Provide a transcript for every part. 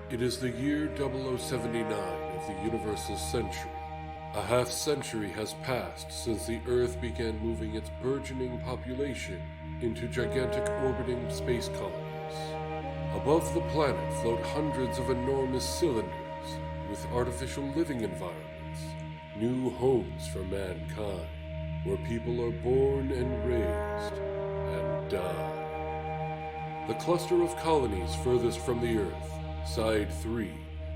It is the year 0079 of the Universal Century. A half-century has passed since the Earth began moving its burgeoning population into gigantic orbiting space colonies. Above the planet float hundreds of enormous cylinders with artificial living environments, new homes for mankind, where people are born and raised and die. The cluster of colonies furthest from the Earth, Side 3,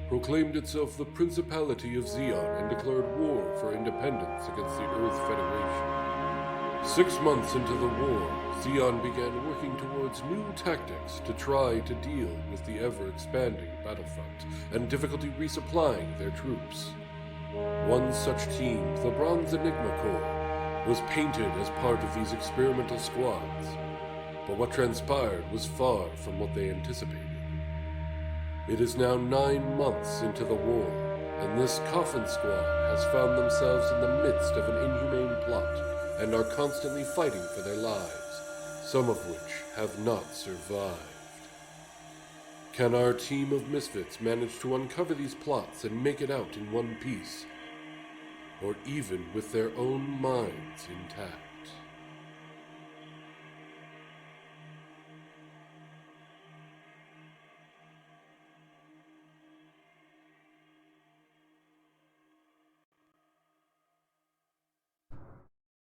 proclaimed itself the Principality of Zeon and declared war for independence against the Earth Federation. 6 months into the war, Zeon began working towards new tactics to try to deal with the ever-expanding battlefront and difficulty resupplying their troops. One such team, the Bronze Enigma Corps, was painted as part of these experimental squads, but what transpired was far from what they anticipated. It is now 9 months into the war, and this coffin squad has found themselves in the midst of an inhumane plot and are constantly fighting for their lives, some of which have not survived. Can our team of misfits manage to uncover these plots and make it out in one piece, or even with their own minds intact?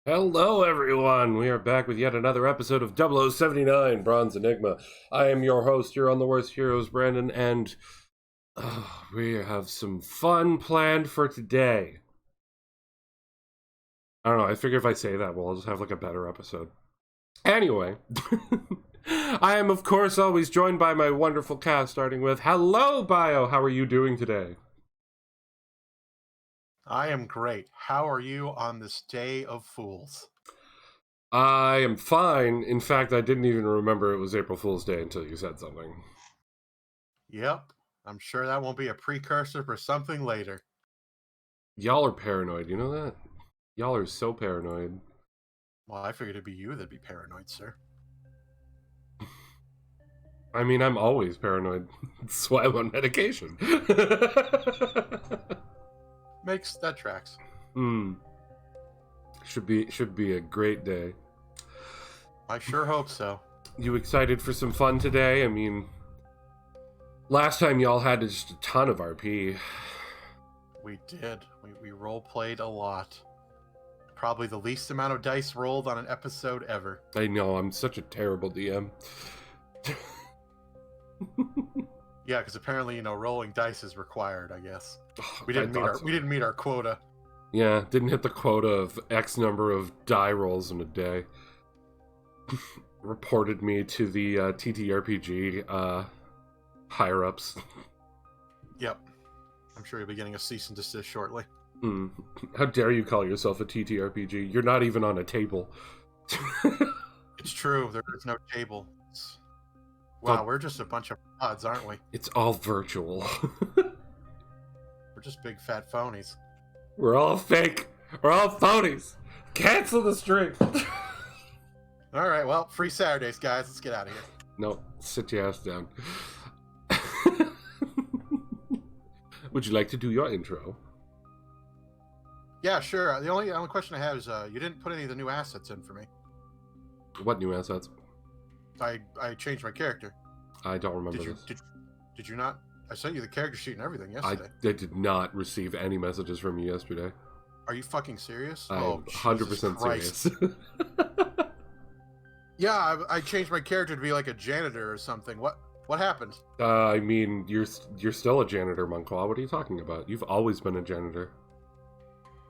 Hello everyone, we are back with yet another episode of 0079 Bronze Enigma. I am your host, you're on the Worst Heroes, Brandon, and we have some fun planned for today. I don't know, I figure if I say that, we'll just have like a better episode. Anyway, I am of course always joined by my wonderful cast, starting with, hello Bio, how are you doing today? I am great. How are you on this day of fools? I am fine. In fact, I didn't even remember it was April Fool's Day until you said something. Yep. I'm sure that won't be a precursor for something later. Y'all are paranoid, you know that? Y'all are so paranoid. Well, I figured it'd be you that'd be paranoid, sir. I mean, I'm always paranoid. That's why I'm on medication. That tracks. Should be a great day. I sure hope so. You excited for some fun today? I mean, last time y'all had just a ton of RP. We did. We role-played a lot. Probably the least amount of dice rolled on an episode ever. I know, I'm such a terrible DM. Yeah, because apparently, rolling dice is required, I guess. Oh, we didn't meet our quota. Yeah, didn't hit the quota of X number of die rolls in a day. Reported me to the TTRPG higher-ups. Yep. I'm sure you'll be getting a cease and desist shortly. How dare you call yourself a TTRPG? You're not even on a table. It's true, there is no table. Wow, we're just a bunch of odds, aren't we? It's all virtual. We're just big fat phonies. We're all fake. We're all phonies. Cancel the stream. All right, well, free Saturdays, guys. Let's get out of here. No, sit your ass down. Would you like to do your intro? Yeah, sure. The only question I have is you didn't put any of the new assets in for me. What new assets? I changed my character. I don't remember this. Did you not? I sent you the character sheet and everything yesterday. I did not receive any messages from you yesterday. Are you fucking serious? I'm 100% serious. Yeah, I changed my character to be like a janitor or something. What happened? I mean, you're still a janitor, Monkwall. What are you talking about? You've always been a janitor.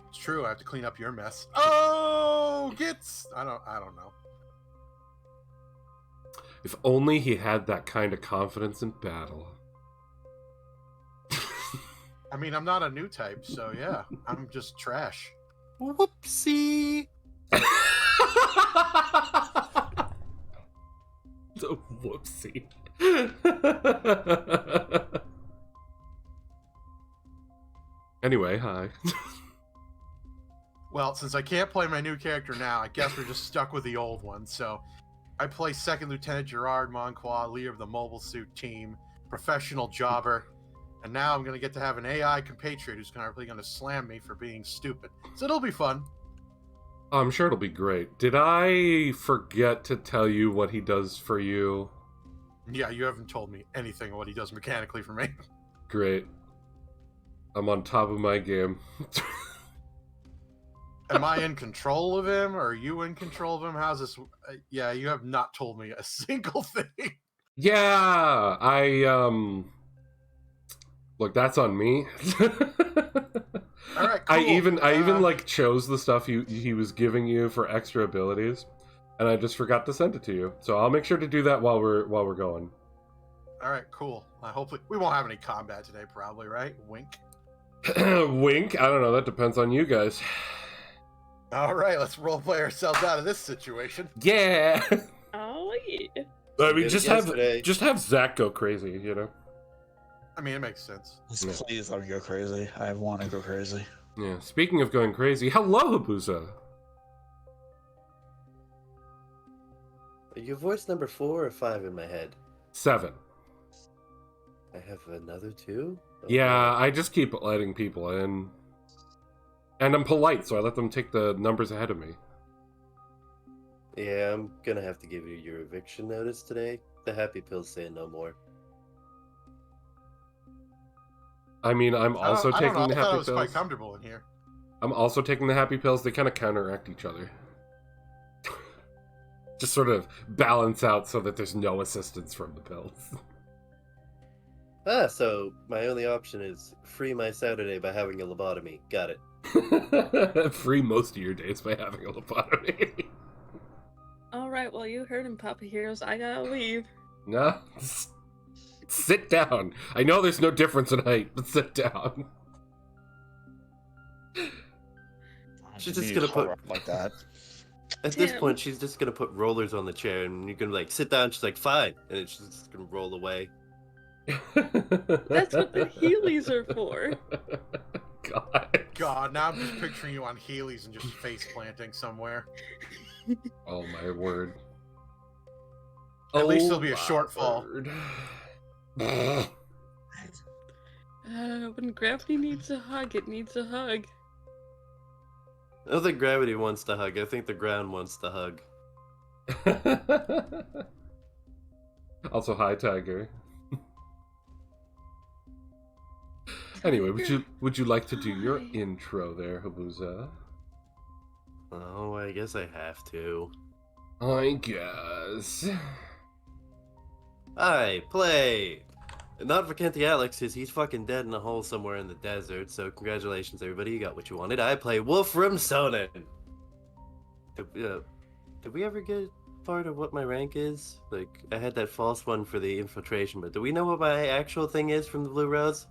It's true. I have to clean up your mess. Oh, I don't know. If only he had that kind of confidence in battle. I mean, I'm not a new type, so yeah, I'm just trash. Whoopsie! The whoopsie. Anyway, hi. Well, since I can't play my new character now, I guess we're just stuck with the old one, so I play Second Lieutenant Gerard Monquois, leader of the Mobile Suit Team, professional jobber, and now I'm going to get to have an AI compatriot who's probably going to slam me for being stupid. So it'll be fun. I'm sure it'll be great. Did I forget to tell you what he does for you? Yeah, you haven't told me anything of what he does mechanically for me. Great. I'm on top of my game. Am I in control of him, or are you in control of him? How's this? Yeah, you have not told me a single thing. Yeah, look, that's on me. All right, cool. I even like chose the stuff he was giving you for extra abilities, and I just forgot to send it to you. So I'll make sure to do that while we're going. All right, cool. Hopefully we won't have any combat today, probably, right? Wink. Wink. I don't know. That depends on you guys. All right, let's roleplay ourselves out of this situation. Yeah. Oh yeah. I mean, just have Zach go crazy, you know. I mean, it makes sense. Please let me go crazy. I want to go crazy. Yeah. Speaking of going crazy, hello, Habuza. Are you voice number 4 or 5 in my head? 7. I have another 2? Yeah, I just keep letting people in. And I'm polite, so I let them take the numbers ahead of me. Yeah, I'm gonna have to give you your eviction notice today. The happy pills say no more. I mean, I'm also taking the I thought happy it was pills. quite comfortable in here. I'm also taking the happy pills. They kind of counteract each other. Just sort of balance out so that there's no assistance from the pills. Ah, so my only option is free my Saturday by having a lobotomy. Got it. Free most of your days by having a lobotomy. Alright, well you heard him, Papa Heroes. I gotta leave. No, sit down. I know there's no difference in height, but sit down. She's just gonna put like that. At this Damn. point, she's just gonna put rollers on the chair, and you're gonna like sit down. She's like, fine, and then she's just gonna roll away. That's what the Heelys are for. God, now I'm just picturing you on Heelys and just face planting somewhere. Oh my word. At least there'll be a my shortfall. word. When gravity needs a hug, it needs a hug. I don't think gravity wants to hug. I think the ground wants to hug. Also, hi, Tiger. Anyway, would you like to do your Hi. intro there, Habuza? Oh, I guess I have to. I guess. I play. Not for Kenty Alex, because he's fucking dead in a hole somewhere in the desert. So congratulations, everybody. You got what you wanted. I play Wolfram Sonnen. Did we ever get part of what my rank is? Like, I had that false one for the infiltration, but do we know what my actual thing is from the Blue Rose?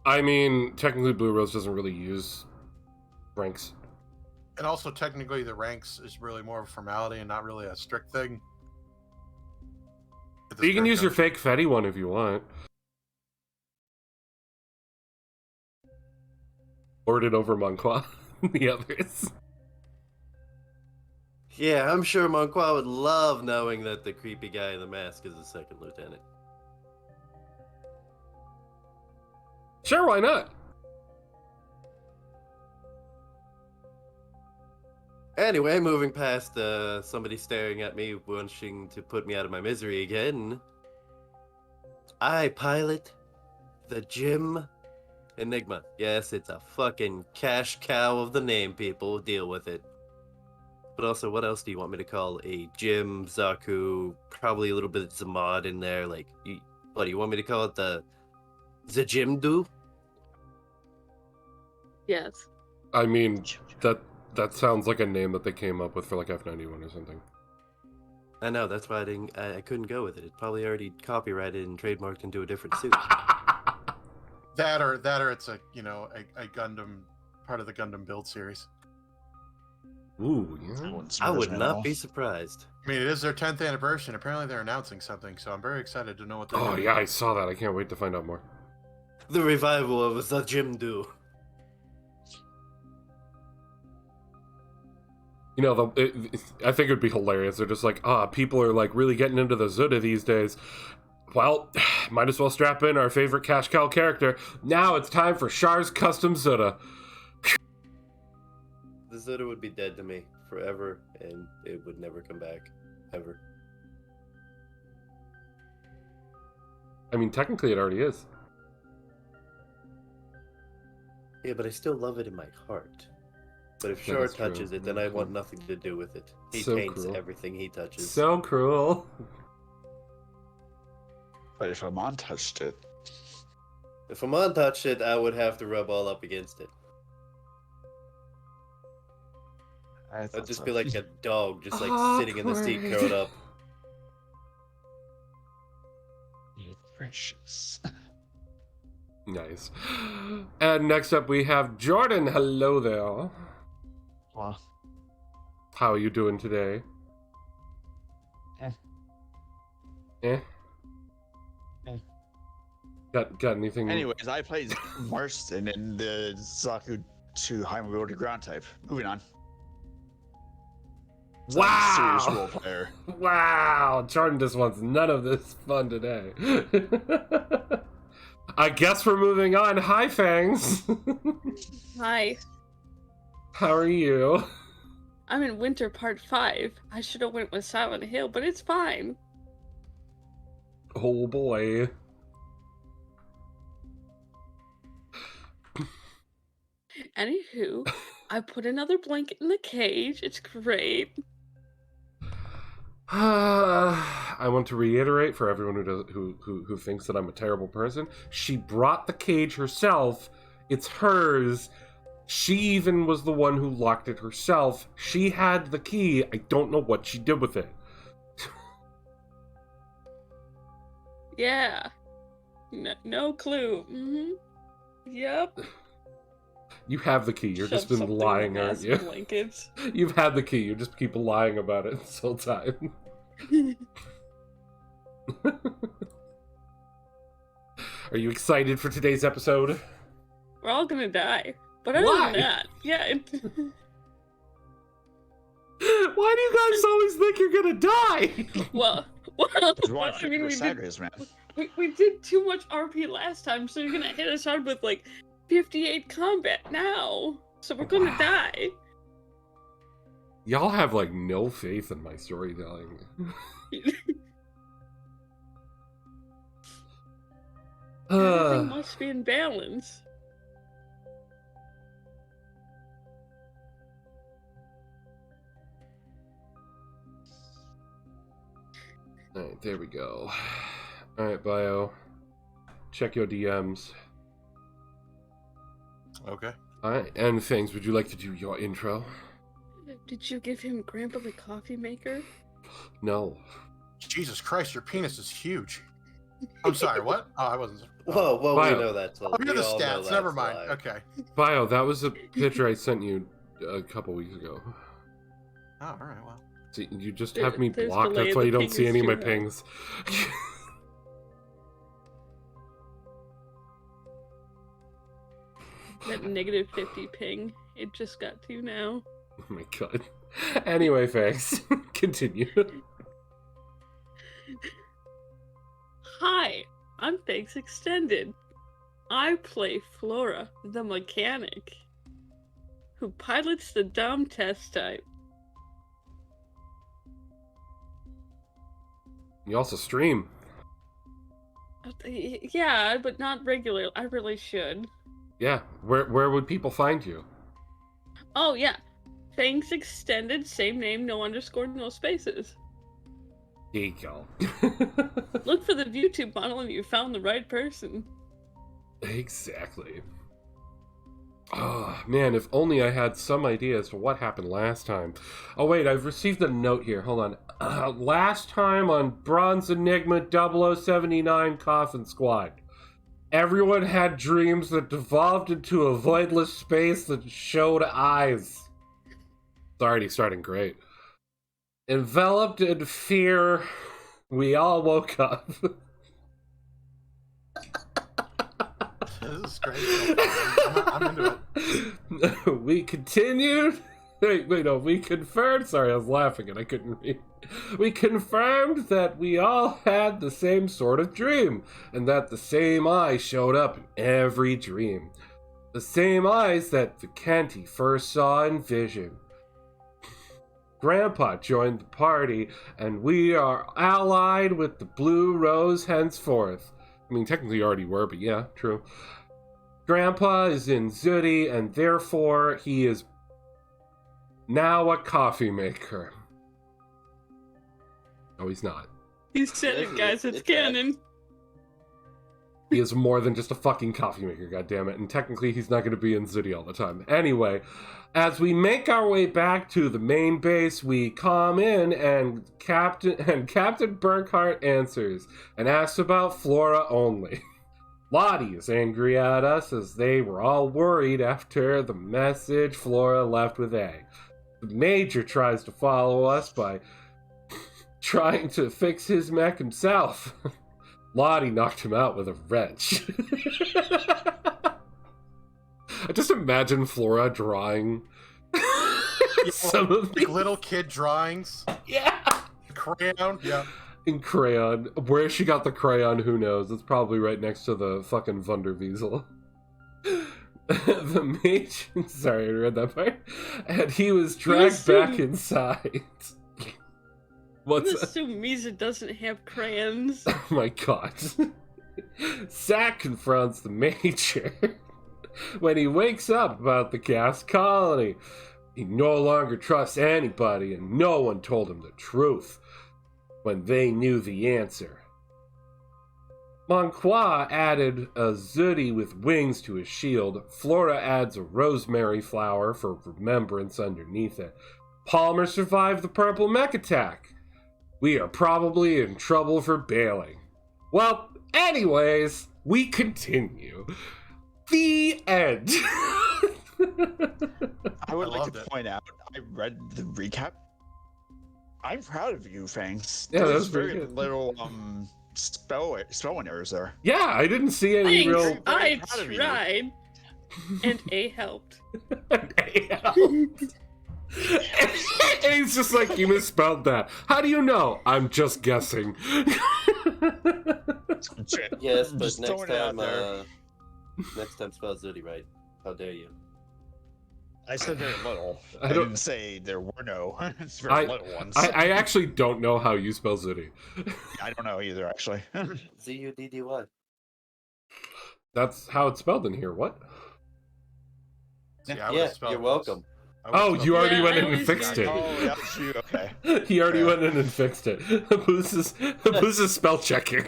I mean, technically Blue Rose doesn't really use ranks. And also, technically, the ranks is really more of a formality and not really a strict thing. You can use your fake Fetty one if you want. Lord it over Monqua and the others. Yeah, I'm sure Monqua would love knowing that the creepy guy in the mask is a second lieutenant. Sure, why not? Anyway, moving past somebody staring at me, wanting to put me out of my misery again, I pilot the Gym Enigma. Yes, it's a fucking cash cow of the name, people. Deal with it. But also, what else do you want me to call a Jim, Zaku, probably a little bit of Zamad in there? Like, what do you want me to call it? The Jim Do? Yes. I mean, that sounds like a name that they came up with for like F91 or something. I know, that's why I couldn't go with it. It's probably already copyrighted and trademarked into a different suit. That or it's a Gundam, part of the Gundam build series. Ooh, yeah. I would not be surprised. I mean, it is their 10th anniversary, and apparently they're announcing something, so I'm very excited to know what they're Oh doing. yeah, I saw that. I can't wait to find out more. The revival of the Jim Do. You know, I think it'd be hilarious. They're just like, people are like really getting into the Zuda these days. Well, might as well strap in our favorite cash cow character. Now it's time for Char's custom Zuda. The Zuda would be dead to me forever, and it would never come back. Ever. I mean, technically it already is. Yeah, but I still love it in my heart. But if That Char is true. touches it, then I want nothing to do with it. He So paints cruel. everything he touches. So cruel. But if Amon touched it, If Amon touched it, I would have to rub all up against it. I'd just be like a dog, just like sitting in the seat, Awkward. curled up. Precious. Nice. And next up we have Jordan. Hello there. Well, How are you doing today? Eh. Eh? Eh. Got anything? anyways, I played Marston in the Zaku 2 High Mobility Ground type. Moving on. So I'm a serious Wow! role player. Wow! Jordan just wants none of this fun today. I guess we're moving on. Hi, Fangs. Hi. How are you? I'm in Winter Part 5. I should have went with Silent Hill, but it's fine. Oh boy. Anywho, I put another blanket in the cage. It's great. I want to reiterate for everyone who thinks that I'm a terrible person. She brought the cage herself. It's hers. She even was the one who locked it herself. She had the key. I don't know what she did with it. Yeah. No clue. Yep. You have the key. You've just Shove been something lying, in aren't ass you? Blankets. You've had the key. You just keep lying about it this whole time. Are you excited for today's episode? We're all gonna die. But other Why? than that, yeah. Why do you guys always think you're gonna die? Well, Just watch I mean, your we did, sagas, man. we did too much RP last time, so you're gonna hit us hard with like 58 combat now. So we're gonna Wow. die. Y'all have like no faith in my storytelling. Everything must be in balance. Alright, there we go. Alright, Bio. Check your DMs. Okay. Alright, and Fangs, would you like to do your intro? Did you give him Grandpa the coffee maker? No. Jesus Christ, your penis is huge. I'm sorry, what? Oh, I wasn't. Well, we Bio. know that's a Oh, you're we the all know stats. that's Never a mind. lie. Okay. Bio, that was a picture I sent you a couple weeks ago. Oh, all right. Well. See, you just There- have me there's blocked, delay, that's why the you don't ping see is any of my too high. pings. That negative 50 ping. It just got to now. Oh my god. Anyway, Fangs, continue. Hi, I'm Thanks Extended. I play Flora, the mechanic, who pilots the dumb test type. You also stream. Yeah, but not regularly. I really should. Yeah, where would people find you? Oh, yeah. Thanks Extended, same name, no underscore, no spaces. There you go. Look for the YouTube model and you found the right person. Exactly. Oh, man, if only I had some idea as to what happened last time. Oh, wait, I've received a note here. Hold on. Last time on Bronze Enigma 0079 Coffin Squad, everyone had dreams that devolved into a voidless space that showed eyes. It's already starting great. Enveloped in fear, we all woke up. This is great. So far. I'm into it. We continued Wait, no, we confirmed. Sorry, I was laughing and I couldn't read. We confirmed that we all had the same sort of dream, and that the same eyes showed up in every dream. The same eyes that Vicanti first saw in vision. Grandpa joined the party, and we are allied with the Blue Rose henceforth. I mean, technically you already were, but yeah, true. Grandpa is in Zudi, and therefore he is now a coffee maker. No, he's not. He said it, guys. It's canon. He is more than just a fucking coffee maker, goddammit. And technically, he's not going to be in Zudi all the time. Anyway, as we make our way back to the main base, we come in and Captain Burkhart answers and asks about Flora only. Lottie is angry at us as they were all worried after the message Flora left with A. The Major tries to follow us by trying to fix his mech himself. Lottie knocked him out with a wrench. I just imagine Flora drawing some of these. Like little kid drawings. Yeah. Crayon. Yeah. In crayon. Where she got the crayon, who knows? It's probably right next to the fucking Wunderwiesel. The mage. Sorry, I read that part. And he was dragged back inside. What's Let's assume Misa doesn't have crayons. Oh my god. Zack confronts the Major when he wakes up about the gas colony. He no longer trusts anybody, and no one told him the truth when they knew the answer. Monqua added a Zudi with wings to his shield. Flora adds a rosemary flower for remembrance underneath it. Palmer survived the purple mech attack. We are probably in trouble for bailing. Well, anyways, we continue. The end. I would like to loved it. point out, I read the recap. I'm proud of you, Fangs. Yeah, that There's was very very good. little spelling errors there. Yeah, I didn't see any Thanks, real... I proud of you. tried. And A helped. And he's just like, you misspelled that. How do you know? I'm just guessing. Yes, but Just next throwing it out time, there. next time spell Zudi right. How dare you? I said very little. I I, don't- didn't say there were no. It's very little ones. I actually don't know how you spell Zudi. I don't know either, actually. Z-U-D-D-Y. That's how it's spelled in here. What? See, I Yeah, would've spelled you're those. welcome. I would've Oh, spelled you those. already Yeah, went I in and always fixed do. it. Oh, that's you. Okay. He already Yeah. went in and fixed it. Booze is spell checking.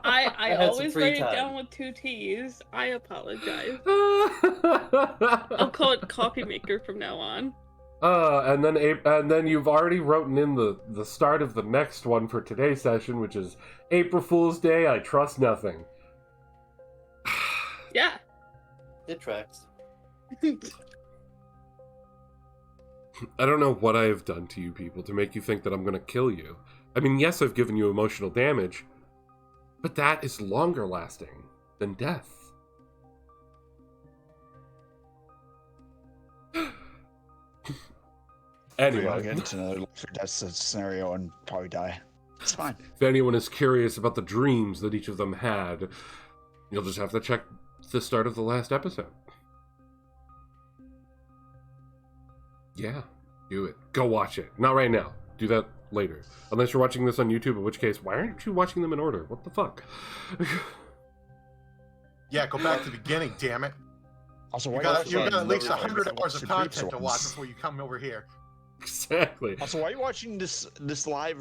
I I had some always free write it time. down with 2 T's. I apologize. I'll call it coffee maker from now on. and then you've already written in the start of the next one for today's session, which is April Fool's Day. I trust nothing. Yeah. It tracks. I don't know what I have done to you people to make you think that I'm going to kill you. I mean, yes, I've given you emotional damage, but that is longer lasting than death. I'll Anyway, get into another life or death scenario and probably die. It's fine. if anyone is curious about the dreams that each of them had, you'll just have to check the start of the last episode. Yeah, do it. Go watch it. Not right now. Do that later. Unless you're watching this on YouTube, in which case, why aren't you watching them in order? What the fuck? Yeah, go back to the beginning, damn it. Also, You why got you at least watching 100 hours of Super content to Creeps watch ones? before you come over here. Exactly. Also, why are you watching this live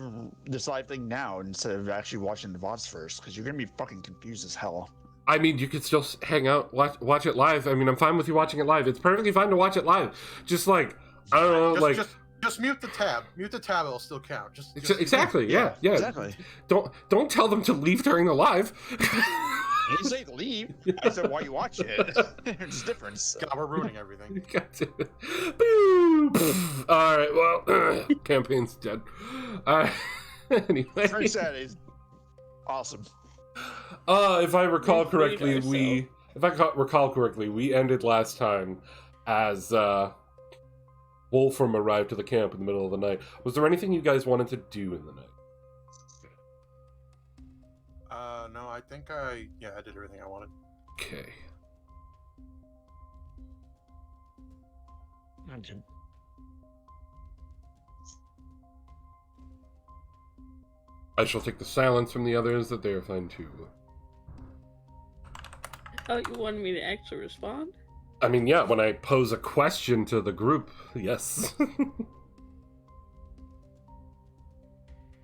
thing now instead of actually watching the VODs first? Because you're gonna be fucking confused as hell. I mean, you could still hang out, watch it live. I mean, I'm fine with you watching it live. It's perfectly fine to watch it live. Just like, I don't know, Just mute the tab. Mute the tab, it'll still count. Just exactly, yeah. Exactly. Don't tell them to leave during the live. I didn't say leave. I said why you watch it. There's a difference. God, we're ruining everything. God damn it. Boo! Pff. All right, well, campaign's dead. Anyway, Very sad. Is awesome. if I recall We freed correctly, we ended last time as Wolfram arrived to the camp in the middle of the night. Was there anything you guys wanted to do in the night? No, I think I did everything I wanted. Okay. I shall take the silence from the others that they are fine too. Oh, you wanted me to actually respond? I mean, yeah, when I pose a question to the group, yes.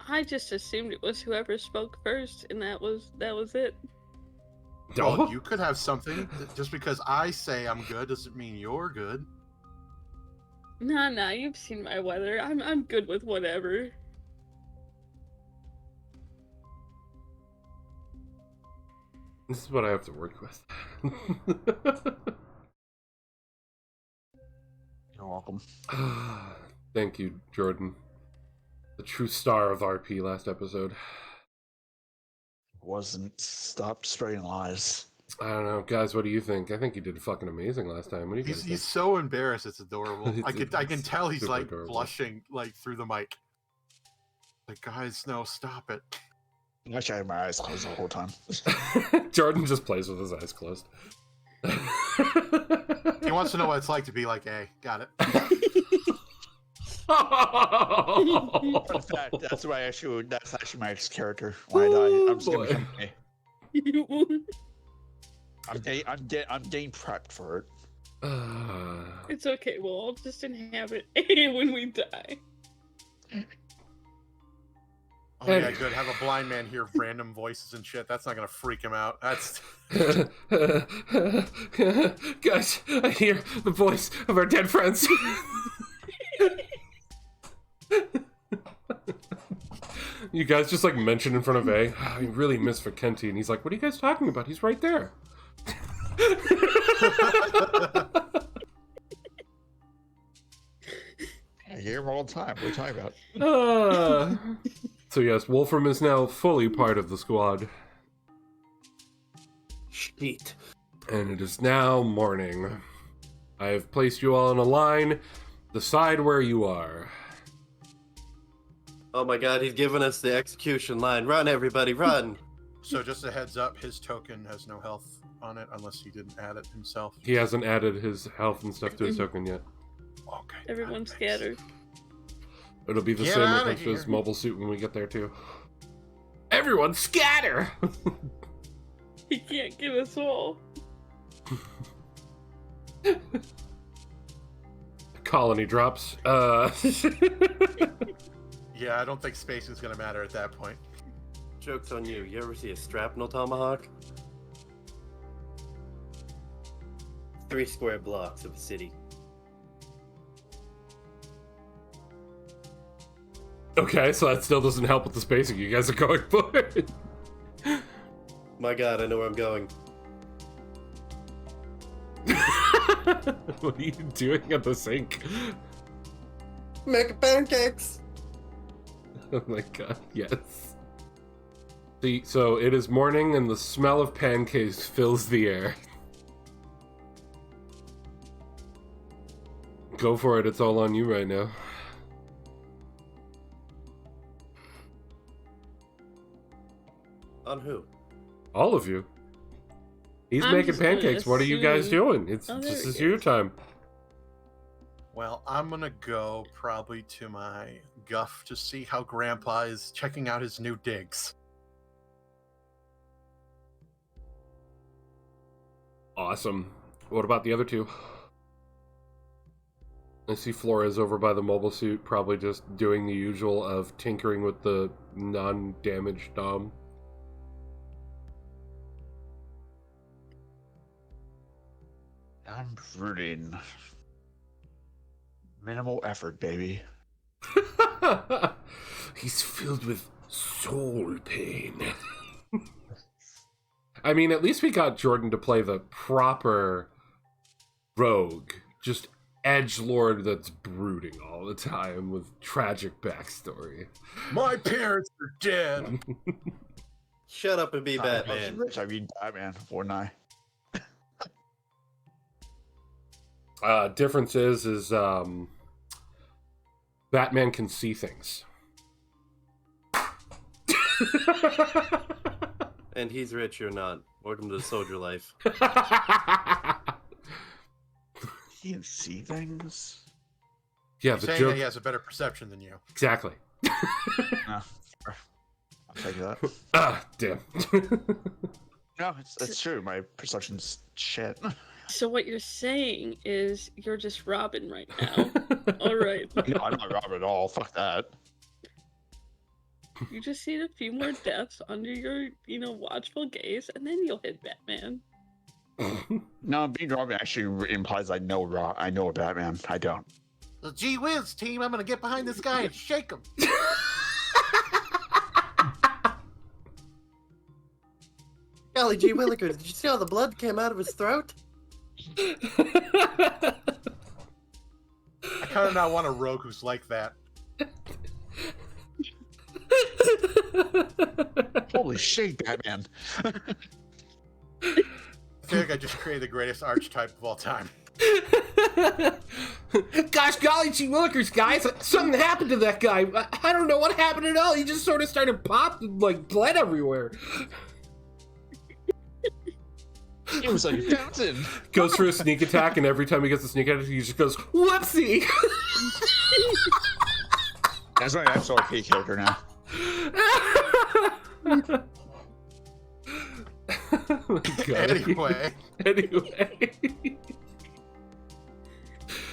I just assumed it was whoever spoke first, and that was it. Well, you could have something. Just because I say I'm good doesn't mean you're good. Nah, you've seen my weather. I'm good with whatever. This is what I have to work with. You're welcome. Thank you, Jordan. The true star of RP last episode. Wasn't stop spreading lies. I don't know, guys. What do you think? I think he did fucking amazing last time. What do you guys He's think? so embarrassed. It's adorable. I can tell he's super like adorable. blushing like through the mic. Like, guys, no, stop it. Actually, I had my eyes closed the whole time. Jordan just plays with his eyes closed. He wants to know what it's like to be like, hey, got it. In fact, that's actually my character. When I die, I'm just gonna become A. I'm getting prepped for it. It's okay, we'll all just inhabit A when we die. Oh yeah, good. Have a blind man hear random voices and shit. That's not gonna freak him out. That's Guys, I hear the voice of our dead friends. You guys just like mentioned in front of A. I really miss Vakenti, and he's like, "What are you guys talking about? He's right there." I hear him all the time. What are you talking about? So yes, Wolfram is now fully part of the squad. Shit. And it is now morning. I have placed you all in a line. Decide where you are. Oh my god, he's giving us the execution line. Run, everybody, run! so. Just a heads up, his token has no health on it unless he didn't add it himself. He hasn't added his health and stuff to his token yet. Okay. Everyone's thanks. scattered. It'll be the Get same when it outta comes to his here. mobile suit when we get there too. Everyone scatter! He can't get us all. Colony drops. Yeah, I don't think space is gonna matter at that point. Joke's on you. You ever see a shrapnel tomahawk? 3 square blocks of a city. Okay, so that still doesn't help with the spacing you guys are going for. My god, I know where I'm going. What are you doing at the sink? Make pancakes! Oh my god, yes. So it is morning and the smell of pancakes fills the air. Go for it, it's all on you right now. On who? All of you. He's I'm making just gonna pancakes. What are you guys assume- doing? Oh, there This he is your is. time. Well, I'm gonna go probably to my guff to see how Grandpa is checking out his new digs. Awesome. What about the other two? I see Flores over by the mobile suit, probably just doing the usual of tinkering with the non-damaged Dom. I'm rooting. Minimal effort, baby. He's filled with soul pain. I mean, at least we got Jordan to play the proper rogue. Just edgelord that's brooding all the time with tragic backstory. My parents are dead. Shut up and be Batman. Rich, I mean Batman, wouldn't I? Difference is Batman can see things. And he's rich, you're not. Welcome to the soldier life. He can see things. Yeah, You're the saying joke. that he has a better perception than you. Exactly. No, I'll take that. Ah, damn. No, it's true. My perception's shit. So what you're saying is you're just Robin right now. All right. No, I'm not Robert at all. Fuck that. You just need a few more deaths under your, watchful gaze, and then you'll hit Batman. No, being Robin actually implies I know a Batman. I don't. Well, gee whiz, team! I'm gonna get behind this guy and shake him. Golly gee williker, did you see how the blood came out of his throat? I kind of not want a rogue who's like that. Holy shit, Batman. I feel like I just created the greatest archetype of all time. Gosh golly gee willikers, guys. Something happened to that guy. I don't know what happened at all. He just sort of started popping, like, blood everywhere. It was like a fountain. Goes for a sneak attack, and every time he gets a sneak attack, he just goes, whoopsie! That's my actual RP character now. Oh my God. Anyway.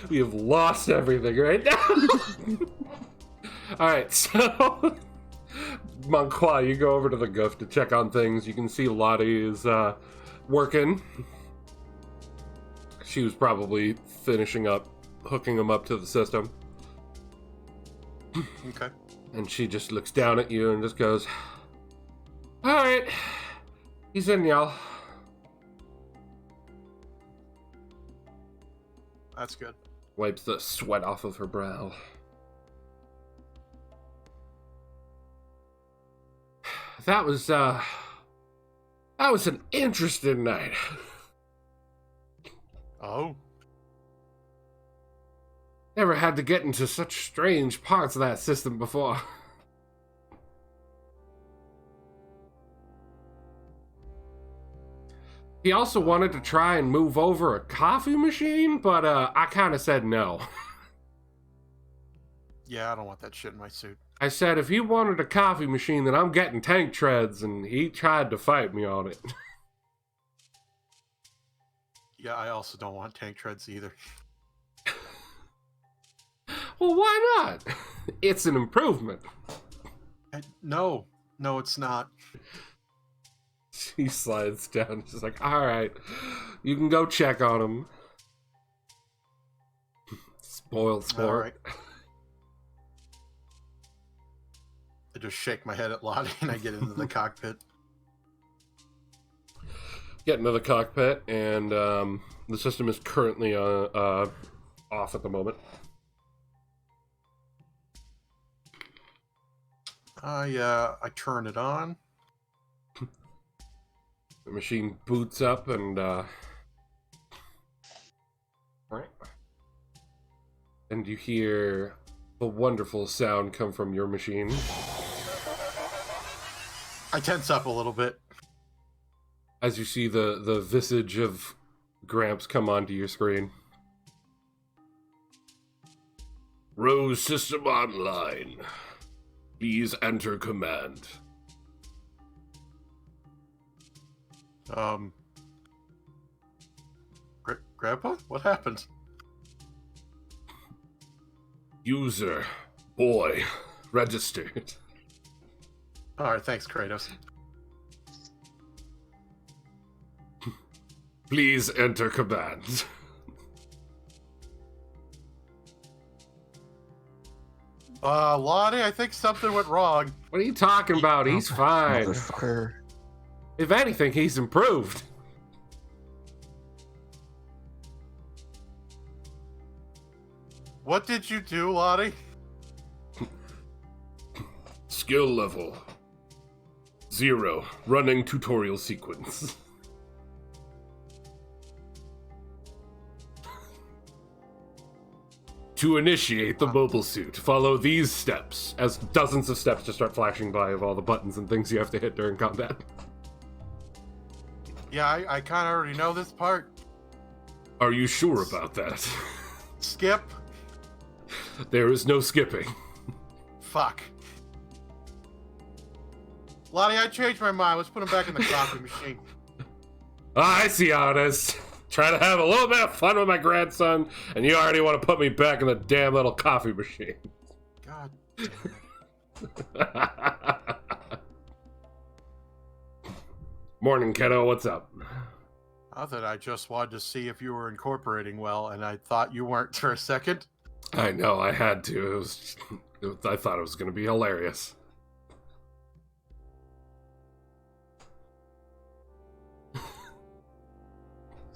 We have lost everything right now. Alright, so Monqua, you go over to the goof to check on things. You can see Lottie is working. She was probably finishing up, hooking him up to the system. Okay. And she just looks down at you and just goes, alright, he's in, y'all. That's good. Wipes the sweat off of her brow. That was an interesting night. Oh. Never had to get into such strange parts of that system before. He also wanted to try and move over a coffee machine, but I kind of said no. Yeah, I don't want that shit in my suit. I said, if he wanted a coffee machine, then I'm getting tank treads, and he tried to fight me on it. Yeah, I also don't want tank treads either. Well, why not? It's an improvement. No, it's not. She slides down. She's like, alright, you can go check on him. Spoiled sport. All right. I just shake my head at Lottie and I get into the cockpit. Get into the cockpit, and the system is currently off at the moment. I turn it on. The machine boots up, and and you hear a wonderful sound come from your machine. I tense up a little bit. As you see the visage of Gramps come onto your screen. Rose system online. Please enter command. Grandpa? What happened? User, boy, registered. Alright, thanks, Kratos. Please enter command. Lottie, I think something went wrong. What are you talking about? He's fine. Motherfucker. If anything, he's improved. What did you do, Lottie? Skill level 0. Running tutorial sequence. To initiate the mobile suit, follow these steps, as dozens of steps just start flashing by of all the buttons and things you have to hit during combat. Yeah, I kind of already know this part. Are you sure about that? Skip. There is no skipping. Fuck. Lottie, I changed my mind. Let's put him back in the coffee machine. I see how it is. Trying to have a little bit of fun with my grandson, and you already want to put me back in the damn little coffee machine. God. Morning, kiddo. What's up? I thought I just wanted to see if you were incorporating well, and I thought you weren't for a second. I know, I had to. I thought it was going to be hilarious.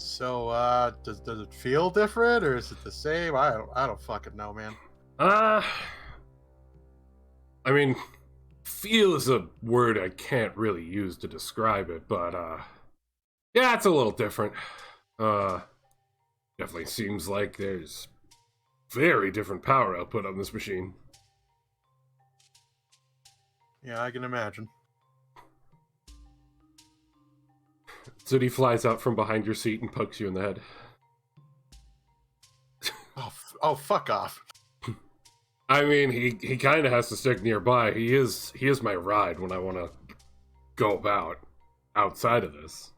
So, does it feel different, or is it the same? I don't fucking know, man. I mean, feel is a word I can't really use to describe it, but, yeah, it's a little different. Definitely seems like there's very different power output on this machine. Yeah, I can imagine. So he flies out from behind your seat and pokes you in the head. Oh, fuck off. I mean, he kind of has to stick nearby. He is my ride when I want to go about outside of this.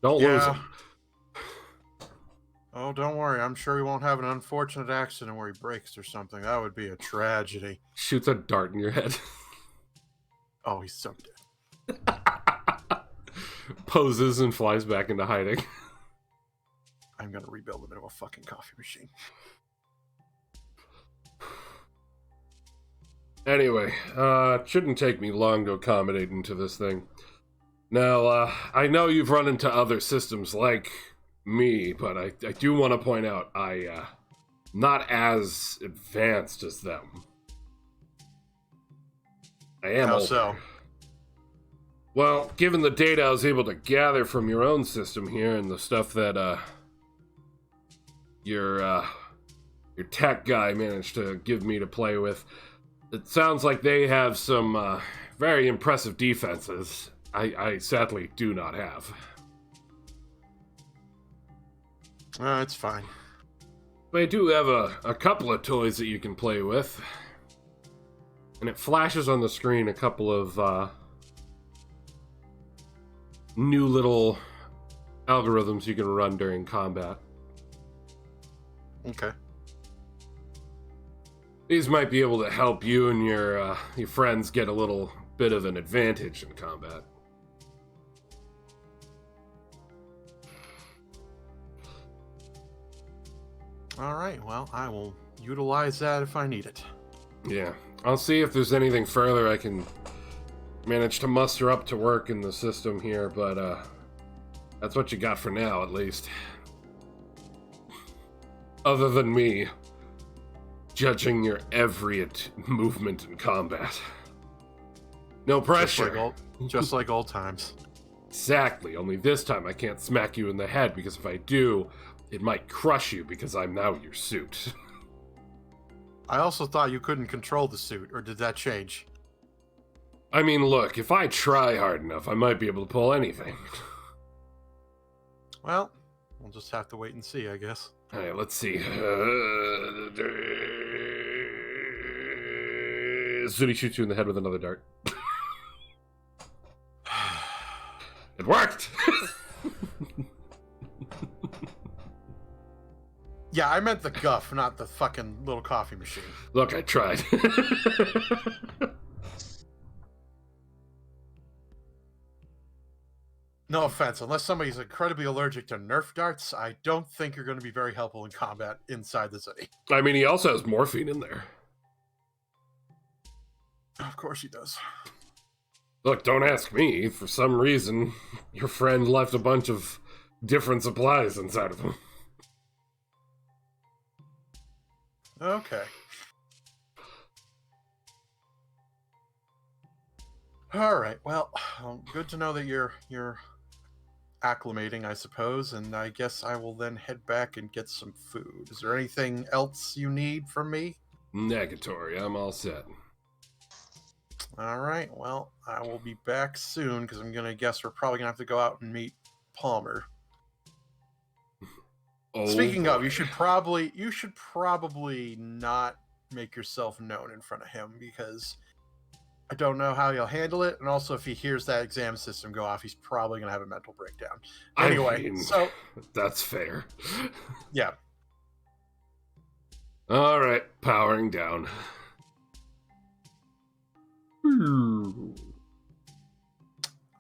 Don't lose him. Oh, don't worry. I'm sure he won't have an unfortunate accident where he breaks or something. That would be a tragedy. Shoots a dart in your head. Oh, he's so dead. Poses and flies back into hiding. I'm gonna rebuild him into a fucking coffee machine. Anyway, it shouldn't take me long to accommodate into this thing. Now, I know you've run into other systems like me, but I do want to point out not as advanced as them. I am How older. so? Well, given the data I was able to gather from your own system here and the stuff that your tech guy managed to give me to play with, it sounds like they have some very impressive defenses I sadly do not have. It's fine. But I do have a couple of toys that you can play with. And it flashes on the screen a couple of new little algorithms you can run during combat. Okay. These might be able to help you and your friends get a little bit of an advantage in combat. All right, well, I will utilize that if I need it. Yeah, I'll see if there's anything further I can manage to muster up to work in the system here, but that's what you got for now, at least. Other than me judging your every movement in combat. No pressure. Just like old times. Exactly, only this time I can't smack you in the head, because if I do, it might crush you because I'm now your suit. I also thought you couldn't control the suit, or did that change? I mean, look, if I try hard enough, I might be able to pull anything. Well, we'll just have to wait and see, I guess. Alright, let's see. Zuni shoots you in the head with another dart. It worked! Yeah, I meant the guff, not the fucking little coffee machine. Look, I tried. No offense, unless somebody's incredibly allergic to Nerf darts, I don't think you're going to be very helpful in combat inside the city. I mean, he also has morphine in there. Of course he does. Look, don't ask me. For some reason, your friend left a bunch of different supplies inside of him. Okay. All right. Well, good to know that you're acclimating, I suppose, and I guess I will then head back and get some food. Is there anything else you need from me? Negatory, I'm all set. All right, well, I will be back soon because I'm going to guess we're probably going to have to go out and meet Palmer. Oh, Speaking of, boy. you should probably not make yourself known in front of him because I don't know how he'll handle it, and also if he hears that exam system go off, he's probably going to have a mental breakdown. Anyway, so that's fair. yeah. All right, powering down.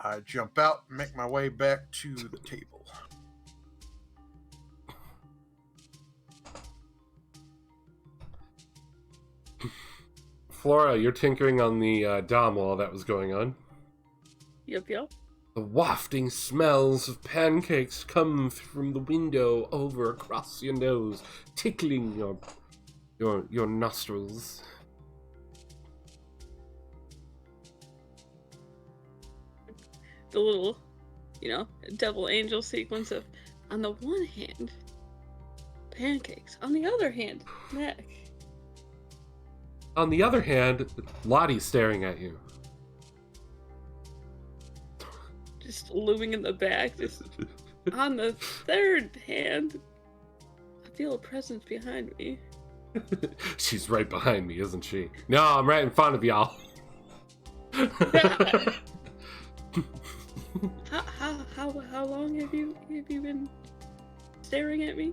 I jump out and make my way back to the table. Flora, you're tinkering on the dom while that was going on. Yup. The wafting smells of pancakes come from the window over across your nose, tickling your nostrils. The little, devil angel sequence of, on the one hand, pancakes. On the other hand, neck. On the other hand, Lottie's staring at you. Just looming in the back. Just on the third hand, I feel a presence behind me. She's right behind me, isn't she? No, I'm right in front of y'all. How long have you been staring at me?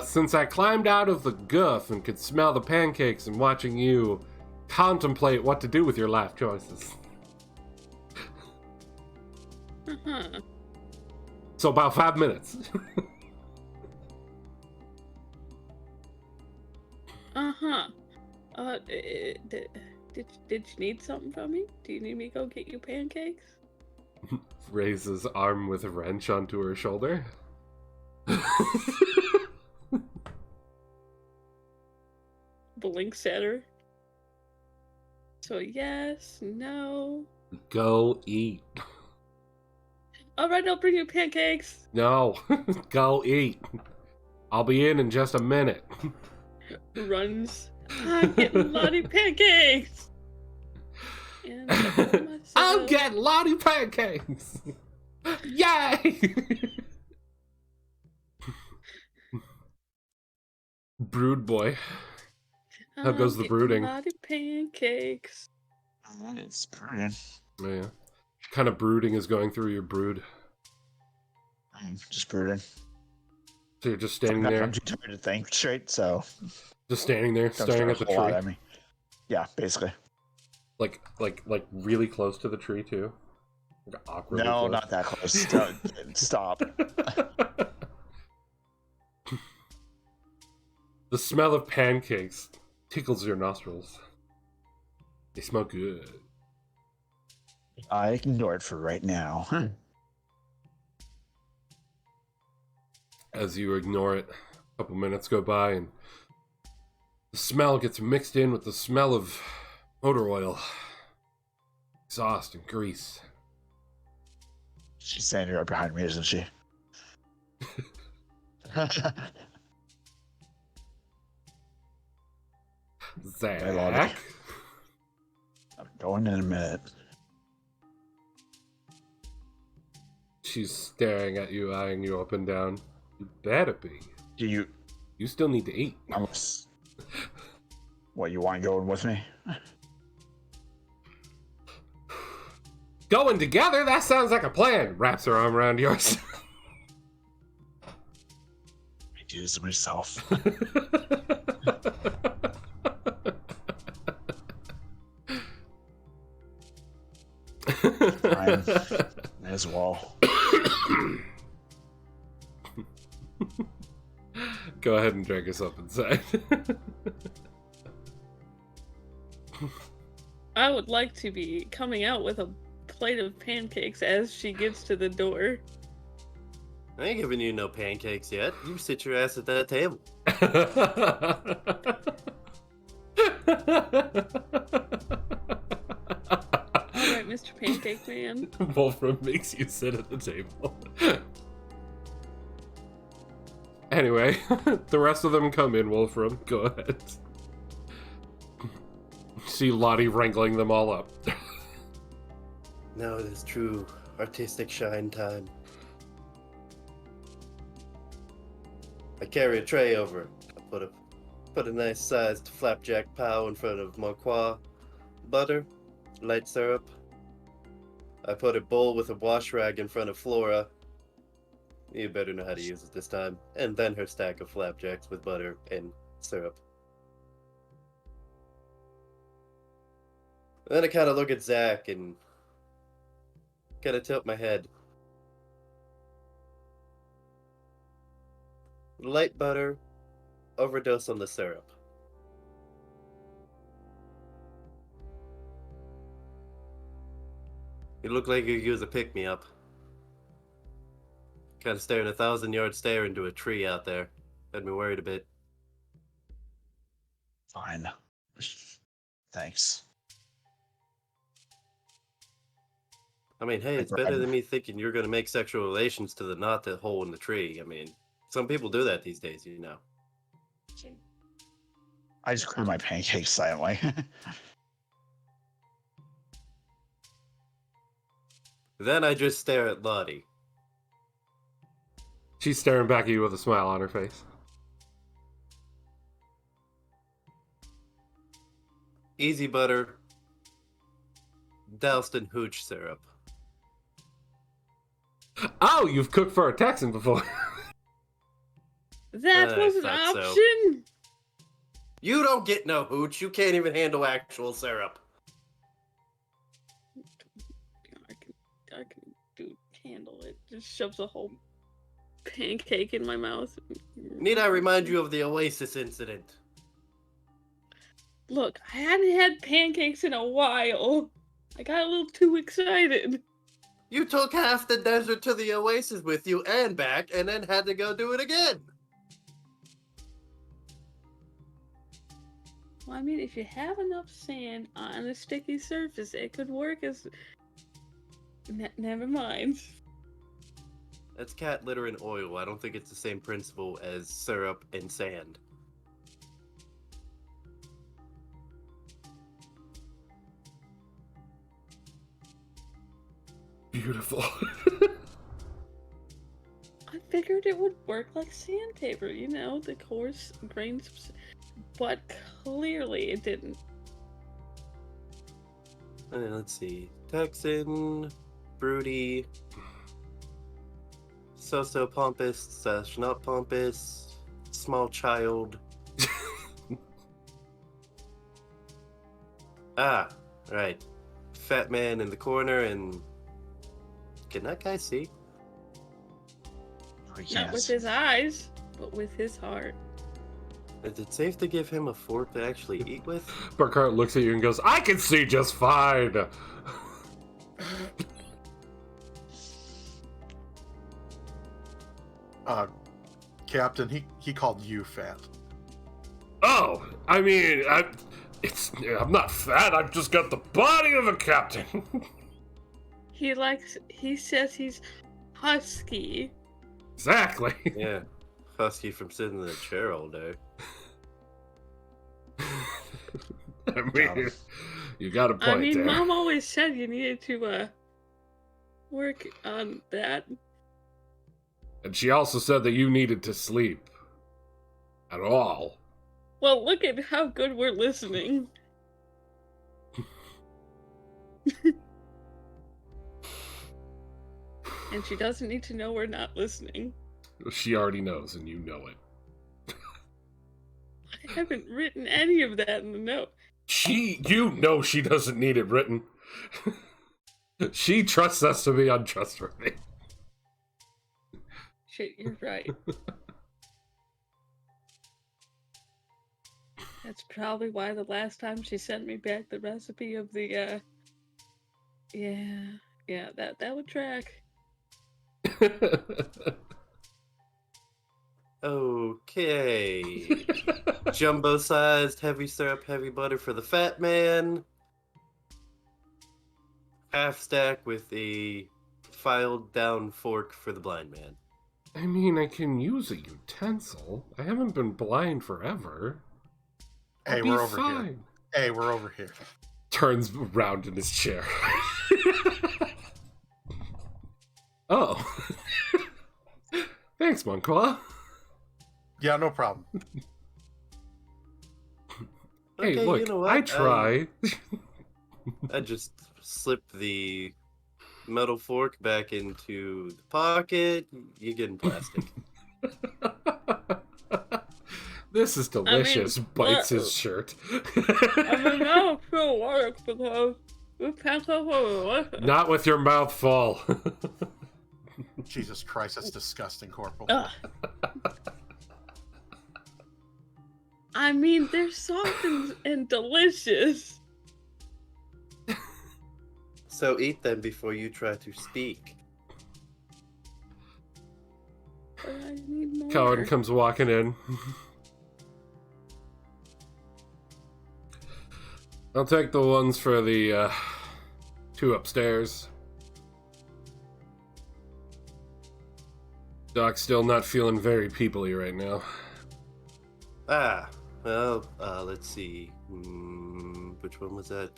Since I climbed out of the guff and could smell the pancakes and watching you contemplate what to do with your life choices. Uh-huh. So about 5 minutes. Uh-huh. Did you need something from me? Do you need me to go get you pancakes? Raises arm with a wrench onto her shoulder. Blinks at her. So yes, no. Go eat. Alright, I'll bring you pancakes. No, go eat. I'll be in just a minute. Runs. I'm getting Lottie pancakes. And I'm getting Lottie pancakes. Yay! Brood boy. How goes the brooding? Lottie pancakes. It's brooding. Yeah. What kind of brooding is going through your brood? I'm just brooding. So you're just standing there? I'm too tired to think straight, so... Just standing there, staring at the tree? At me. Yeah, basically. Like really close to the tree, too? Like awkwardly No, close? not that close. Stop. The smell of pancakes tickles your nostrils. They smell good. I ignore it for right now. As you ignore it, a couple minutes go by and the smell gets mixed in with the smell of motor oil, exhaust, and grease. She's standing right behind me, isn't she? Zach? I'm going in a minute. She's staring at you, eyeing you up and down. You better be. Do you... You still need to eat. What, you want going with me? Going together? That sounds like a plan. Wraps her arm around yours. I do this myself. Fine. Might as well. Go ahead and drag us up inside. I would like to be coming out with a plate of pancakes as she gets to the door. I ain't giving you no pancakes yet. You sit your ass at that table. Alright, Mr. Pancake Man. Wolfram makes you sit at the table. Anyway, the rest of them come in, Wolfram. Go ahead. See Lottie wrangling them all up. Now it is true artistic shine time. I carry a tray over. I put a nice sized flapjack pow in front of Marquois. Butter, light syrup. I put a bowl with a wash rag in front of Flora. You better know how to use it this time. And then her stack of flapjacks with butter and syrup. Then I kind of look at Zach and kind of tilt my head. Light butter, overdose on the syrup. You look like you could use a pick-me-up. Kind of staring 1,000-yard stare into a tree out there. Had me worried a bit. Fine. Thanks. I mean, hey, it's better than me thinking you're gonna make sexual relations to the knot that hole in the tree. I mean, some people do that these days, you know. I just clear my pancakes silently. Then I just stare at Lottie. She's staring back at you with a smile on her face. Easy butter, doused in hooch syrup. Oh, you've cooked for a Texan before. That I was an thought so. option. You don't get no hooch. You can't even handle actual syrup. I can handle it. Just shoves a whole pancake in my mouth. Need I remind you of the Oasis incident? Look, I hadn't had pancakes in a while. I got a little too excited. You took half the desert to the Oasis with you and back, and then had to go do it again. Well, I mean, if you have enough sand on a sticky surface, it could work as... never mind. That's cat litter and oil. I don't think it's the same principle as syrup and sand. Beautiful. I figured it would work like sandpaper, you know, the coarse grains, but clearly it didn't. Let's see. Texan, broody, so-so pompous, / not pompous, small child. Ah, right. Fat man in the corner, and can that guy see? Not with his eyes, but with his heart. Is it safe to give him a fork to actually eat with? Burkhart looks at you and goes, I can see just fine. Captain, he called you fat. Oh, I mean, I'm not fat, I've just got the body of a captain. He says he's husky. Exactly. Yeah, husky from sitting in the chair all day. I mean, you got a point I mean, there. Mom always said you needed to work on that. And she also said that you needed to sleep. At all. Well, look at how good we're listening. And she doesn't need to know we're not listening. She already knows, and you know it. I haven't written any of that in the note. You know she doesn't need it written. She trusts us to be untrustworthy. Shit, you're right. That's probably why the last time she sent me back the recipe of the, yeah, that would track. Okay. Jumbo-sized, heavy syrup, heavy butter for the fat man. half stack with a filed down fork for the blind man. I mean, I can use a utensil. I haven't been blind forever. Hey, we're over here. Hey, we're over here. Turns around in his chair. Oh. Thanks, Monqua. Yeah, no problem. Hey, Okay, look, you know what? I try. I just slip the metal fork back into the pocket. You get in plastic. This is delicious. Bites his shirt. No, it still works because we can't go with it. Not with your mouth full. Jesus Christ, that's disgusting, Corporal. Ugh. I mean, they're soft and delicious. So eat them before you try to speak. But I need more. Cohen comes walking in. I'll take the ones for the 2 upstairs. Doc's still not feeling very people-y right now. Well, let's see. Which one was that?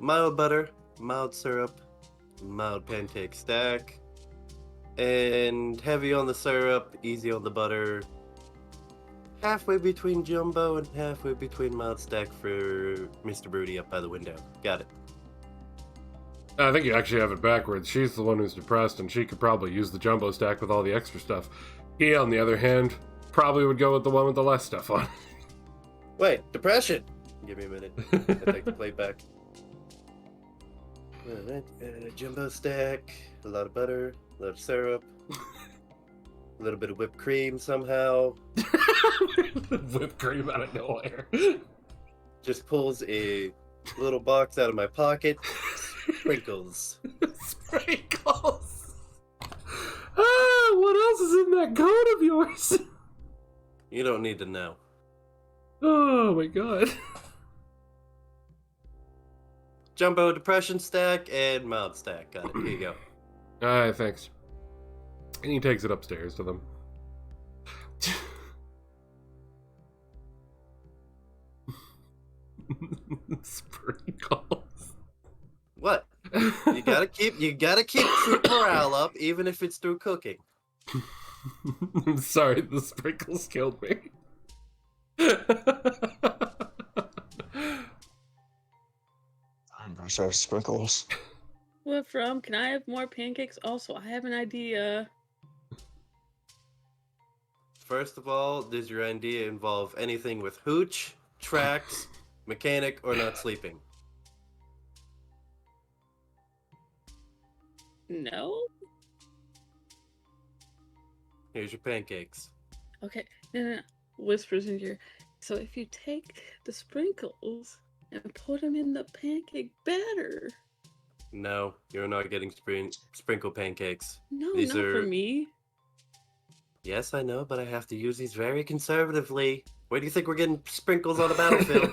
Mild butter, mild syrup, mild pancake stack, and heavy on the syrup, easy on the butter. Halfway between jumbo and halfway between mild stack for Mr. Broody up by the window. Got it. I think you actually have it backwards. She's the one who's depressed, and she could probably use the jumbo stack with all the extra stuff. He, on the other hand, probably would go with the one with the less stuff on. Wait, depression! Give me a minute. I take the plate back. Alright, jumbo stack, a lot of butter, a lot of syrup, a little bit of whipped cream somehow. Whipped cream out of nowhere. Just pulls a little box out of my pocket. Sprinkles. Sprinkles! What else is in that coat of yours? You don't need to know. Oh my god. Jumbo depression stack and mild stack. Got it. Here you go. Alright, thanks. And he takes it upstairs to them. Sprinkles. What? You gotta keep troop morale up, even if it's through cooking. I'm sorry, the sprinkles killed me. I'm sorry, sprinkles. What from? Can I have more pancakes? Also, I have an idea. First of all, does your idea involve anything with hooch, tracks, mechanic, or not sleeping? No? Here's your pancakes. Okay. No. Whispers in your ear. So if you take the sprinkles and put them in the pancake batter. No, you're not getting sprinkle pancakes. No, These not are... for me. Yes, I know, but I have to use these very conservatively. Where do you think we're getting sprinkles on a battlefield?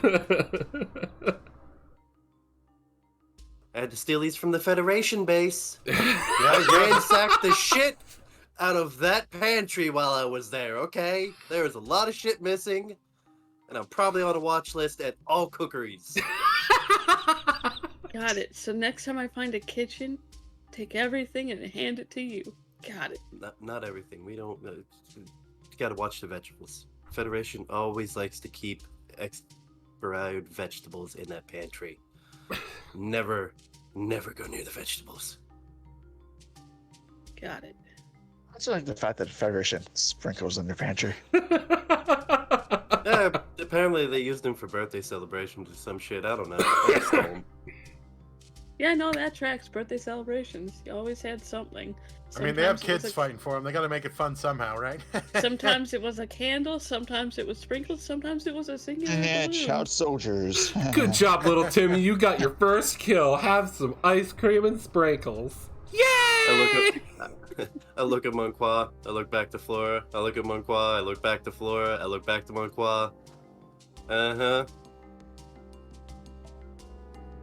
I had to steal these from the Federation base. I ransacked the shit out of that pantry while I was there, okay? There was a lot of shit missing, and I'm probably on a watch list at all cookeries. Got it. So next time I find a kitchen, take everything and hand it to you. Got it. Not everything. We don't... you gotta watch the vegetables. Federation always likes to keep expired vegetables in that pantry. Never go near the vegetables. Got it. I just like the fact that Federation sprinkles in their pantry. Apparently they used them for birthday celebrations or some shit. I don't know. I stole them. Yeah, no, that tracks. Birthday celebrations. You always had something. I mean, they have Sometimes it was kids fighting for them. They got to make it fun somehow, right? Sometimes it was a candle. Sometimes it was sprinkles. Sometimes it was a singular And balloon. shout soldiers. Good job, little Timmy. You got your first kill. Have some ice cream and sprinkles. Yay! I look at Monqua. I look back to Flora. I look at Monqua. I look back to Flora. I look back to Monqua.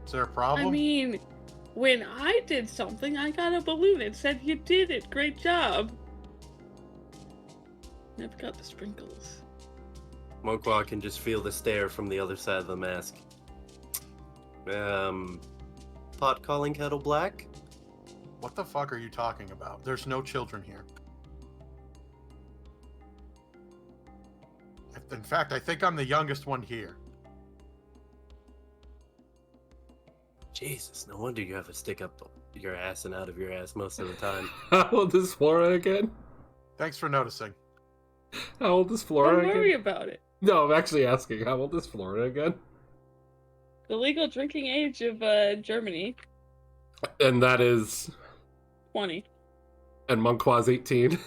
Is there a problem? I mean, When I did something, I got a balloon. It said you did it. Great job. Never got the sprinkles. Monqua can just feel the stare from the other side of the mask. Pot calling kettle black? What the fuck are you talking about? There's no children here. In fact, I think I'm the youngest one here. Jesus, no wonder you have to stick up your ass and out of your ass most of the time. How old is Flora again? Thanks for noticing. How old is Flora Don't worry again? about it. No, I'm actually asking. How old is Flora again? The legal drinking age of Germany, And that is... 20. And Monqua's 18.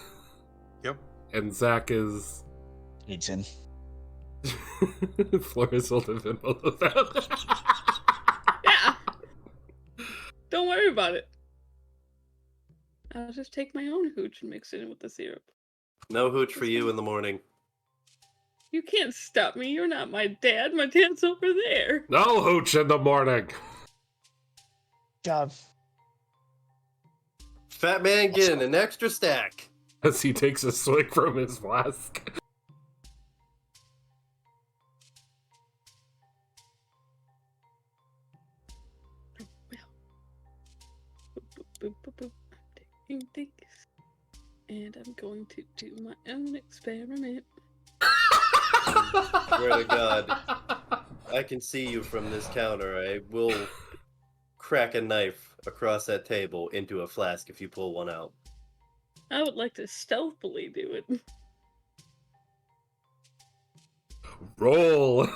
Yep. And Zach is... 18. Flora's older than both of them. Yeah. Don't worry about it. I'll just take my own hooch and mix it in with the syrup. No hooch for you in the morning. You can't stop me. You're not my dad. My dad's over there. No hooch in the morning. Job. Fat man getting an extra stack. As he takes a swig from his flask. Boop, boop, boop. I'm taking things. And I'm going to do my own experiment. Swear to God. I can see you from this counter. I will crack a knife across that table into a flask if you pull one out. I would like to stealthily do it. Roll.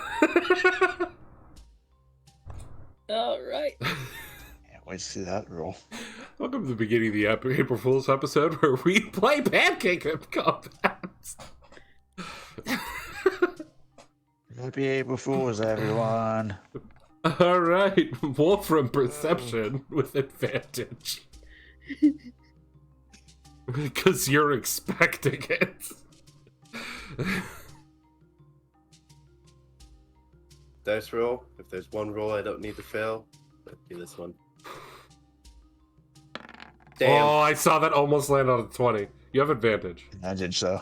Alright. Can't wait to see that roll. Welcome to the beginning of the April Fool's episode where we play Pancake Combat. Happy April Fools, everyone. Alright, Wolfram Perception with advantage. Because you're expecting it. Dice roll. If there's one roll I don't need to fail, let's do this one. Damn. Oh, I saw that almost land on a 20. You have advantage. I did so.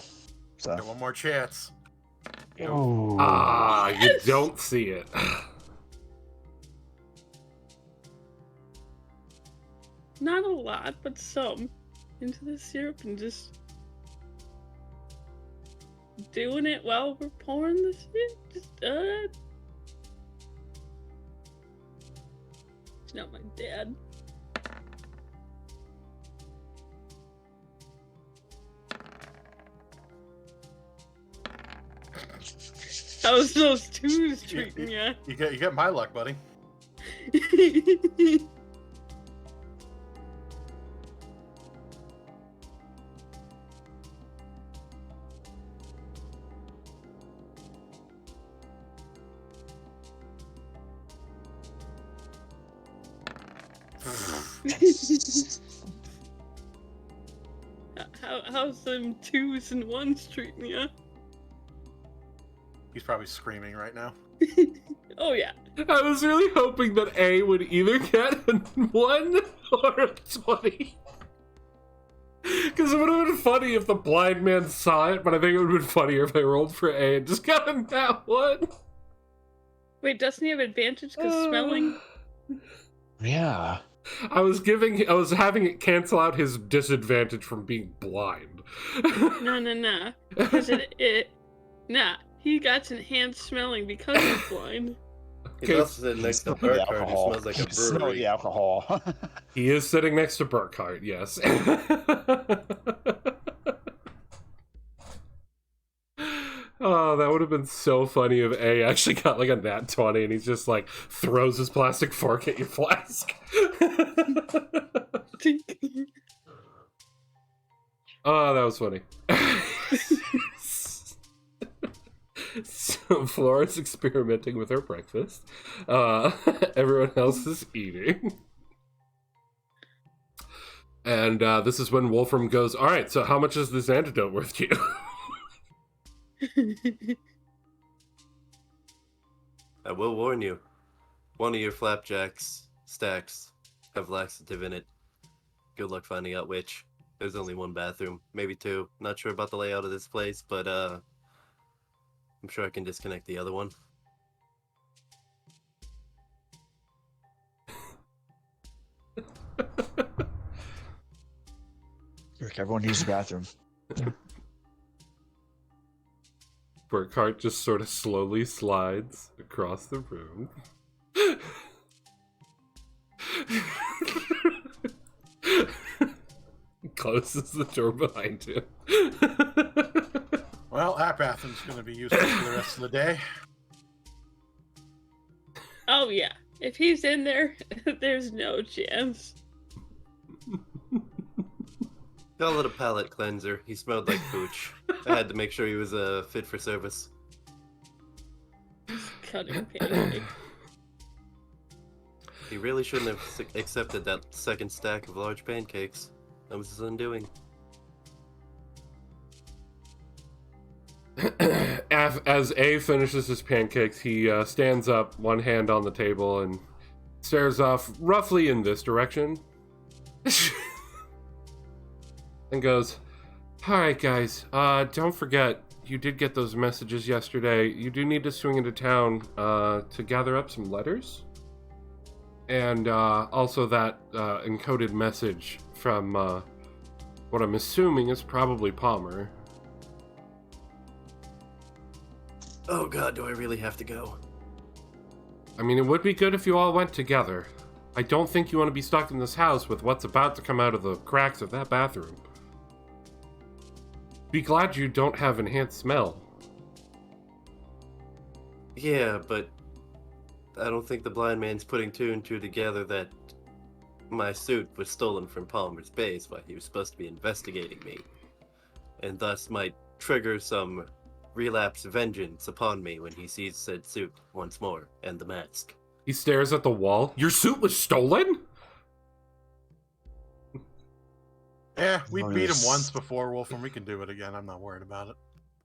Got one more chance. Ooh. Ah, you don't see it. Not a lot, but some. Into the syrup and just doing it while we're pouring the syrup. Just, He's not my dad. How's those twos treating ya? You get my luck, buddy. How's them twos and ones treating ya? He's probably screaming right now. Oh yeah. I was really hoping that A would either get a 1 or a 20. Because it would have been funny if the blind man saw it, but I think it would have been funnier if I rolled for A and just got a nat 1. Wait, doesn't he have advantage because smelling? Yeah. I was having it cancel out his disadvantage from being blind. No. Because nah, he got enhanced smelling because he's blind. He's also sitting next to Burkhardt, who smells like a Smell brewery. the alcohol. He is sitting next to Burkhardt, yes. Oh, that would have been so funny if A actually got like a nat 20 and he's just like throws his plastic fork at your flask. Oh, that was funny. So Flora's experimenting with her breakfast. Everyone else is eating. And this is when Wolfram goes, all right, so how much is this antidote worth to you? I will warn you, one of your flapjacks stacks have laxative in it. Good luck finding out which. There's only one bathroom, maybe two. Not sure about the layout of this place, but I'm sure I can disconnect the other one. Rick, everyone needs the bathroom. Burkhart just sort of slowly slides across the room. Closes the door behind him. Well, that bathroom's going to be useless for the rest of the day. Oh yeah, if he's in there, there's no chance. Call it a palate cleanser. He smelled like pooch. I had to make sure he was fit for service. Cutting pancake. He really shouldn't have accepted that second stack of large pancakes. That was his undoing. As A finishes his pancakes, he stands up, one hand on the table, and stares off roughly in this direction. And goes, "Alright guys, don't forget, you did get those messages yesterday. You do need to swing into town to gather up some letters. And also that encoded message from what I'm assuming is probably Palmer." Oh god, do I really have to go? I mean, it would be good if you all went together. I don't think you want to be stuck in this house with what's about to come out of the cracks of that bathroom. Be glad you don't have enhanced smell. Yeah, but I don't think the blind man's putting two and two together that my suit was stolen from Palmer's base while he was supposed to be investigating me, and thus might trigger some relapse vengeance upon me when he sees said suit once more, and the mask. He stares at the wall. Your suit was stolen? Yeah, we beat him Nice. once before, Wolfram. We can do it again. I'm not worried about it.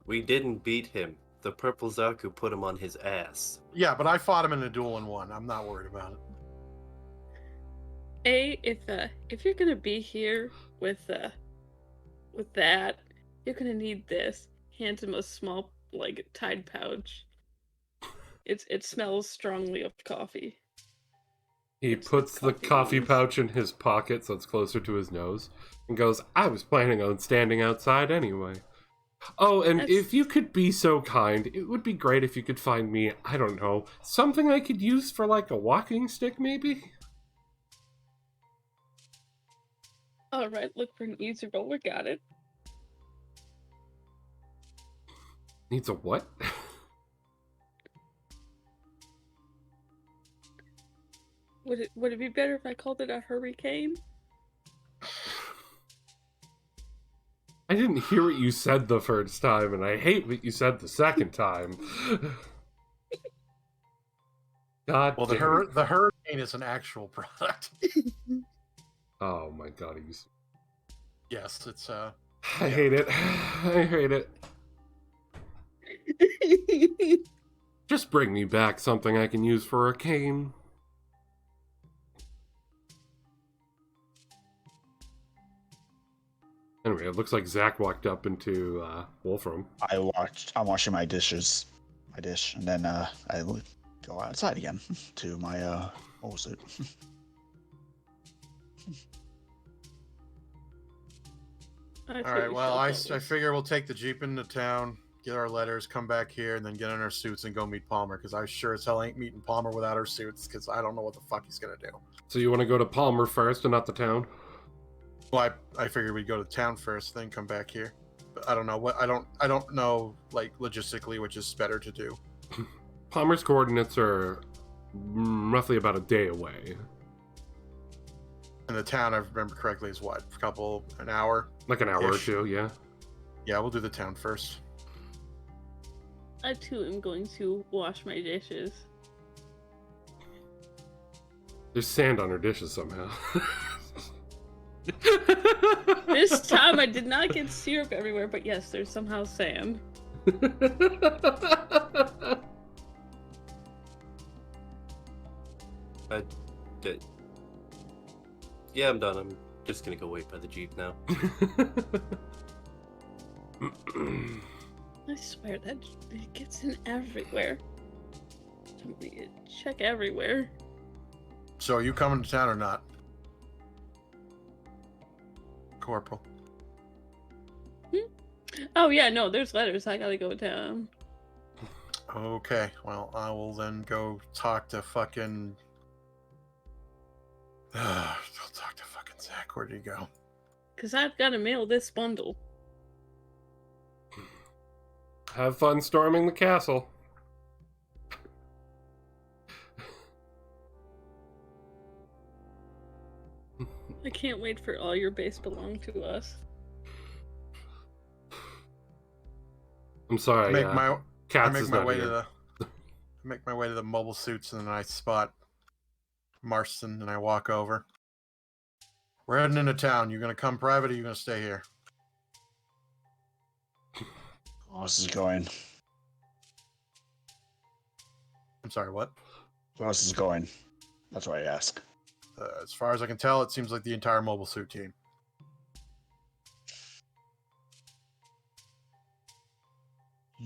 We didn't beat him. The purple Zaku put him on his ass. Yeah, but I fought him in a duel and won. I'm not worried about it. If you're gonna be here with that, you're gonna need this. Hands him a small like Tide pouch. It smells strongly of coffee. He puts the coffee pouch in his pocket so it's closer to his nose and goes, I was planning on standing outside anyway. Oh, and if you could be so kind, it would be great if you could find me, I don't know, something I could use for like a walking stick maybe? Alright, look for an easy roller, got it. Needs a what? Would it be better if I called it a hurricane? I didn't hear what you said the first time, and I hate what you said the second time. God Well, damn. the hurricane is an actual product. Oh my god, he's... Yes, it's I hate it. I hate it. Just bring me back something I can use for a cane. Anyway, it looks like Zach walked up into Wolfram. I'm washing my dish, and then I go outside again to my old suit. all right. Well, I figure we'll take the Jeep into town, get our letters, come back here, and then get in our suits and go meet Palmer, because I sure as hell ain't meeting Palmer without our suits, because I don't know what the fuck he's gonna do. So you want to go to Palmer first and not the town? Well, I figured we'd go to town first, then come back here. But I don't know what I don't know like logistically which is better to do. Palmer's coordinates are roughly about a day away. And the town, if I remember correctly, is what, an hour? Like an hour or Ish. two, yeah. Yeah, we'll do the town first. I too am going to wash my dishes. There's sand on her dishes somehow. This time I did not get syrup everywhere, but yes, there's somehow sand. I did. Yeah, I'm done. I'm just gonna go wait by the Jeep now. I swear that it gets in everywhere. Check everywhere. So are you coming to town or not? Corporal. Oh yeah, no, there's letters. I gotta go down. Okay, well, I will then go talk to fucking... I'll talk to fucking Zach. Where'd he go? Because I've got to mail this bundle. Have fun storming the castle. I can't wait for all your base belong to us. I'm sorry. I make my Cats is not way here. to the make my way to the mobile suits, and then I spot Marston, and I walk over. We're heading into town. You gonna come private, or you gonna stay here? Oh, this is going. I'm sorry, what? Where else is going? That's what I ask. As far as I can tell, it seems like the entire mobile suit team.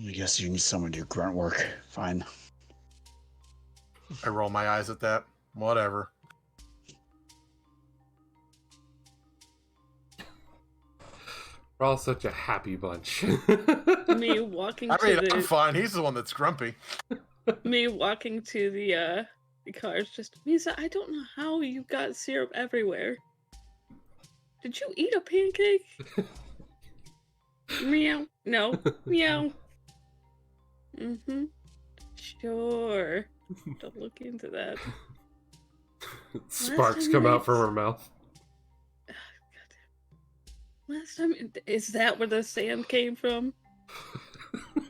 I guess you need someone to do grunt work. Fine. I roll my eyes at that. Whatever. We're all such a happy bunch. Me walking I mean, to I'm the fine. He's the one that's grumpy. me walking to the cars. Just Misa, I don't know how you got syrup everywhere. Did you eat a pancake? Meow. No. Meow. Mm-hmm. Sure. Don't look into that. Sparks time come I- out from her mouth. Last time, is that where the sand came from?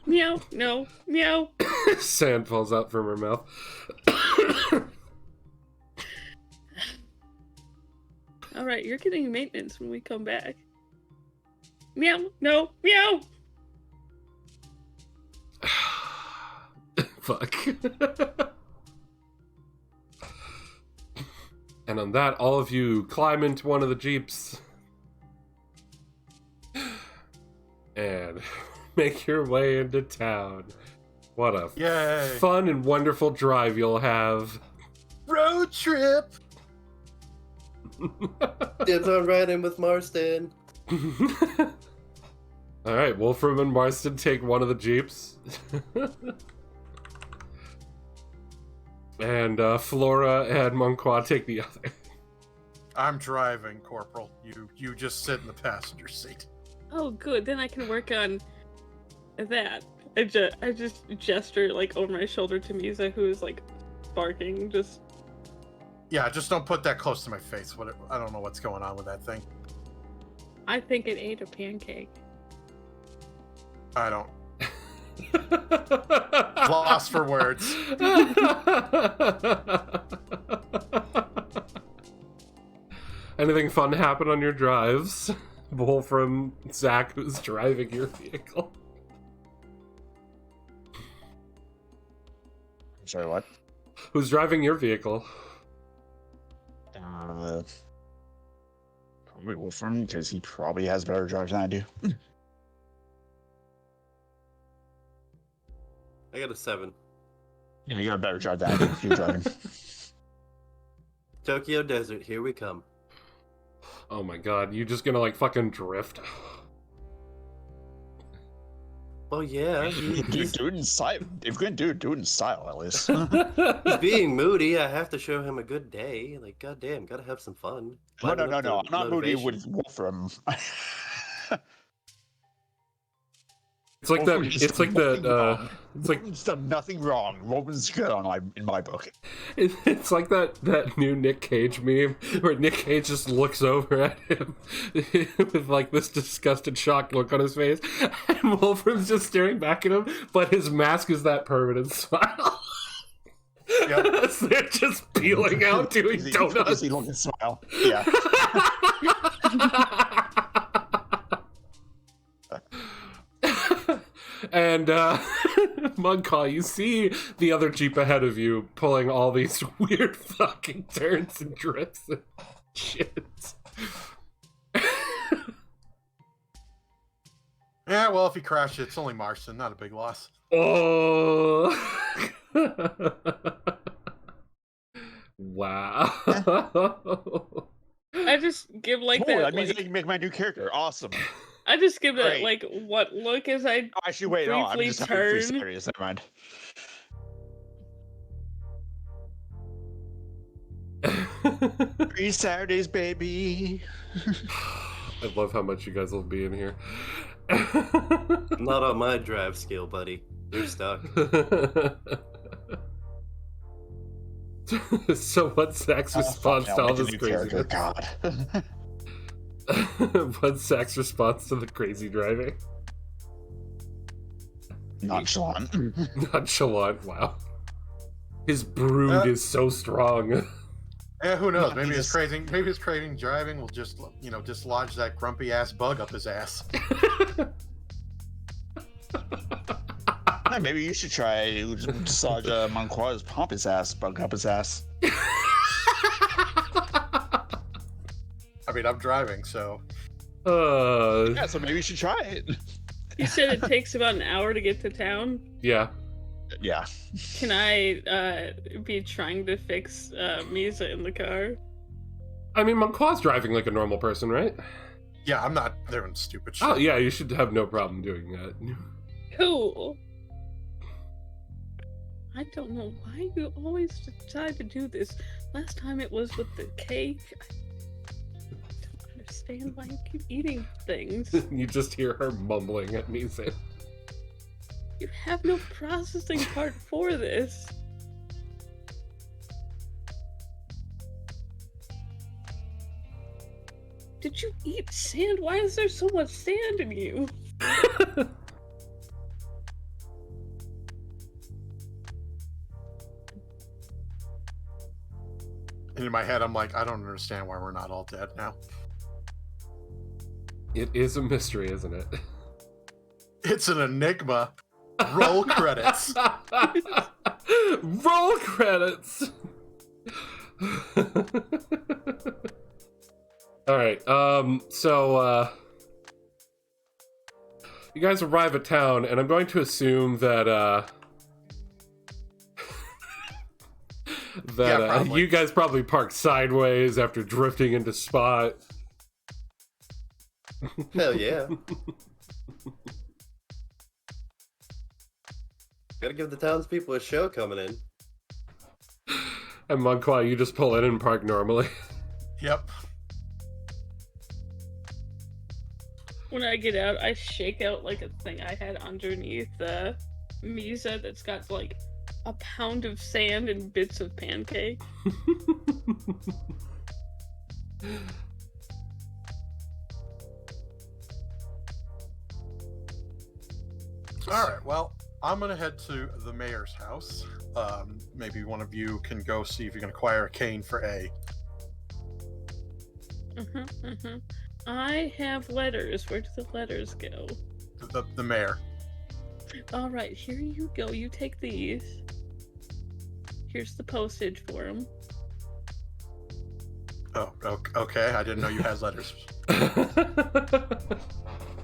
Meow. No. Meow. Sand falls out from her mouth. All right, you're getting maintenance when we come back. Meow. No. Meow. Fuck. And on that, all of you climb into one of the Jeeps and make your way into town. What a Yay! fun and wonderful drive you'll have. Road trip! Dibs on riding with Marston. Alright, Wolfram and Marston take one of the Jeeps. And Flora and Monqua take the other. I'm driving, Corporal. You just sit in the passenger seat. Oh, good. Then I can work on that. I just gesture like over my shoulder to Misa, who is like barking. Just Yeah, just don't put that close to my face. I don't know what's going on with that thing. I think it ate a pancake. I don't. Lost for words. Anything fun happen on your drives? Wolfram, Zach, who's driving your vehicle. Sorry, what? Who's driving your vehicle? Probably Wolfram, because he probably has better drives than I do. I got a 7. Yeah, you got a better drive than I do if you're driving. Tokyo Desert, here we come. Oh my god, you just gonna like fucking drift? Oh yeah, do it in style. If you're gonna do it in style, at least. he's being moody. I have to show him a good day. Like, goddamn, gotta have some fun. No. Liven up the I'm not moody motivation. with Wolfram. It's like that. Wolfram just It's like nothing that. wrong. It's like Wolfram's done nothing wrong. Wolfram's good in my book. it's like that new Nick Cage meme where Nick Cage just looks over at him with like this disgusted, shocked look on his face, and Wolfram's just staring back at him, but his mask is that permanent smile. Yep. So they're just peeling out doing donuts. Easy looking smile. Yeah. And Mudcaw, you see the other Jeep ahead of you pulling all these weird fucking turns and drifts. Shit. Yeah, well, if he crashed, it's only Marston, not a big loss. Oh. Wow. I just give like Cool, that. that means like, I can make my new character. Awesome. I just give that Great. like what look as I Oh, actually, wait, no, I'm briefly just having free turn. Saturdays. Never mind. Free Saturdays, baby. I love how much you guys love being here. Not on my drive scale, buddy. You're stuck. So what's Zach's response to all this craziness? God. What's Zach's response to the crazy driving? Nonchalant. Nonchalant, wow. His brood is so strong. Yeah, who knows? Maybe just- his craving driving will just, dislodge that grumpy ass bug up his ass. Hey, maybe you should try massage Monqua's pompous ass, bug up his ass. I mean, I'm driving, so. Yeah, so maybe you should try it. You said it takes about an hour to get to town. Yeah. Yeah. Can I be trying to fix Misa in the car? I mean, Monqua's driving like a normal person, right? Yeah, I'm not doing stupid shit. Oh, yeah, you should have no problem doing that. Cool. I don't know why you always decide to do this. Last time it was with the cake. I don't understand why you keep eating things. You just hear her mumbling at me saying, You have no processing part for this. Did you eat sand? Why is there so much sand in you? And in my head, I'm like, I don't understand why we're not all dead now. it is a mystery, isn't it? It's an enigma. Roll credits. Roll credits! Alright, so, you guys arrive at town, and I'm going to assume that, probably. you guys probably parked sideways after drifting into spot. Hell yeah. Gotta give the townspeople a show coming in. And Monqua, you just pull in and park normally. Yep. When I get out, I shake out like a thing I had underneath Misa that's got like a pound of sand and bits of pancake. Alright, well, I'm gonna head to the mayor's house. Maybe one of you can go see if you can acquire a cane for A. I have letters. Where do the letters go? The mayor. All right, here you go. You take these. Here's the postage for them. Oh, okay. I didn't know you had letters.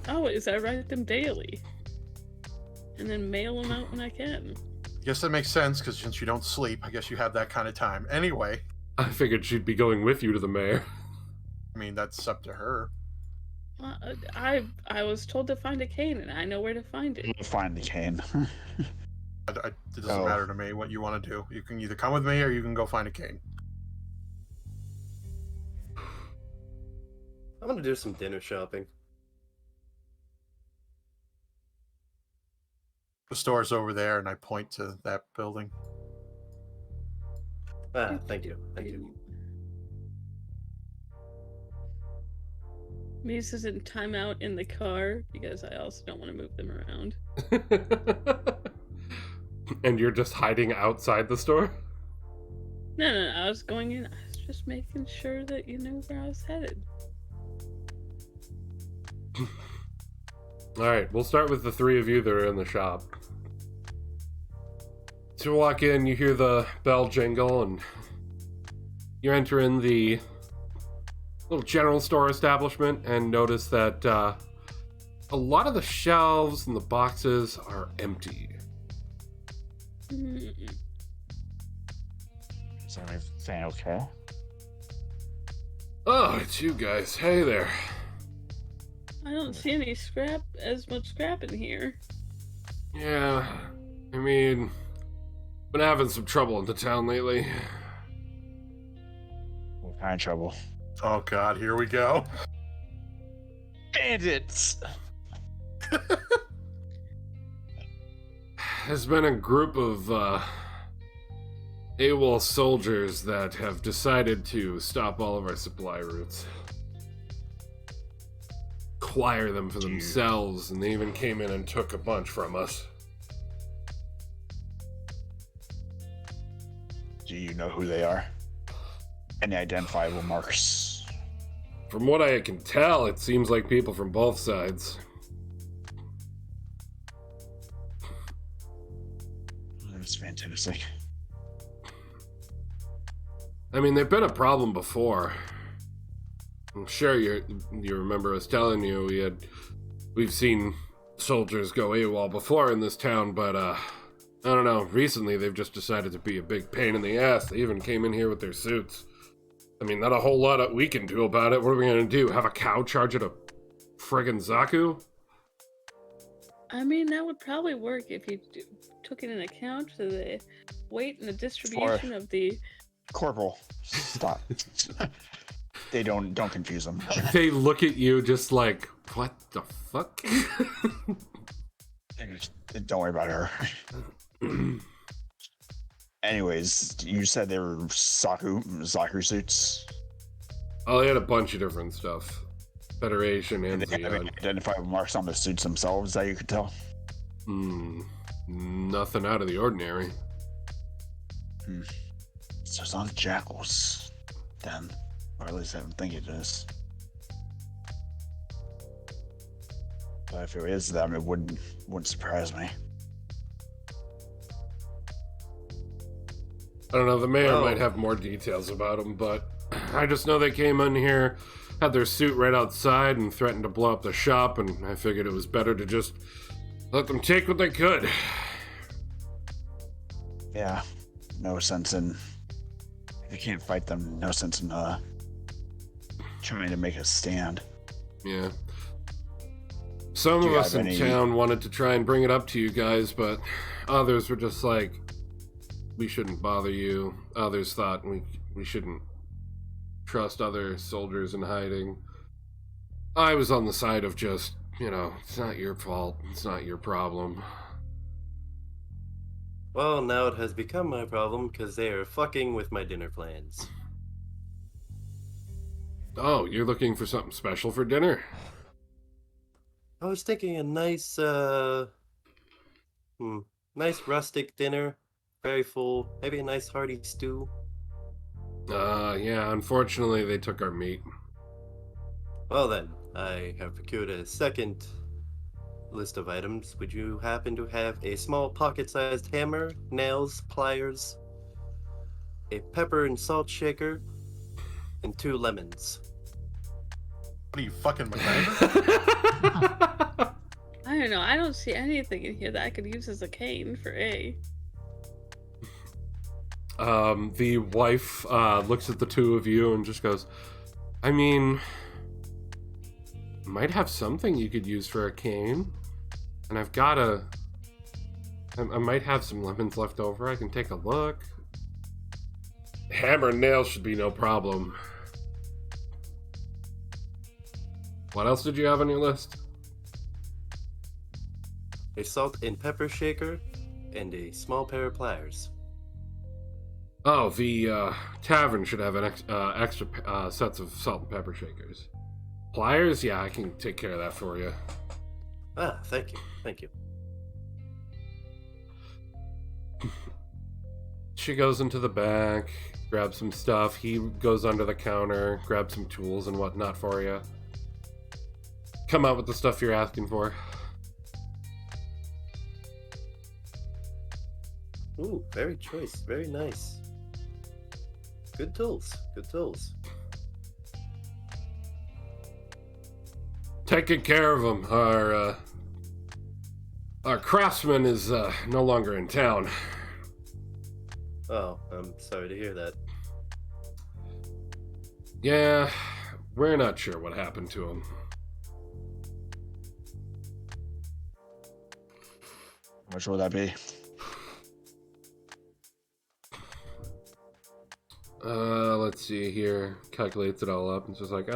Oh, is I write them daily, and then mail them out when I can. Guess that makes sense, because since you don't sleep, I guess you have that kind of time. Anyway, I figured she'd be going with you to the mayor. I mean, that's up to her. I was told to find a cane, and I know where to find it. You'll find the cane. It doesn't matter to me what you want to do. You can either come with me or you can go find a cane. I'm gonna do some dinner shopping. The store's over there, and I point to that building. Ah, thank you. Thank you. Misa's in timeout in the car because I also don't want to move them around. And you're just hiding outside the store? No, I was going in. I was just making sure that you knew where I was headed. Alright, we'll start with the three of you that are in the shop. So you walk in, you hear the bell jingle, and you're entering the little general store establishment and notice that a lot of the shelves and the boxes are empty. Is everything okay? Oh, it's you guys. Hey there. I don't see any as much scrap in here. Yeah, I mean, been having some trouble in the town lately. What kind of trouble? Oh God, here we go. Bandits! There's been a group of AWOL soldiers that have decided to stop all of our supply routes. Acquire them for themselves, and they even came in and took a bunch from us. Do you know who they are? Any identifiable marks? From what I can tell, it seems like people from both sides. That's fantastic. I mean, they've been a problem before. I'm sure you remember us telling you we've seen soldiers go AWOL before in this town, but I don't know, recently they've just decided to be a big pain in the ass. They even came in here with their suits. I mean, not a whole lot that we can do about it. What are we gonna do? Have a cow charge at a friggin' Zaku? I mean, that would probably work if you took it into account to the weight and the distribution of the... Corporal, stop. They don't confuse them. They look at you just like, what the fuck? Don't worry about her. Anyways, you said they were Zaku suits? Oh, they had a bunch of different stuff. Federation and Did they have any identifiable marks on the suits themselves that you could tell? Nothing out of the ordinary. So it's not jackals, then. Or at least I don't think it is. But if it is them, it wouldn't surprise me. I don't know, the mayor might have more details about them, but I just know they came in here, had their suit right outside, and threatened to blow up the shop, and I figured it was better to just let them take what they could. Yeah, no sense in... If you can't fight them, no sense in trying to make a stand. Yeah. Some of us in town wanted to try and bring it up to you guys, but others were just like, we shouldn't bother you. Others thought we shouldn't trust other soldiers in hiding. I was on the side of just, it's not your fault. It's not your problem. Well, now it has become my problem because they are fucking with my dinner plans. Oh, you're looking for something special for dinner? I was thinking a nice, nice rustic dinner. Very full. Maybe a nice hearty stew. Yeah, unfortunately they took our meat. Well then, I have procured a second list of items. Would you happen to have a small pocket-sized hammer, nails, pliers, a pepper and salt shaker, and 2 lemons? What are you, fucking MacGyver? I don't know. I don't see anything in here that I could use as a cane for A. The wife looks at the two of you and just goes, I mean, might have something you could use for a cane. And I've got I might have some lemons left over. I can take a look. Hammer and nails should be no problem. What else did you have on your list? A salt and pepper shaker, and a small pair of pliers. Oh, the tavern should have an extra sets of salt and pepper shakers. Pliers? Yeah, I can take care of that for you. Ah, thank you. Thank you. She goes into the back, grabs some stuff. He goes under the counter, grabs some tools and whatnot for you. Come out with the stuff you're asking for. Ooh, very choice. Very nice. Good tools. Good tools. taking care of them. Our craftsman is no longer in town. Oh, I'm sorry to hear that. Yeah, we're not sure what happened to him. How much will that be? Let's see here. Calculates it all up. It's just like,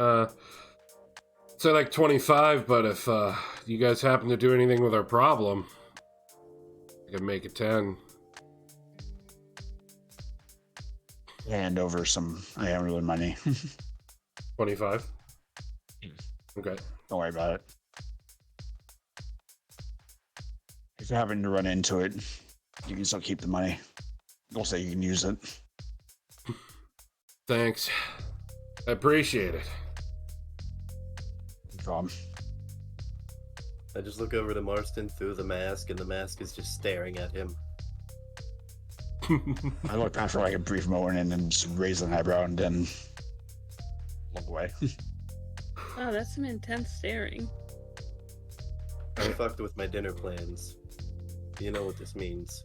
say like 25, but if you guys happen to do anything with our problem, I can make it 10. Hand over some really money. 25? Okay. Don't worry about it. If you're having to run into it, you can still keep the money. Don't say you can use it. Thanks. I appreciate it. No problem. I just look over to Marston through the mask, and the mask is just staring at him. I look down for like a brief moment and then just raise an eyebrow and then look away. Wow, that's some intense staring. I fucked with my dinner plans. You know what this means.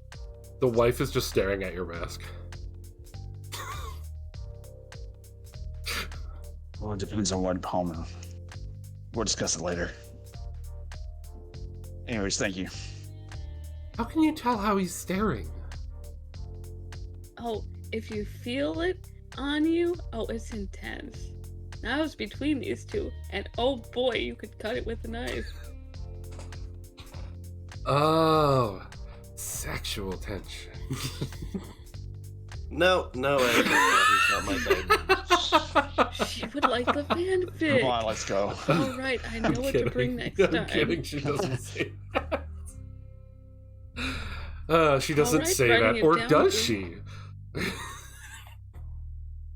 The wife is just staring at your mask. Well, it depends on what Palmer. We'll discuss it later. Anyways, thank you. How can you tell how he's staring? Oh, if you feel it on you, oh, it's intense. Now it's between these two, and oh boy, you could cut it with a knife. Oh, sexual tension. No, actually, he's not my type. She would like the fanfic. Come on, let's go. All right, I know what to bring next time. I'm kidding, she doesn't say that. She doesn't Alright, say writing that, it or down, does please. she?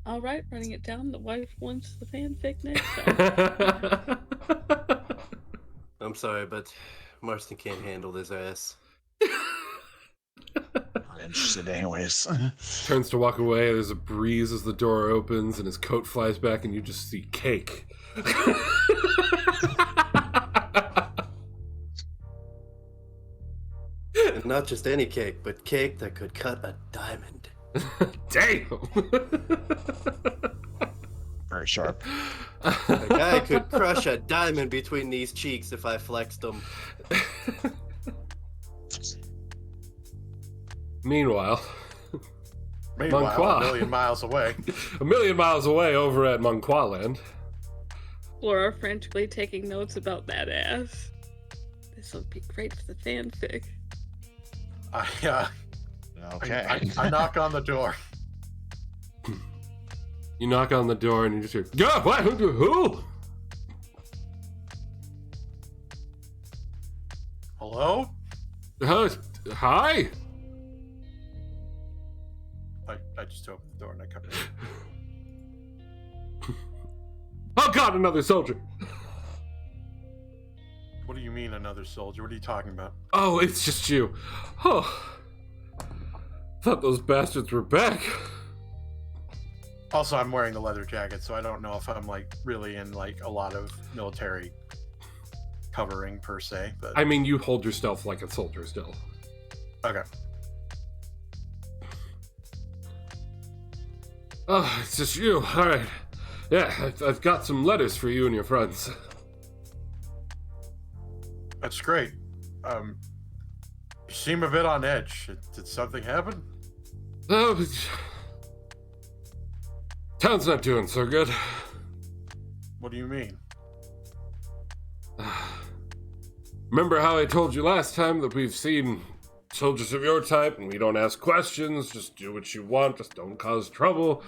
All right, running it down. The wife wants the fanfic next time. I'm sorry, but Marston can't handle this ass. Not interested anyways. Turns to walk away, there's a breeze as the door opens, and his coat flies back, and you just see cake. And not just any cake, but cake that could cut a diamond. Damn! Very sharp. A guy could crush a diamond between these cheeks if I flexed them. Meanwhile, Meanwhile, a million miles away. a million miles away over at Monqualand. Laura frantically taking notes about that ass. This will be great for the fanfic. Okay. I knock on the door. You knock on the door and you just hear, "Yeah, what? Who?" Hello? Hi? I just opened the door and I come in. Oh god, another soldier! What do you mean another soldier? What are you talking about? Oh, it's just you. Oh. Thought those bastards were back. Also, I'm wearing the leather jacket, so I don't know if I'm like really in like a lot of military covering per se. But I mean, you hold yourself like a soldier still. okay. Oh, it's just you. Alright. Yeah, I've got some letters for you and your friends. That's great. You seem a bit on edge. Did something happen? Oh, town's not doing so good. What do you mean? Remember how I told you last time that we've seen soldiers of your type and we don't ask questions, just do what you want, just don't cause trouble?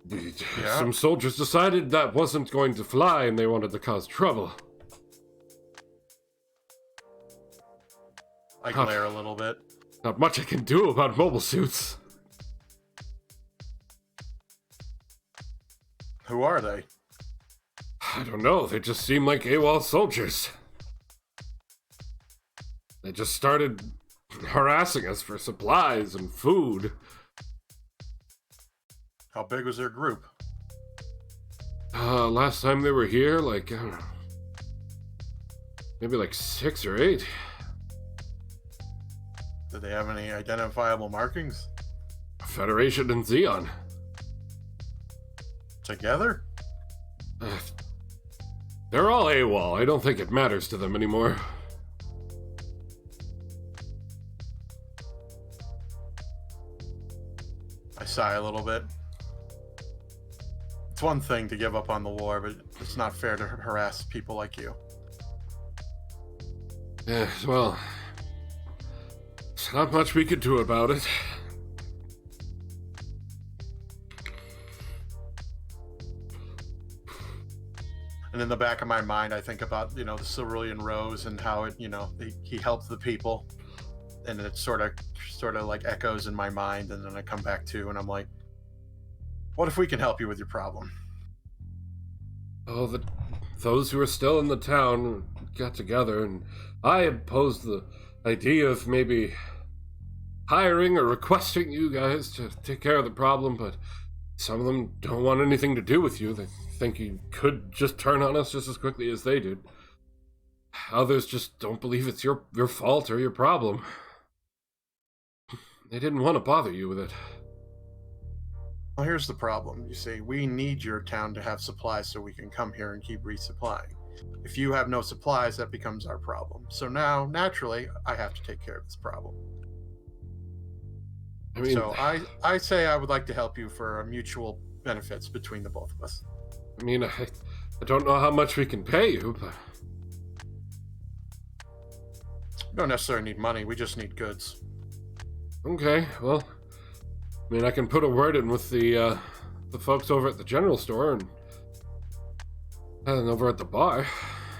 Yeah. Some soldiers decided that wasn't going to fly and they wanted to cause trouble. I glare a little bit. Not much I can do about mobile suits. Who are they? I don't know, they just seem like AWOL soldiers. They just started harassing us for supplies and food. How big was their group? Last time they were here, like, I don't know, Maybe like 6 or 8. Do they have any identifiable markings? Federation and Xeon. Together? They're all AWOL. I don't think it matters to them anymore. I sigh a little bit. It's one thing to give up on the war, but it's not fair to harass people like you. Yeah, well, there's not much we could do about it. And in the back of my mind, I think about, the Cerulean Rose and how it, he helped the people. And it sort of like echoes in my mind. And then I come back to, and I'm like, what if we can help you with your problem? Oh, those who are still in the town got together, and I posed the idea of maybe hiring or requesting you guys to take care of the problem, but some of them don't want anything to do with you. They think you could just turn on us just as quickly as they did. Others just don't believe it's your fault or your problem. They didn't want to bother you with it. Well, here's the problem. You see, we need your town to have supplies so we can come here and keep resupplying. If you have no supplies, that becomes our problem. So now, naturally, I have to take care of this problem. I mean, so I say I would like to help you for mutual benefits between the both of us. I mean, I don't know how much we can pay you, but... We don't necessarily need money, we just need goods. Okay, well... I mean, I can put a word in with the folks over at the general store and over at the bar.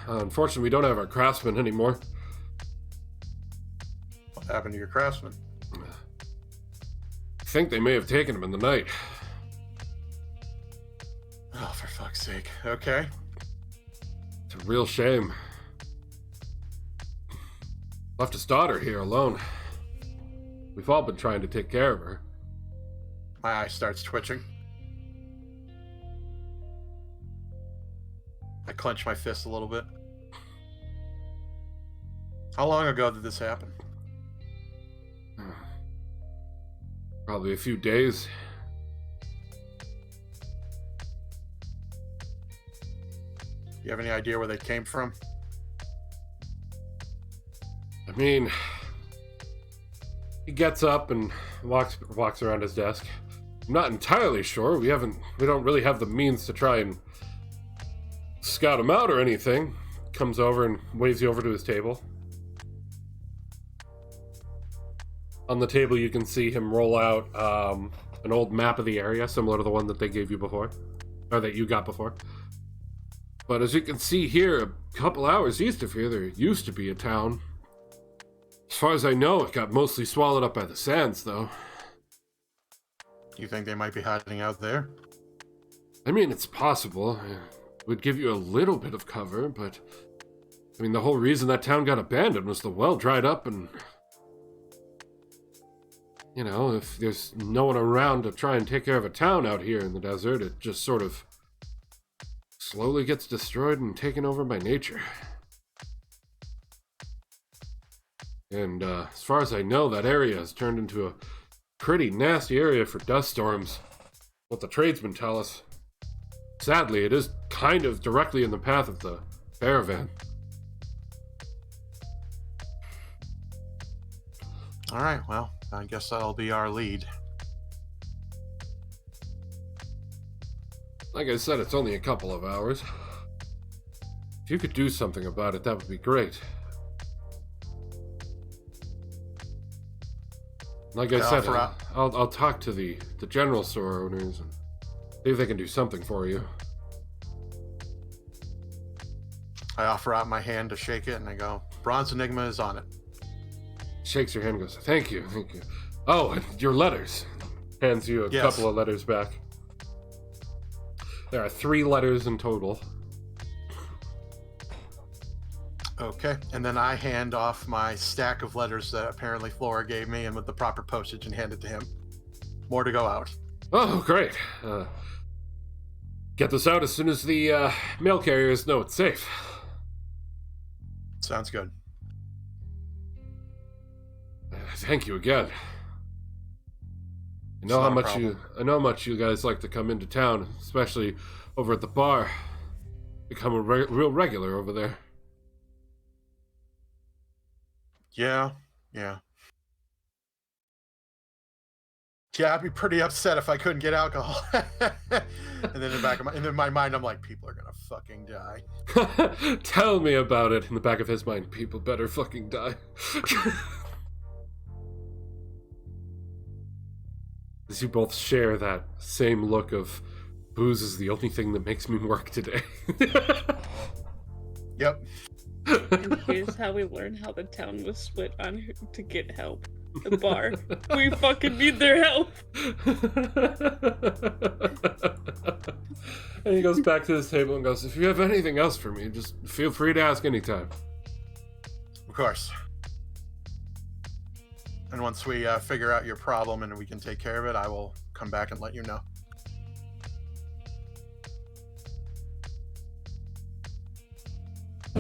Unfortunately, we don't have our craftsmen anymore. What happened to your craftsmen? I think they may have taken them in the night. Oh, for fuck's sake. Okay. It's a real shame. Left his daughter here alone. We've all been trying to take care of her. My eye starts twitching. I clench my fist a little bit. How long ago did this happen? Probably a few days. Do you have any idea where they came from? I mean, he gets up and walks around his desk. I'm not entirely sure. We don't really have the means to try and scout him out or anything. Comes over and waves you over to his table. On the table, you can see him roll out an old map of the area, similar to the one that they gave you before, or that you got before. But as you can see here, a couple hours east of here, there used to be a town. As far as I know, it got mostly swallowed up by the sands, though. You think they might be hiding out there? I mean, it's possible. It would give you a little bit of cover, but... I mean, the whole reason that town got abandoned was the well dried up and... You know, if there's no one around to try and take care of a town out here in the desert, it just sort of slowly gets destroyed and taken over by nature. And as far as I know, that area has turned into a pretty nasty area for dust storms. What the tradesmen tell us. Sadly, it is kind of directly in the path of the caravan. All right, well, I guess that'll be our lead. Like I said, it's only a couple of hours. If you could do something about it, that would be great. Like I said, I'll talk to the general store owners and see if they can do something for you. I offer out my hand to shake it, and I go, Bronze Enigma is on it. Shakes your hand and goes, thank you. Oh, and your letters. Hands you a couple of letters back. There are 3 letters in total. Okay, and then I hand off my stack of letters that apparently Flora gave me, and with the proper postage, and hand it to him. More to go out. Oh, great. Get this out as soon as the mail carriers know it's safe. Sounds good. Thank you again. I know how much you guys like to come into town, especially over at the bar. Become a real regular over there. Yeah. Yeah, I'd be pretty upset if I couldn't get alcohol. And then in my mind, I'm like, people are gonna fucking die. Tell me about it. In the back of his mind, people better fucking die. As you both share that same look of booze is the only thing that makes me work today. Yep. And here's how we learn how the town was split on who to get help. The bar. We fucking need their help. And he goes back to his table and goes, if you have anything else for me, just feel free to ask anytime. Of course. And once we figure out your problem and we can take care of it, I will come back and let you know.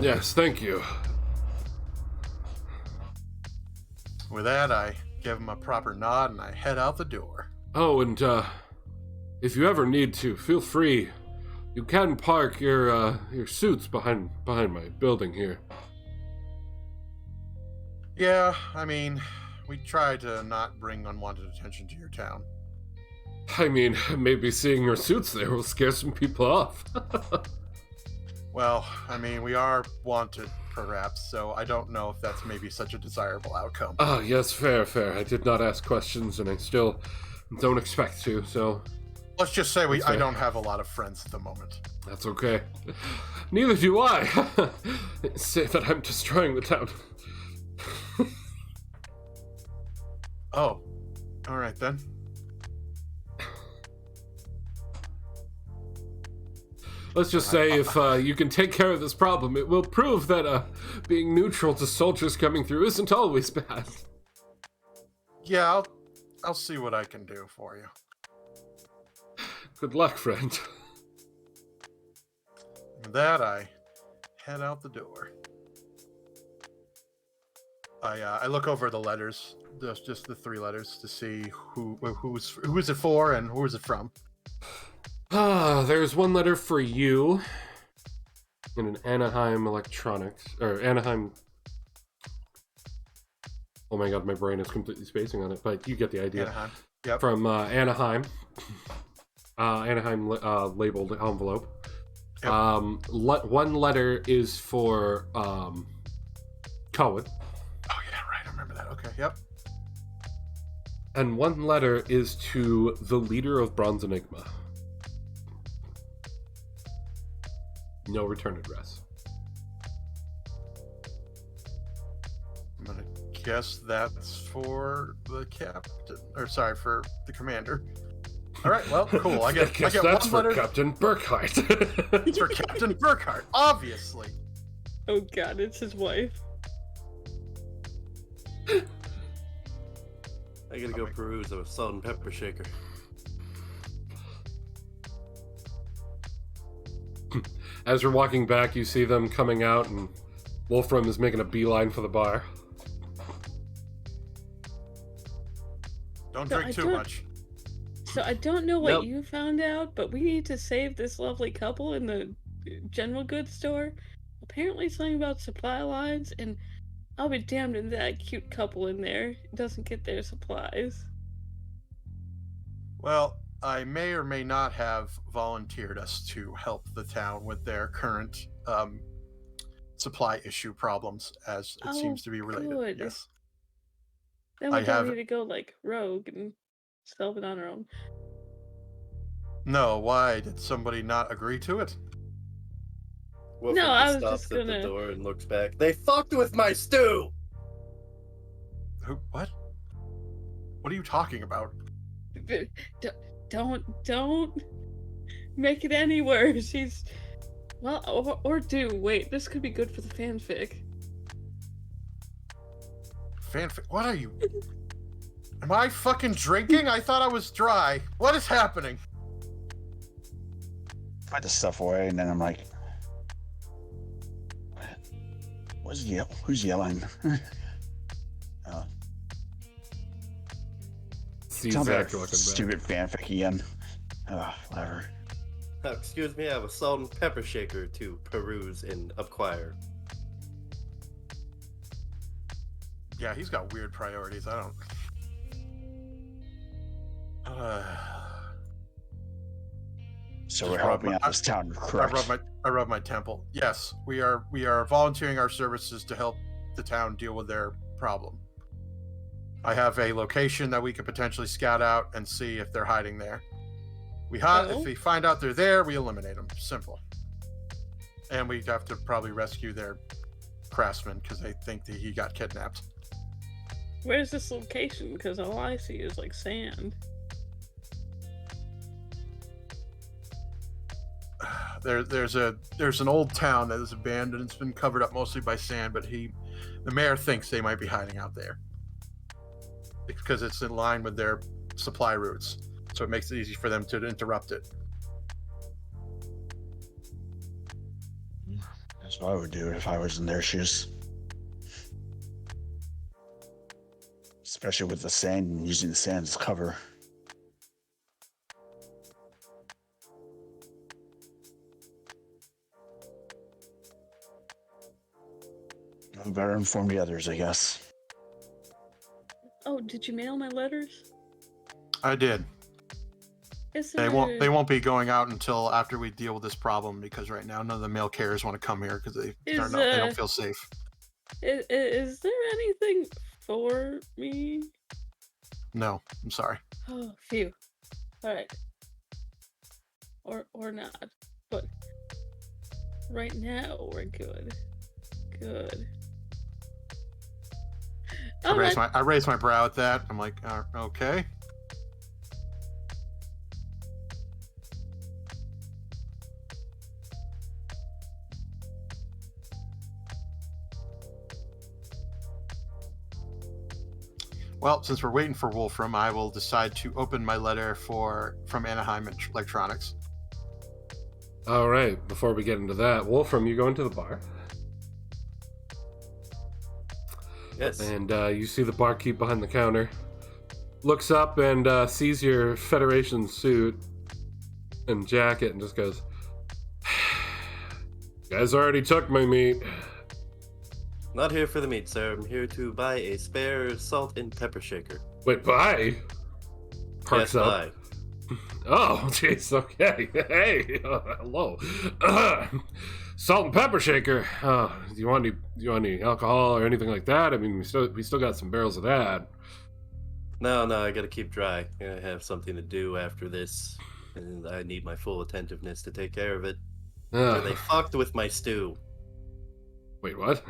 Yes, thank you. With that, I give him a proper nod and I head out the door. Oh, and if you ever need to, feel free. You can park your suits behind my building here. Yeah, I mean, we try to not bring unwanted attention to your town. I mean, maybe seeing your suits there will scare some people off. Well, I mean, we are wanted, perhaps, so I don't know if that's maybe such a desirable outcome. Ah, yes, fair. I did not ask questions, and I still don't expect to, so... Let's just say I don't have a lot of friends at the moment. That's okay. Neither do I. Say that I'm destroying the town. Oh, all right then. Let's just say if you can take care of this problem, it will prove that being neutral to soldiers coming through isn't always bad. Yeah, I'll see what I can do for you. Good luck, friend. With that, I head out the door. I look over the letters, just the 3 letters, to see who is it for and who is it from. There's one letter for you in an Anaheim Electronics, or Anaheim... Oh my god, my brain is completely spacing on it, but you get the idea. Anaheim. Yep. From Anaheim. Anaheim labeled envelope. Yep. One letter is for Cohen. Oh yeah, right, I remember that. Okay, yep. And one letter is to the leader of Bronze Enigma. No return address. I'm gonna guess that's for the captain, or sorry, for the commander. All right, well, cool. I get that's one for letter. Captain Burkhart. It's for Captain Burkhart, obviously. Oh god, it's his wife. I gotta go peruse a salt and pepper shaker. As you're walking back, you see them coming out, and Wolfram is making a beeline for the bar. Don't drink too much. So I don't know what Nope. you found out, but we need to save this lovely couple in the general goods store. Apparently something about supply lines, and I'll be damned if that cute couple in there doesn't get their supplies. Well, I may or may not have volunteered us to help the town with their current supply issue problems, as it seems to be related. Good. Yes. Then we I don't have- need to go like rogue and solve it on our own. No, why? Did somebody not agree to it? Wolfram No, I was stops just at the gonna- door and looks back. They fucked with my stew! Who? What? What are you talking about? Don't make it any worse. He's well, or do wait. This could be good for the fanfic. Fanfic? What are you? Am I fucking drinking? I thought I was dry. What is happening? Put the stuff away, and then I'm like, what Who's yelling? See Sounds Zach like looking back. stupid fanfic again. Whatever. Excuse me, I have a salt and pepper shaker to peruse and acquire. Yeah, he's got weird priorities. I don't. So Just we're rub helping my- out this town, correct? I rub my temple. Yes, we are volunteering our services to help the town deal with their problem. I have a location that we could potentially scout out and see if they're hiding there. If we find out they're there, we eliminate them. Simple. And we'd have to probably rescue their craftsman because they think that he got kidnapped. Where's this location? Because all I see is like sand. There's an old town that is abandoned. It's been covered up mostly by sand, but the mayor thinks they might be hiding out there because it's in line with their supply routes, so it makes it easy for them to interrupt it. That's what I would do if I was in their shoes. Especially with the sand and using the sand as cover. I'm better informed the others, I guess. Oh, did you mail my letters? I did. Is They won't be going out until after we deal with this problem because right now none of the mail carriers want to come here because they don't feel safe. Is there anything for me? No, I'm sorry. Oh, phew. Alright. Or not. But right now we're good. Good. I raised my brow at that. I'm like, okay. Well, since we're waiting for Wolfram, I will decide to open my letter from Anaheim Electronics. All right, before we get into that, Wolfram, you go into the bar. Yes. And you see the barkeep behind the counter. Looks up and sees your Federation suit and jacket and just goes, "You guys already took my meat." Not here for the meat, sir. I'm here to buy a spare salt and pepper shaker. Wait, buy? Perks yes, up. buy. Oh, jeez, okay. Hey, hello. Salt and pepper shaker. Do you want any alcohol or anything like that? I mean, we still got some barrels of that. No, I gotta keep dry. I have something to do after this, and I need my full attentiveness to take care of it. So they fucked with my stew. Wait, what?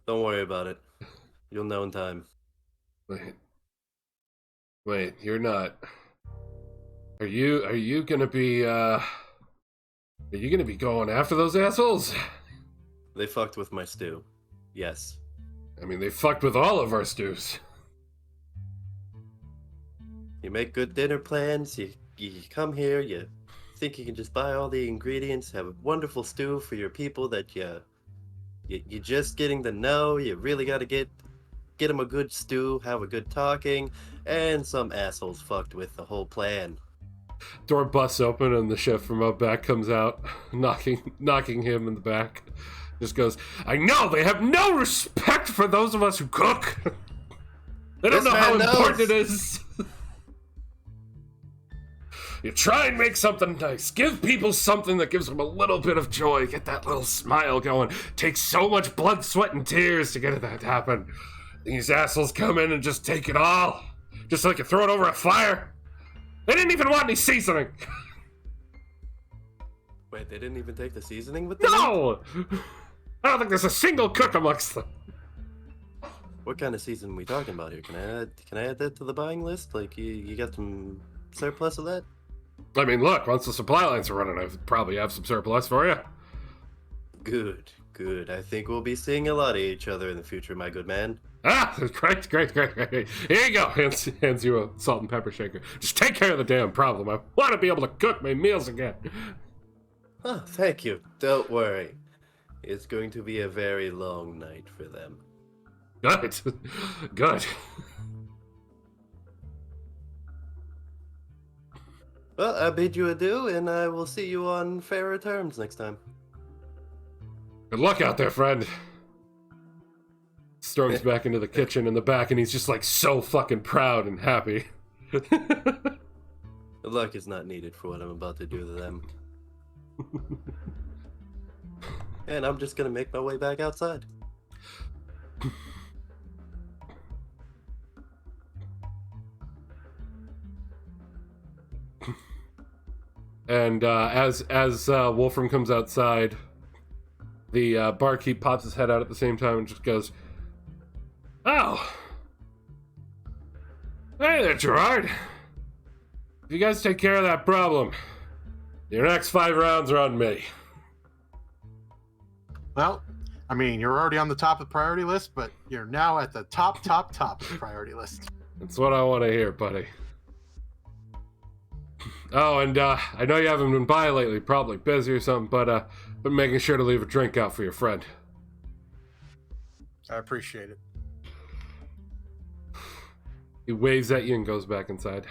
Don't worry about it. You'll know in time. Wait, you're not. Are you gonna be going after those assholes? They fucked with my stew. Yes. I mean, they fucked with all of our stews. You make good dinner plans, you come here, you think you can just buy all the ingredients, have a wonderful stew for your people that you're just getting to know. You really gotta get them a good stew, have a good talking, and some assholes fucked with the whole plan. Door busts open and the chef from out back comes out, knocking him in the back. Just goes, "I know they have no respect for those of us who cook. They don't know how important it is. You try and make something nice. Give people something that gives them a little bit of joy. Get that little smile going. Takes so much blood, sweat, and tears to get that to happen. These assholes come in and just take it all. Just like you throw it over a fire. They didn't even want any seasoning." Wait, they didn't even take the seasoning with them? No! I don't think there's a single cook amongst them. What kind of seasoning are we talking about here? Can I add that to the buying list? Like, you got some surplus of that? I mean, look, once the supply lines are running, I probably have some surplus for you. Good. I think we'll be seeing a lot of each other in the future, my good man. Ah, great. Here you go. Hands you a salt and pepper shaker. Just take care of the damn problem. I want to be able to cook my meals again. Oh, thank you. Don't worry. it's going to be a very long night for them. Good. Good. Well, I bid you adieu, and I will see you on fairer terms next time. Good luck out there, friend. Storms back into the kitchen in the back, and he's just like so fucking proud and happy. Luck is not needed for what I'm about to do to them. And I'm just gonna make my way back outside. And as Wolfram comes outside, the barkeep pops his head out at the same time and just goes, "Oh, hey there, Gerard. If you guys take care of that problem, your next 5 rounds are on me." Well, I mean, you're already on the top of the priority list, but you're now at the top of the priority list. That's what I want to hear, buddy. Oh, and I know you haven't been by lately, probably busy or something, but making sure to leave a drink out for your friend. I appreciate it. He waves at you and goes back inside.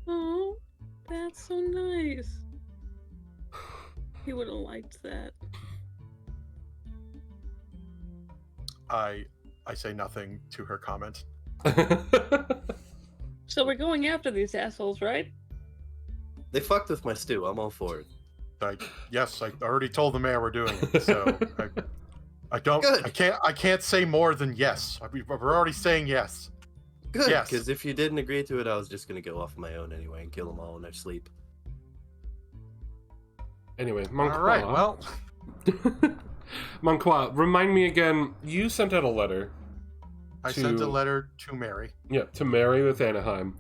Oh, that's so nice. He would have liked that. I say nothing to her comment. So we're going after these assholes, right? They fucked with my stew. I'm all for it. Yes, I already told the mayor we're doing it, so I don't. Good. I can't say more than yes. We're already saying yes. Good, Yes. because if you didn't agree to it, I was just gonna go off my own anyway and kill them all in their sleep. Anyway, Monqua. All right. Well, Monqua, remind me again. You sent out a letter. I sent a letter to Mary. Yeah, to Mary with Anaheim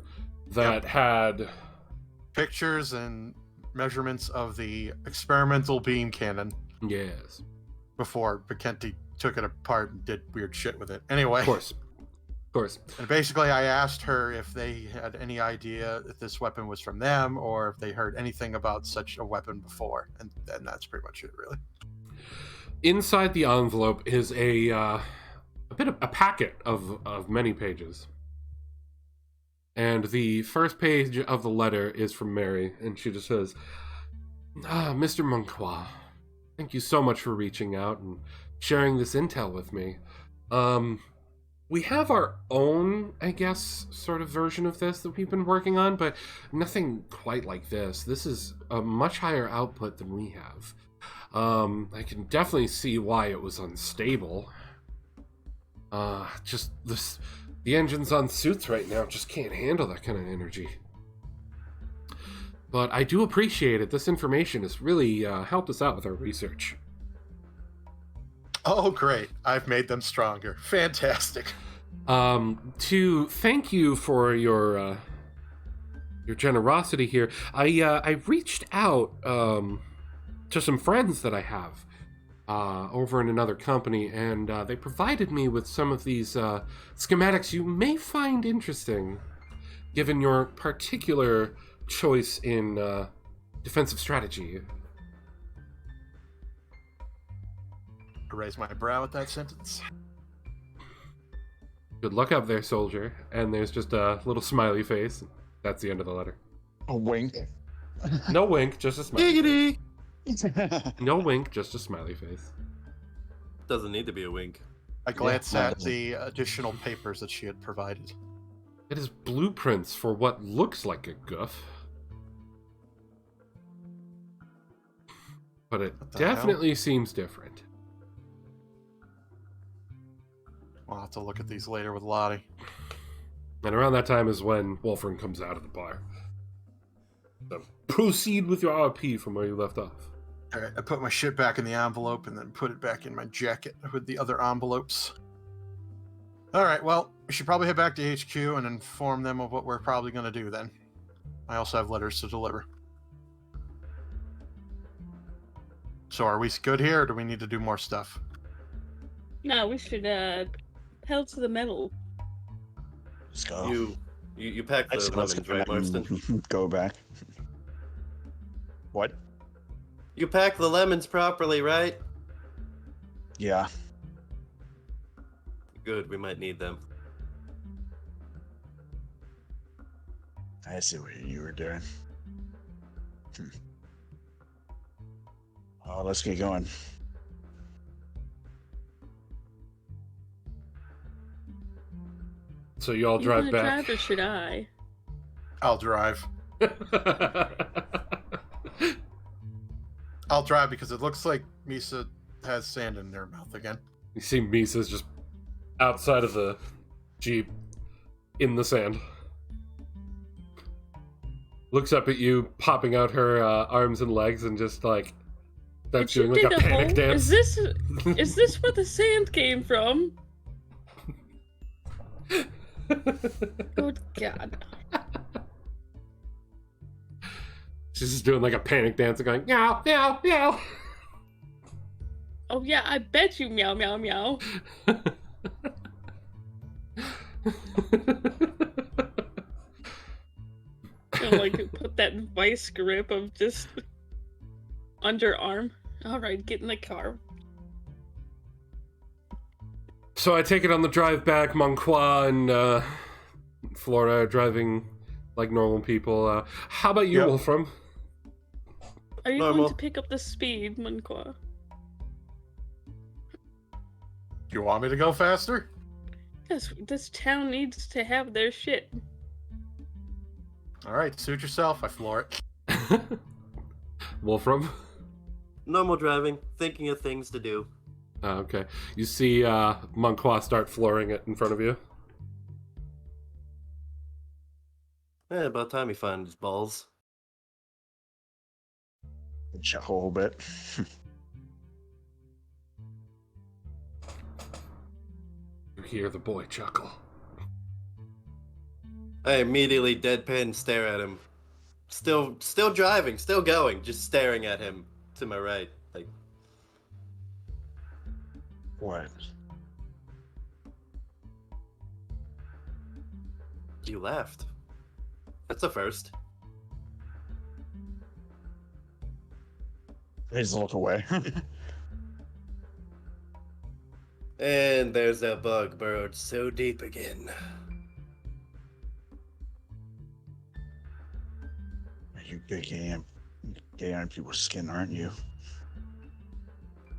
that had Pictures and measurements of the experimental beam cannon yes, before Bekenti took it apart and did weird shit with it. Anyway. of course. And basically, I asked her if they had any idea if this weapon was from them or if they heard anything about such a weapon before. And that's pretty much it, really. Inside the envelope is a packet of many pages. And the first page of the letter is from Mary, and she just says, Mr. Monqua, thank you so much for reaching out and sharing this intel with me. We have our own, I guess, sort of version of this that we've been working on, but nothing quite like this. This is a much higher output than we have. I can definitely see why it was unstable. Just the engines on suits right now just can't handle that kind of energy. But I do appreciate it. This information has really helped us out with our research. Oh, great. I've made them stronger. Fantastic. To thank you for your generosity here, I reached out to some friends that I have over in another company, and they provided me with some of these schematics you may find interesting, given your particular choice in defensive strategy. I raise my brow at that sentence. Good luck up there, soldier. And there's just a little smiley face. That's the end of the letter. A wink. No wink, just a smiley face. Giggity! No wink, just a smiley face. Doesn't need to be a wink. I glance at the additional papers that she had provided. It is blueprints for what looks like a goof. But it What the definitely seems different. I'll have to look at these later with Lottie. And around that time is when Wolfram comes out of the bar. So proceed with your RP from where you left off. All right, I put my shit back in the envelope and then put it back in my jacket with the other envelopes. All right, well, we should probably head back to HQ and inform them of what we're probably going to do then. I also have letters to deliver. So are we good here, or do we need to do more stuff? No, we should pedal to the metal. Let's go. You packed the Actually, let's lemons, go right, back and Marston? go back. What? You pack the lemons properly, right? Yeah. Good, we might need them. I see what you were doing. Oh, let's get going. So you all You drive wanna back. drive or should I? I'll drive. I'll drive because it looks like Misa has sand in her mouth again. You see Misa's just outside of the Jeep in the sand. Looks up at you, popping out her arms and legs, and just like that's Did you doing like dig a panic hole? dance. Is this where the sand came from? Good God. She's just doing like a panic dance and going meow meow meow. Oh yeah, I bet you meow meow meow. You know, like put that vice grip of just underarm. Alright, get in the car. So I take it on the drive back, Monqua and Flora are driving like normal people. How about you, Yep. Wolfram? Are you Normal. going to pick up the speed, Munqua? You want me to go faster? Yes, this town needs to have their shit. All right, suit yourself. I floor it. Wolfram? Normal driving, thinking of things to do. Okay. You see Monqua start flooring it in front of you. About time he found his balls. Chuckle a little bit. You hear the boy chuckle. I immediately deadpan stare at him. Still driving, still going, just staring at him to my right. Like, What? you laughed. That's a first. I just look away. And there's that bug burrowed so deep again. You getting on people's skin, aren't you?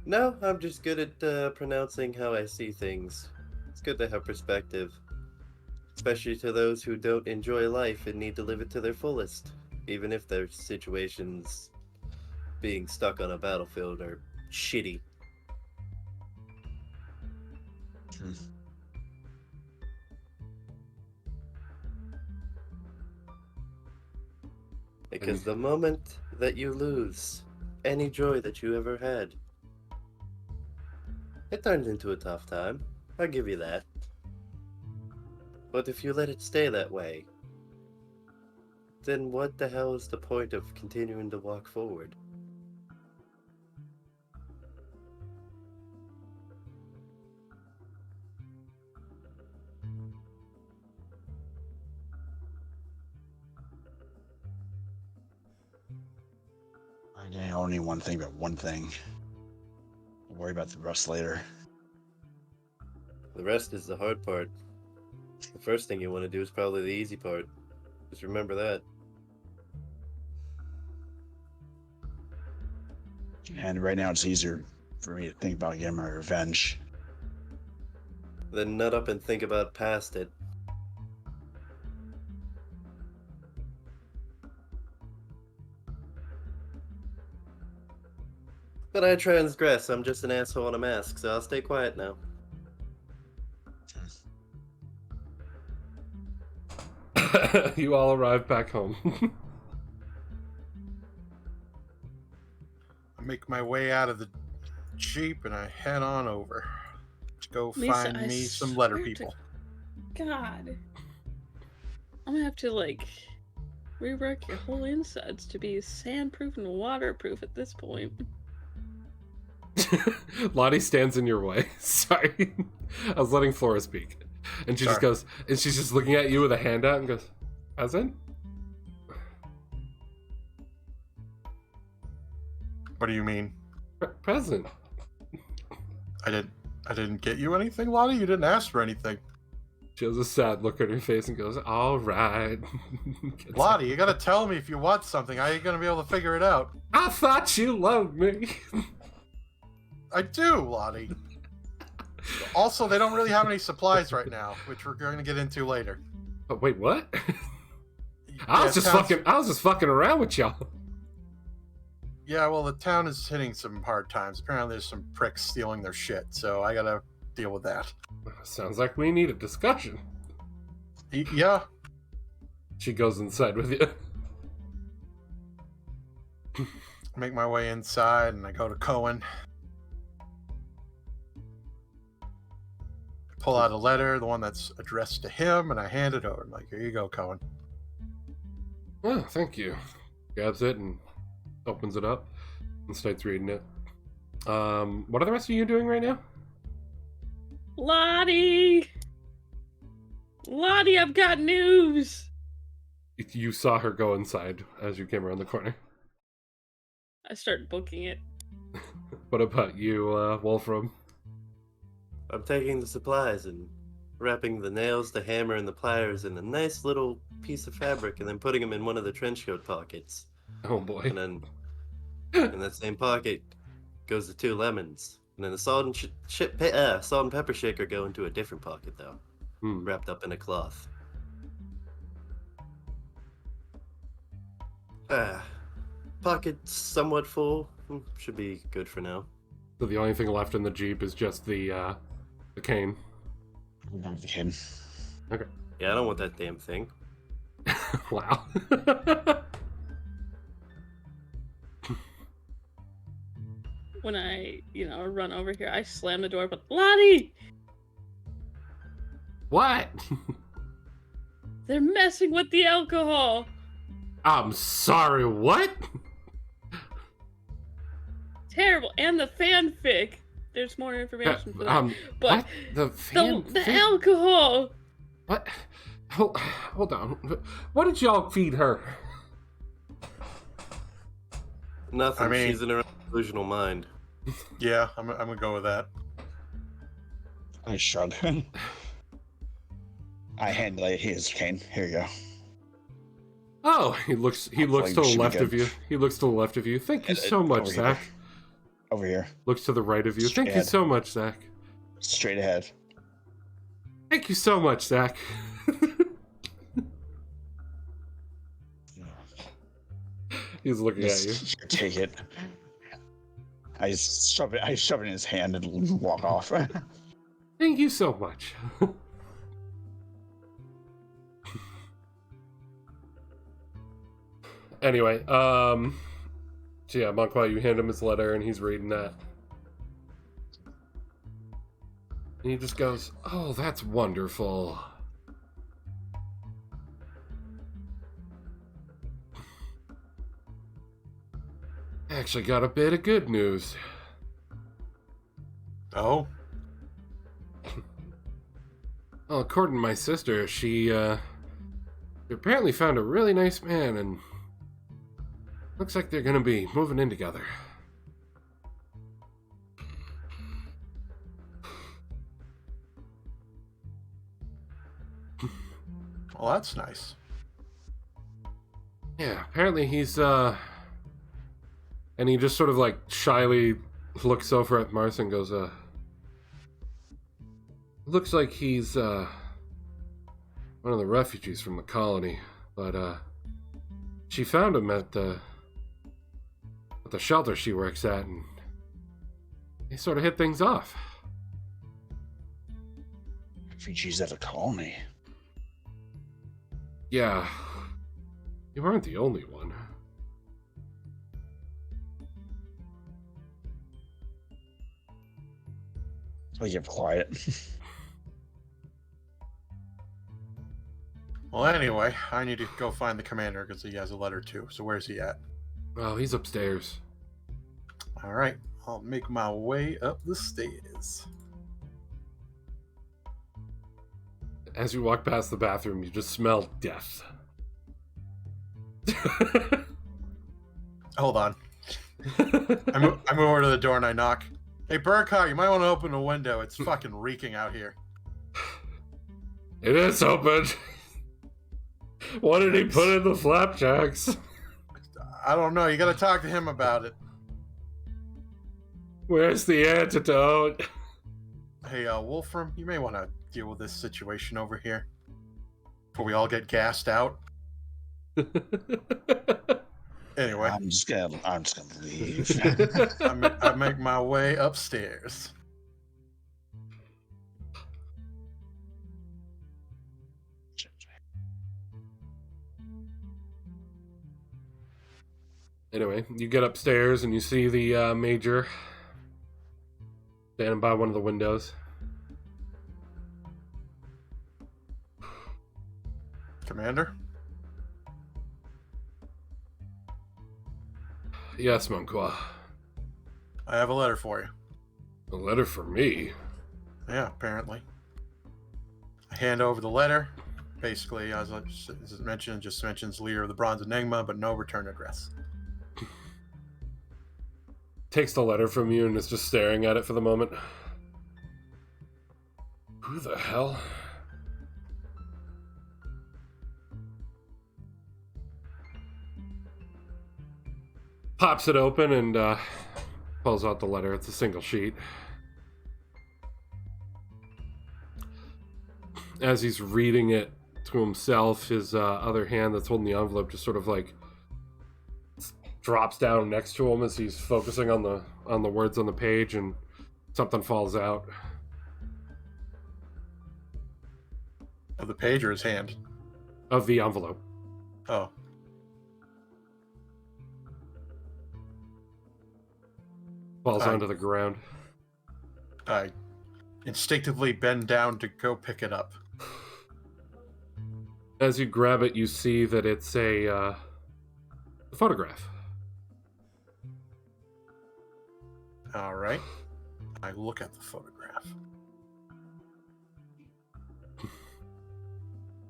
No, I'm just good at pronouncing how I see things. It's good to have perspective. Especially to those who don't enjoy life and need to live it to their fullest. Even if their situations being stuck on a battlefield are shitty. Because the moment that you lose any joy that you ever had, it turns into a tough time. I'll give you that. But if you let it stay that way, then what the hell is the point of continuing to walk forward? I only one thing, but one thing. Don't worry about the rest later. The rest is the hard part. The first thing you want to do is probably the easy part. Just remember that. And right now it's easier for me to think about getting my revenge. Then nut up and think about past it. But I transgress. I'm just an asshole in a mask, so I'll stay quiet now. You all arrive back home. I make my way out of the Jeep and I head on over to go Lisa, find I me some letter swear to people. God. I'm gonna have to, like, rework your whole insides to be sandproof and waterproof at this point. Lottie stands in your way. Sorry. I was letting Flora speak. And she just Sorry. goes, and she's just looking at you with a hand out and goes, as in? What do you mean? Present. I didn't get you anything, Lottie? You didn't ask for anything. She has a sad look on her face and goes, all right. Lottie, you gotta tell me if you want something. How are you gonna be able to figure it out? I thought you loved me. I do, Lottie. Also, they don't really have any supplies right now, which we're going to get into later. Oh, wait, what? I was just fucking around with y'all. Yeah, well, the town is hitting some hard times. Apparently, there's some pricks stealing their shit, so I gotta deal with that. Sounds like we need a discussion. Yeah. She goes inside with you. Make my way inside, and I go to Cohen. Pull out a letter, the one that's addressed to him, and I hand it over. I'm like, here you go, Cohen. Oh, thank you. Grabs it and opens it up and starts reading it. What are the rest of you doing right now? Lottie, I've got news. You saw her go inside as you came around the corner. I start booking it. What about you, Wolfram? I'm taking the supplies and wrapping the nails, the hammer, and the pliers in a nice little piece of fabric and then putting them in one of the trench coat pockets. Oh boy. And then in that same pocket goes the 2 lemons. And then the salt and pepper shaker go into a different pocket, though, wrapped up in a cloth. Pocket somewhat full. Should be good for now. So the only thing left in the Jeep is just the cane. The cane. Okay. Yeah, I don't want that damn thing. Wow. When I, run over here, I slam the door, but Lottie! What? They're messing with the alcohol! I'm sorry, what? Terrible. And the fanfic. There's more information for that. But what? the alcohol! What? Hold on. What did y'all feed her? Nothing. I mean, she's in her delusional mind. Yeah, I'm gonna go with that. I shrug. I hand his cane. Here you go. Oh, he looks to the left of you. He looks to the left of you. Thank you so much, Zach. Over here. Looks to the right of you. Thank you so much, Zach. Straight ahead. Thank you so much, Zach. He's looking at you. Take it. I shove it in his hand and walk off. Thank you so much. Anyway, so yeah, Monqua, you hand him his letter and he's reading that. And he just goes, oh, that's wonderful. Actually got a bit of good news. Oh? Well, according to my sister, she apparently found a really nice man and looks like they're gonna be moving in together. Well, that's nice. Yeah, apparently he's and he just sort of like shyly looks over at Martha and goes, looks like he's one of the refugees from the colony, but she found him at the shelter she works at, and they sort of hit things off. Refugees at a colony. Yeah, you weren't the only one. So you get quiet. Well, anyway, I need to go find the commander because he has a letter too. So where's he at? Oh, he's upstairs. All right, I'll make my way up the stairs. As you walk past the bathroom, you just smell death. Hold on. I move over to the door and I knock. Hey, Burkhardt, you might want to open the window. It's fucking reeking out here. It is open. What did he put in the flapjacks? I don't know. You got to talk to him about it. Where's the antidote? Hey, Wolfram, you may want to deal with this situation over here before we all get gassed out. Anyway, I'm just gonna leave. I make my way upstairs. Anyway, you get upstairs and you see the Major standing by one of the windows. Commander? Yes, Monqua. I have a letter for you. A letter for me? Yeah, apparently. I hand over the letter. Basically, as I mentioned, just mentions leader of the Bronze Enigma, but no return address. Takes the letter from you and is just staring at it for the moment. Who the hell? Pops it open and pulls out the letter. It's a single sheet. As he's reading it to himself, his other hand that's holding the envelope just sort of like drops down next to him as he's focusing on the words on the page, and something falls out. Of the page or his hand? Of the envelope. Oh. Falls onto the ground. I instinctively bend down to go pick it up. As you grab it, you see that it's a photograph. All right. I look at the photograph.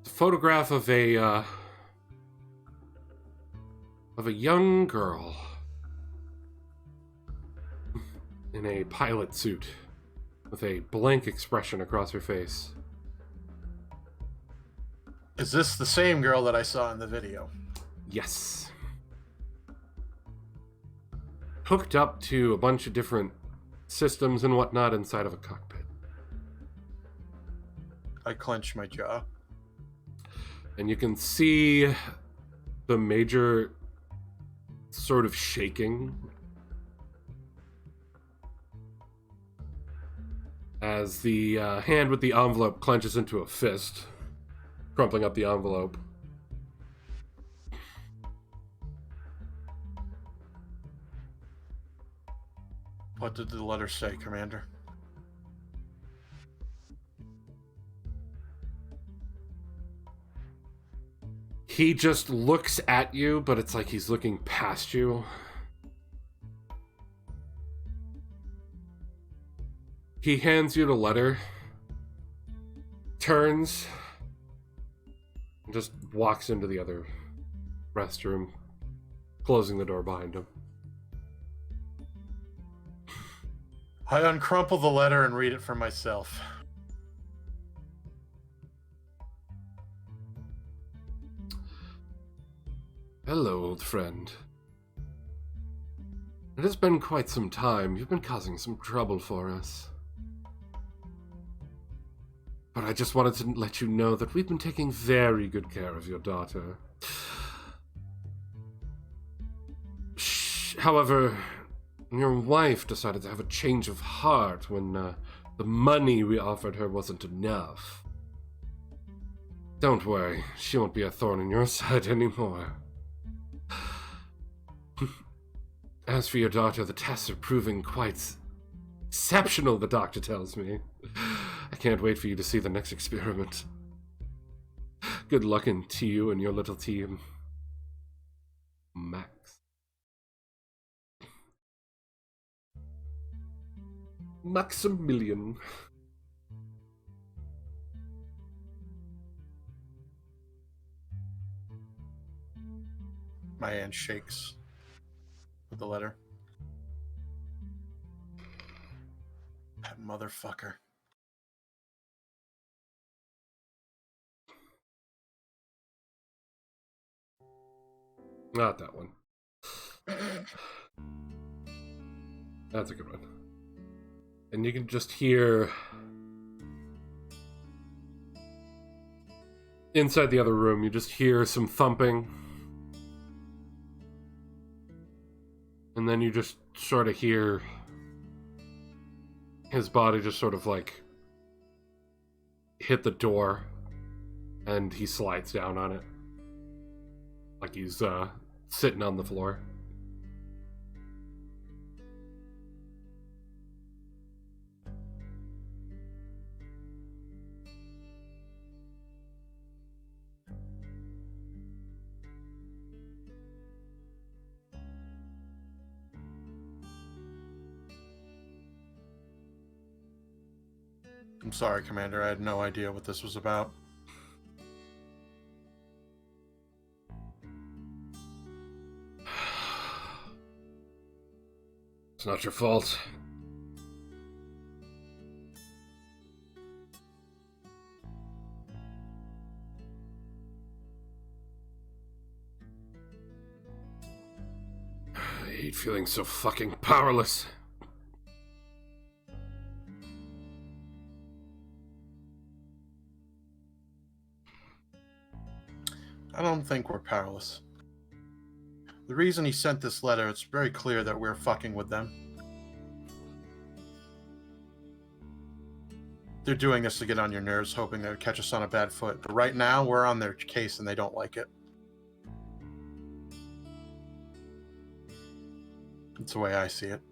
It's a photograph of a young girl in a pilot suit with a blank expression across her face. Is this the same girl that I saw in the video? Yes. Hooked up to a bunch of different systems and whatnot inside of a cockpit. I clench my jaw. And you can see the Major sort of shaking as the hand with the envelope clenches into a fist, crumpling up the envelope. What did the letter say, Commander? He just looks at you, but it's like he's looking past you. He hands you the letter, turns, and just walks into the other restroom, closing the door behind him. I uncrumple the letter and read it for myself. Hello, old friend. It has been quite some time. You've been causing some trouble for us. But I just wanted to let you know that we've been taking very good care of your daughter. However, your wife decided to have a change of heart when the money we offered her wasn't enough. Don't worry, she won't be a thorn in your side anymore. As for your daughter, the tests are proving quite exceptional, the doctor tells me. I can't wait for you to see the next experiment. Good luck to you and your little team. Max. Maximilian. My hand shakes with the letter. Motherfucker. Not that one. That's a good one. And you can just hear inside the other room, you just hear some thumping. And then you just sort of hear his body just sort of like hit the door, and he slides down on it. Like he's sitting on the floor. I'm sorry, Commander. I had no idea what this was about. It's not your fault. I hate feeling so fucking powerless. I don't think we're powerless. The reason he sent this letter, it's very clear that we're fucking with them. They're doing this to get on your nerves, hoping they would catch us on a bad foot. But right now, we're on their case and they don't like it. That's the way I see it.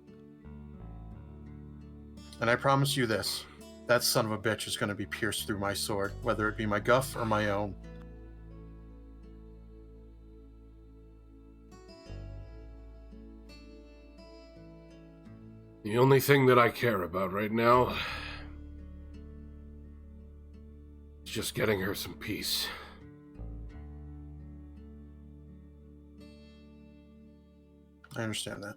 And I promise you this. That son of a bitch is going to be pierced through my sword, whether it be my guff or my own. The only thing that I care about right now is just getting her some peace. I understand that.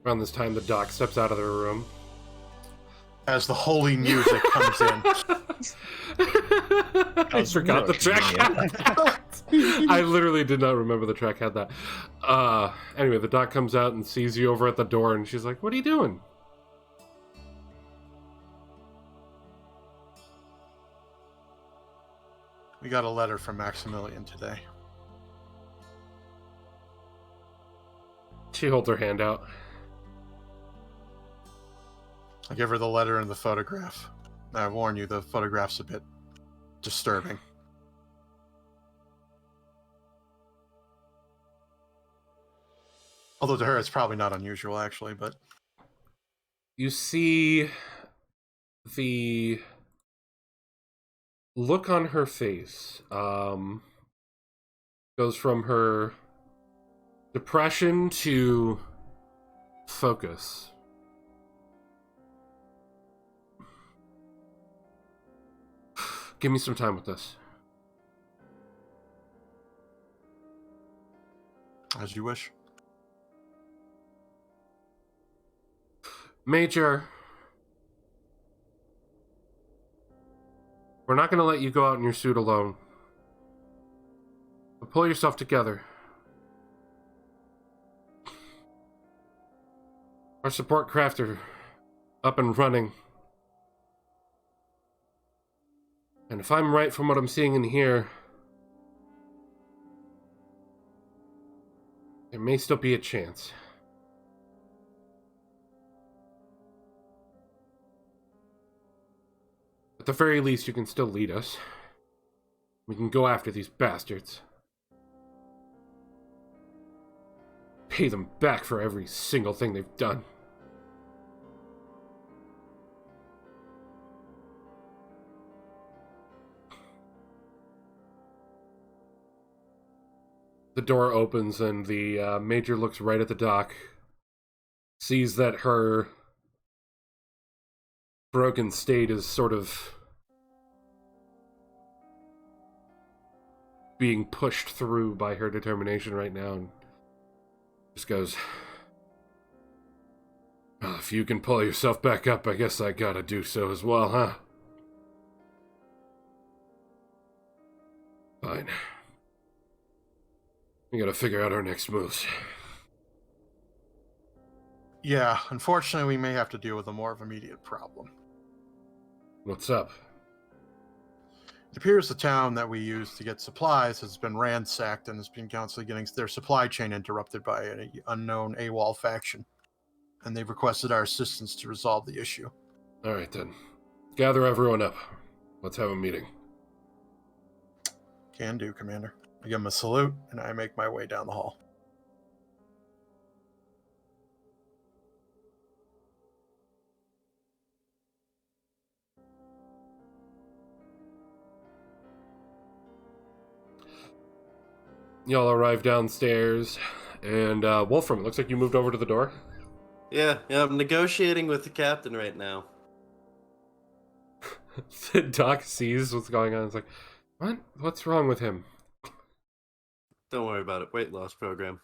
Around this time, the doc steps out of their room. As the holy music comes in. I forgot the track had that. I literally did not remember the track had that. Anyway, the doc comes out and sees you over at the door, and she's like, "What are you doing?" We got a letter from Maximilian today. She holds her hand out. I give her the letter and the photograph. I warn you, the photograph's a bit disturbing. Although to her, it's probably not unusual, actually, but... You see the look on her face goes from her depression to focus. Give me some time with this. As you wish. Major, we're not going to let you go out in your suit alone. But pull yourself together. Our support craft are up and running. And if I'm right from what I'm seeing in here, there may still be a chance. At the very least, you can still lead us. We can go after these bastards. Pay them back for every single thing they've done. The door opens and the Major looks right at the doc, sees that her broken state is sort of being pushed through by her determination right now, and just goes, "Well, if you can pull yourself back up, I guess I gotta do so as well, huh? Fine. We gotta figure out our next moves." Yeah, unfortunately, we may have to deal with a more of immediate problem. What's up? It appears the town that we use to get supplies has been ransacked and has been constantly getting their supply chain interrupted by an unknown AWOL faction. And they've requested our assistance to resolve the issue. Alright then. Gather everyone up. Let's have a meeting. Can do, Commander. I give him a salute, and I make my way down the hall. Y'all arrive downstairs, and Wolfram, it looks like you moved over to the door. Yeah, I'm negotiating with the captain right now. Doc sees what's going on. It's like, what? What's wrong with him? Don't worry about it. Weight loss program.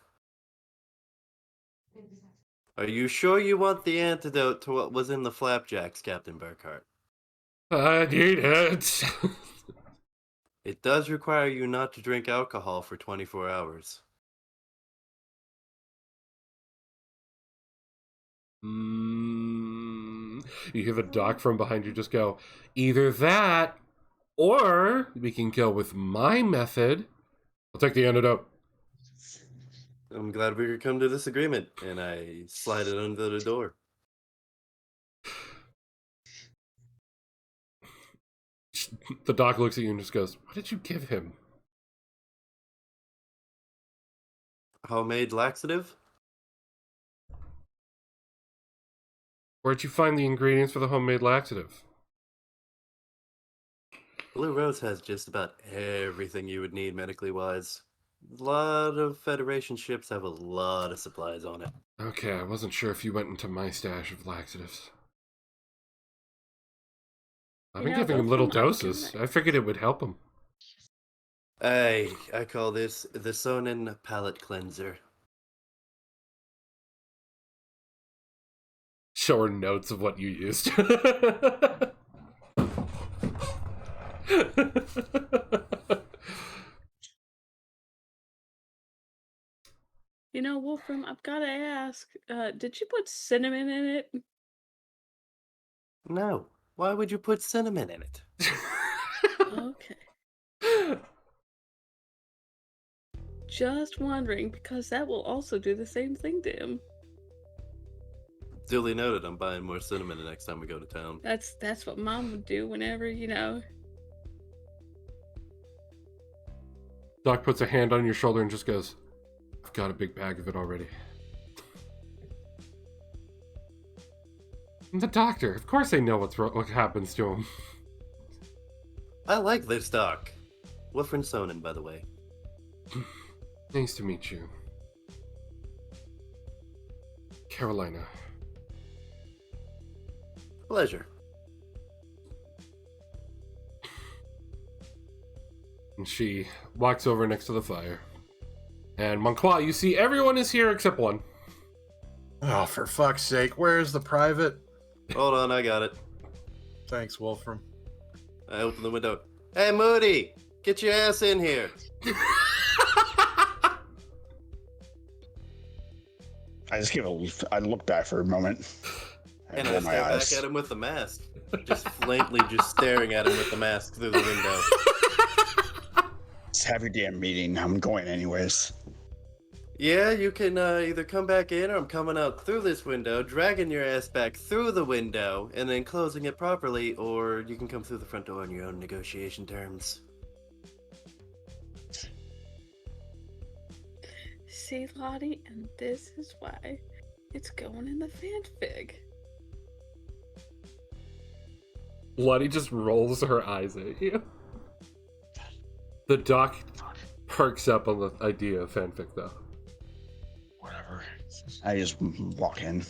Are you sure you want the antidote to what was in the flapjacks, Captain Burkhart? I need it. It does require you not to drink alcohol for 24 hours. You hear the doc from behind you just go, either that, or we can kill with my method. I'll take the antidote. I'm glad we could come to this agreement, and I slide it under the door. The doc looks at you and just goes, what did you give him? Homemade laxative? Where'd you find the ingredients for the homemade laxative? Blue Rose has just about everything you would need medically wise. A lot of Federation ships have a lot of supplies on it. Okay, I wasn't sure if you went into my stash of laxatives. I've been giving him little doses. I figured it would help him. I call this the Sonin Palate Cleanser. Show her notes of what you used. You know, Wolfram, I've got to ask, did you put cinnamon in it? No. Why would you put cinnamon in it? Okay. Just wondering, because that will also do the same thing to him. Duly noted, I'm buying more cinnamon the next time we go to town. That's what Mom would do whenever, you know. Doc puts a hand on your shoulder and just goes, I've got a big bag of it already. I'm the doctor. Of course I know what happens to him. I like this doc. Wolfram Sonin, by the way. Nice to meet you. Carolina. Pleasure. And she walks over next to the fire. And Monqua, you see everyone is here except one. Oh, for fuck's sake, where's the private? Hold on, I got it. Thanks, Wolfram. I open the window. Hey, Moody! Get your ass in here! I look back for a moment. And I roll stare back at him with the mask. Just blankly just staring at him with the mask through the window. Just have your damn meeting. I'm going anyways. Yeah, you can either come back in or I'm coming out through this window, dragging your ass back through the window, and then closing it properly, or you can come through the front door on your own negotiation terms. See, Lottie, and this is why it's going in the fanfic. Lottie just rolls her eyes at you. The doc perks up on the idea of fanfic, though. Whatever. I just walk in.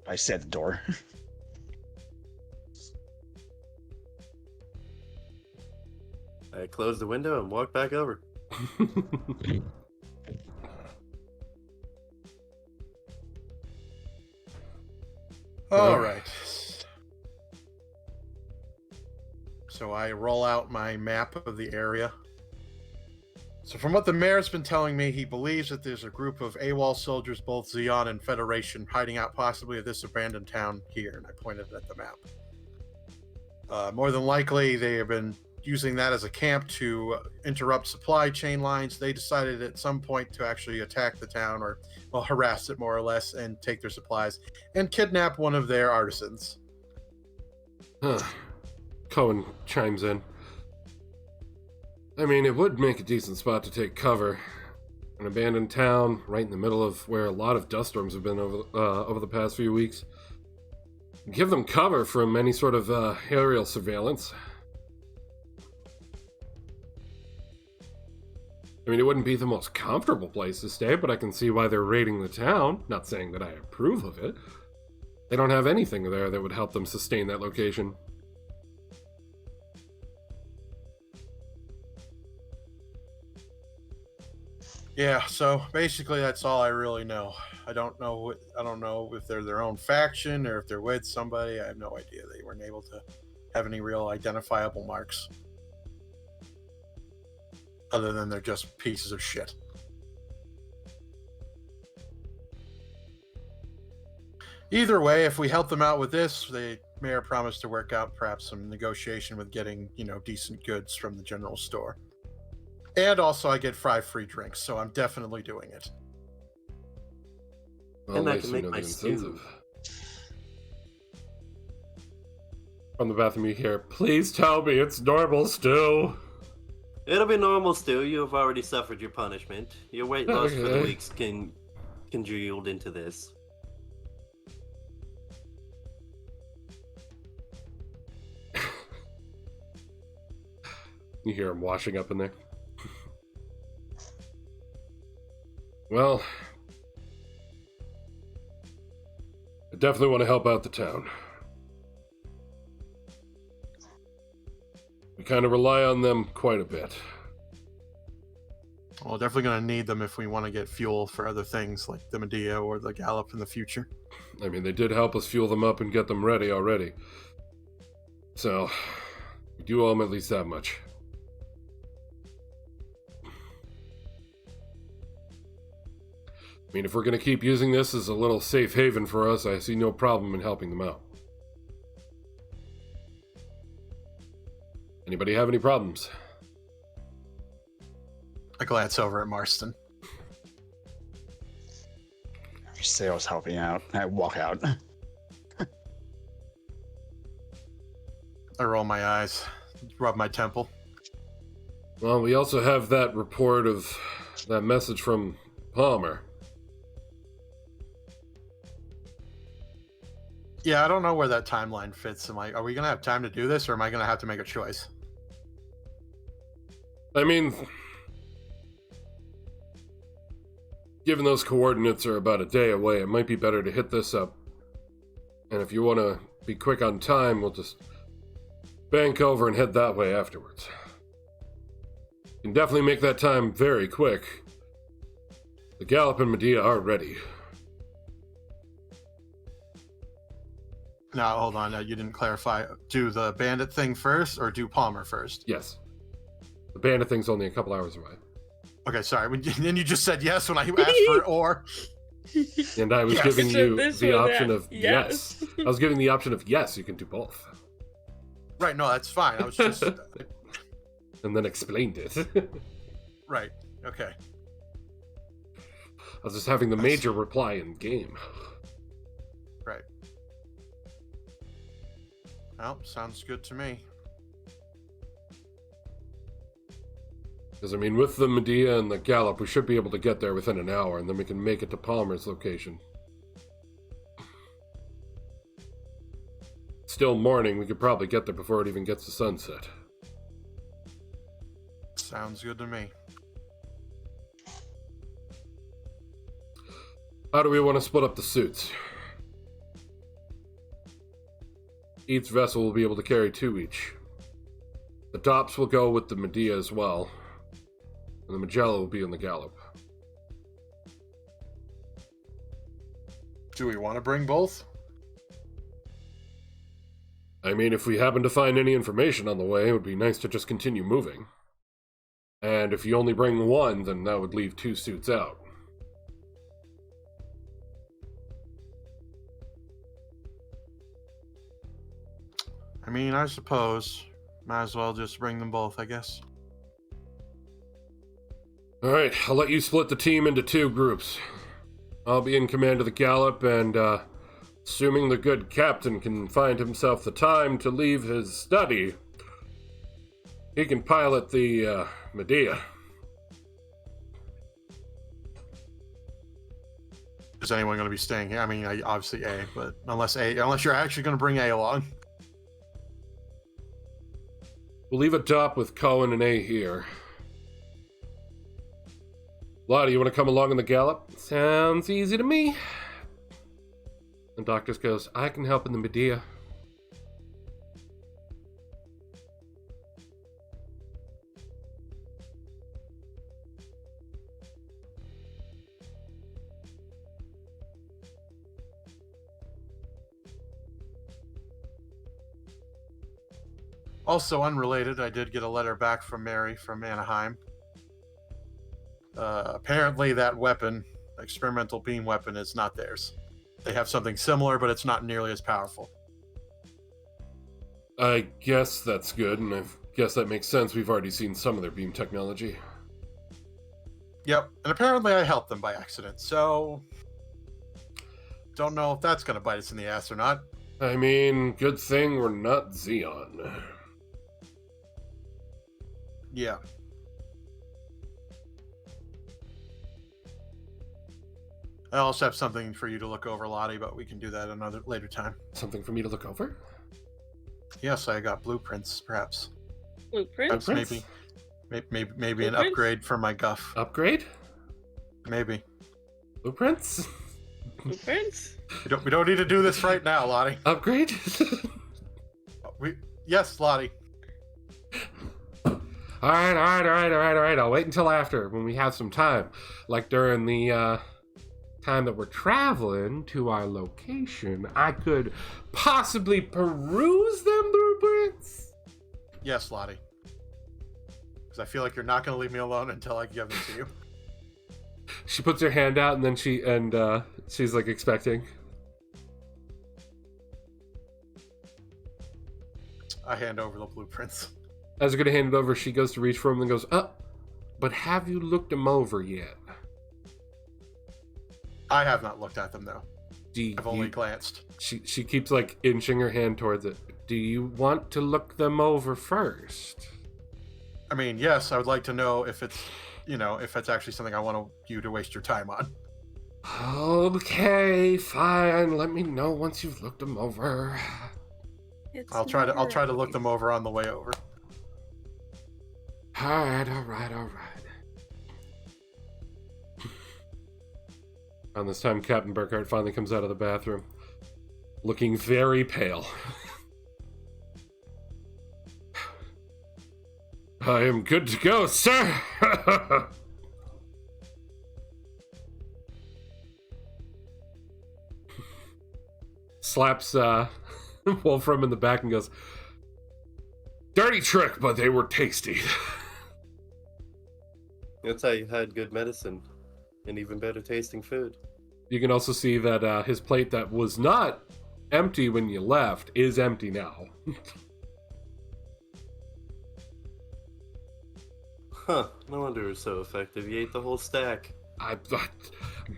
I stay at the door. I close the window and walk back over. All right. So I roll out my map of the area. So from what the mayor's been telling me, he believes that there's a group of AWOL soldiers, both Xeon and Federation, hiding out possibly at this abandoned town here, and I pointed at the map. More than likely, they have been using that as a camp to interrupt supply chain lines. They decided at some point to actually attack the town, or, well, harass it more or less, and take their supplies, and kidnap one of their artisans. Cohen chimes in. I mean, it would make a decent spot to take cover. An abandoned town, right in the middle of where a lot of dust storms have been over the past few weeks. Give them cover from any sort of aerial surveillance. I mean, it wouldn't be the most comfortable place to stay, but I can see why they're raiding the town. Not saying that I approve of it. They don't have anything there that would help them sustain that location. Yeah, so basically that's all I really know. I don't know if they're their own faction or if they're with somebody. I have no idea. They weren't able to have any real identifiable marks. Other than they're just pieces of shit. Either way, if we help them out with this, the mayor promised to work out perhaps some negotiation with getting, decent goods from the general store. And also I get 5 free drinks, so I'm definitely doing it. Well, And at I least can you make know my the stew. incentive. From the bathroom you hear, please tell me it's normal still. It'll be normal still. You have already suffered your punishment. Your weight loss for the Okay. weeks congealed into this. You hear him washing up in there. Well, I definitely want to help out the town. We kind of rely on them quite a bit. Well, definitely going to need them if we want to get fuel for other things like the Medea or the Gallop in the future. I mean, they did help us fuel them up and get them ready already. So, we do owe them at least that much. I mean, if we're going to keep using this as a little safe haven for us, I see no problem in helping them out. Anybody have any problems? I glance over at Marston. You say I was helping out. I walk out. I roll my eyes, rub my temple. Well, we also have that report of that message from Palmer. Yeah, I don't know where that timeline fits. Are we going to have time to do this, or am I going to have to make a choice? I mean, given those coordinates are about a day away, it might be better to hit this up. And if you want to be quick on time, we'll just bank over and head that way afterwards. You can definitely make that time very quick. The Gallop and Medea are ready. No, hold on. You didn't clarify. Do the bandit thing first, or do Palmer first? Yes. The bandit thing's only a couple hours away. Okay, sorry. Then you just said yes when I asked for or. And I was Yes. giving So you this the or option that. of yes. I was giving the option of yes, you can do both. Right, no, that's fine. I was just. And then explained it. Right, okay. I was just having the major reply in game. Right. Well, sounds good to me. Because, I mean, with the Medea and the Gallop, we should be able to get there within an hour, and then we can make it to Palmer's location. Still morning, we could probably get there before it even gets to sunset. Sounds good to me. How do we want to split up the suits? Each vessel will be able to carry 2 each. The Dops will go with the Medea as well. And the Magella will be on the Gallop. Do we want to bring both? I mean, if we happen to find any information on the way, it would be nice to just continue moving. And if you only bring one, then that would leave 2 suits out. I mean, I suppose. Might as well just bring them both, I guess. Alright, I'll let you split the team into 2 groups. I'll be in command of the Gallop, and, assuming the good captain can find himself the time to leave his study, he can pilot the, Medea. Is anyone going to be staying here? I mean, obviously A, but unless you're actually going to bring A along. We'll leave a Dop with Cohen and A here. Lottie, you want to come along in the Gallop? Sounds easy to me. And Doctors goes, I can help in the Medea. Also unrelated, I did get a letter back from Mary from Anaheim. Apparently that weapon, experimental beam weapon, is not theirs. They have something similar, but it's not nearly as powerful. I guess that's good, and I guess that makes sense. We've already seen some of their beam technology. Yep, and apparently I helped them by accident, so... Don't know if that's going to bite us in the ass or not. I mean, good thing we're not Xeon. Yeah. I also have something for you to look over, Lottie, but we can do that another later time. Something for me to look over? Yes, I got blueprints, perhaps. Blueprints? Maybe an upgrade for my guff. Upgrade? Maybe. Blueprints? Blueprints? We don't need to do this right now, Lottie. Upgrade? Yes, Lottie. Alright. I'll wait until after, when we have some time. Like during the, time that we're traveling to our location, I could possibly peruse them blueprints? Yes, Lottie. Because I feel like you're not going to leave me alone until I give them to you. She puts her hand out, and then she's like expecting. I hand over the blueprints. As you're gonna hand it over, she goes to reach for him and goes, but have you looked them over yet? I have not looked at them, though. I've only glanced. She keeps, like, inching her hand towards it. Do you want to look them over first? I mean, yes, I would like to know if it's, if it's actually something I want you to waste your time on. Okay, fine. Let me know once you've looked them over. I'll try to look them over on the way over. All right. And this time, Captain Burkhardt finally comes out of the bathroom, looking very pale. I am good to go, sir! Slaps Wolfram in the back and goes, dirty trick, but they were tasty. That's how you had good medicine and even better tasting food. You can also see that his plate that was not empty when you left is empty now. Huh, no wonder it was so effective. You ate the whole stack. I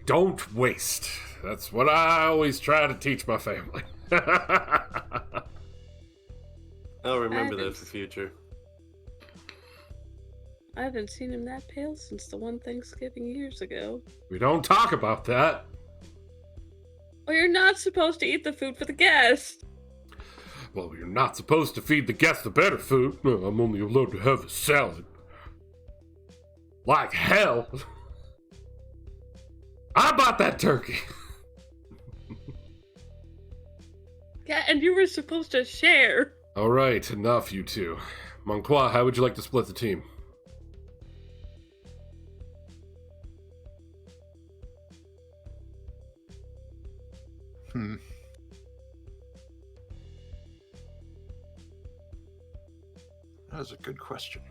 don't waste. That's what I always try to teach my family. I'll remember that for future. I haven't seen him that pale since the one Thanksgiving years ago. We don't talk about that. Well, you're not supposed to eat the food for the guest. Well, you're not supposed to feed the guests the better food. No, I'm only allowed to have a salad. Like hell. I bought that turkey. Yeah, and you were supposed to share. All right, enough, you two. Monqua, how would you like to split the team? That is a good question.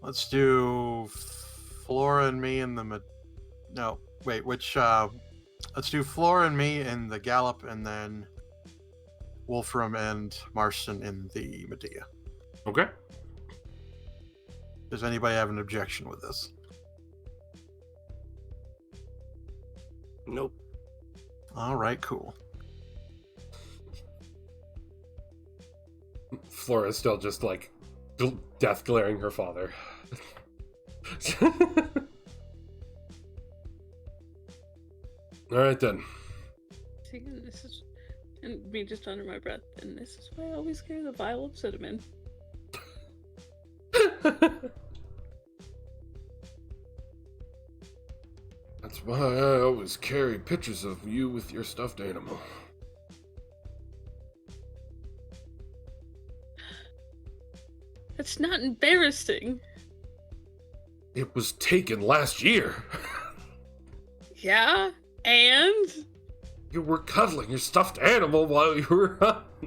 Let's do Flora and me in the... No, wait, which... Let's do Flora and me in the Gallop, and then Wolfram and Marston in the Medea. Okay. Does anybody have an objection with this? Nope. All right, cool. Flora's still just like death glaring her father. All right then. See, and this is, and me just under my breath, and this is why I always carry the vial of cinnamon. That's why I always carry pictures of you with your stuffed animal. That's not embarrassing. It was taken last year. Yeah, and You were cuddling your stuffed animal while you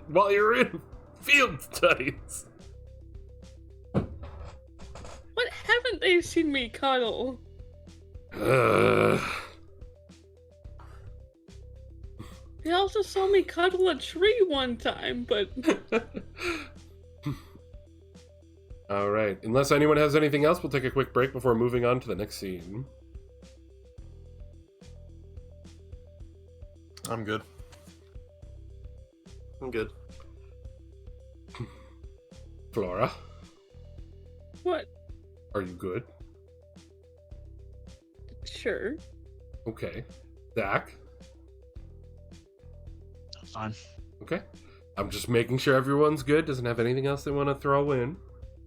were in field studies. what haven't they seen me cuddle? They also saw me cuddle a tree one time, but All right. Unless anyone has anything else, we'll take a quick break before moving on to the next scene. I'm good. I'm good. Flora, what? are you good? Sure. Okay. Dak? Fine. Okay. I'm just making sure everyone's good, doesn't have anything else they want to throw in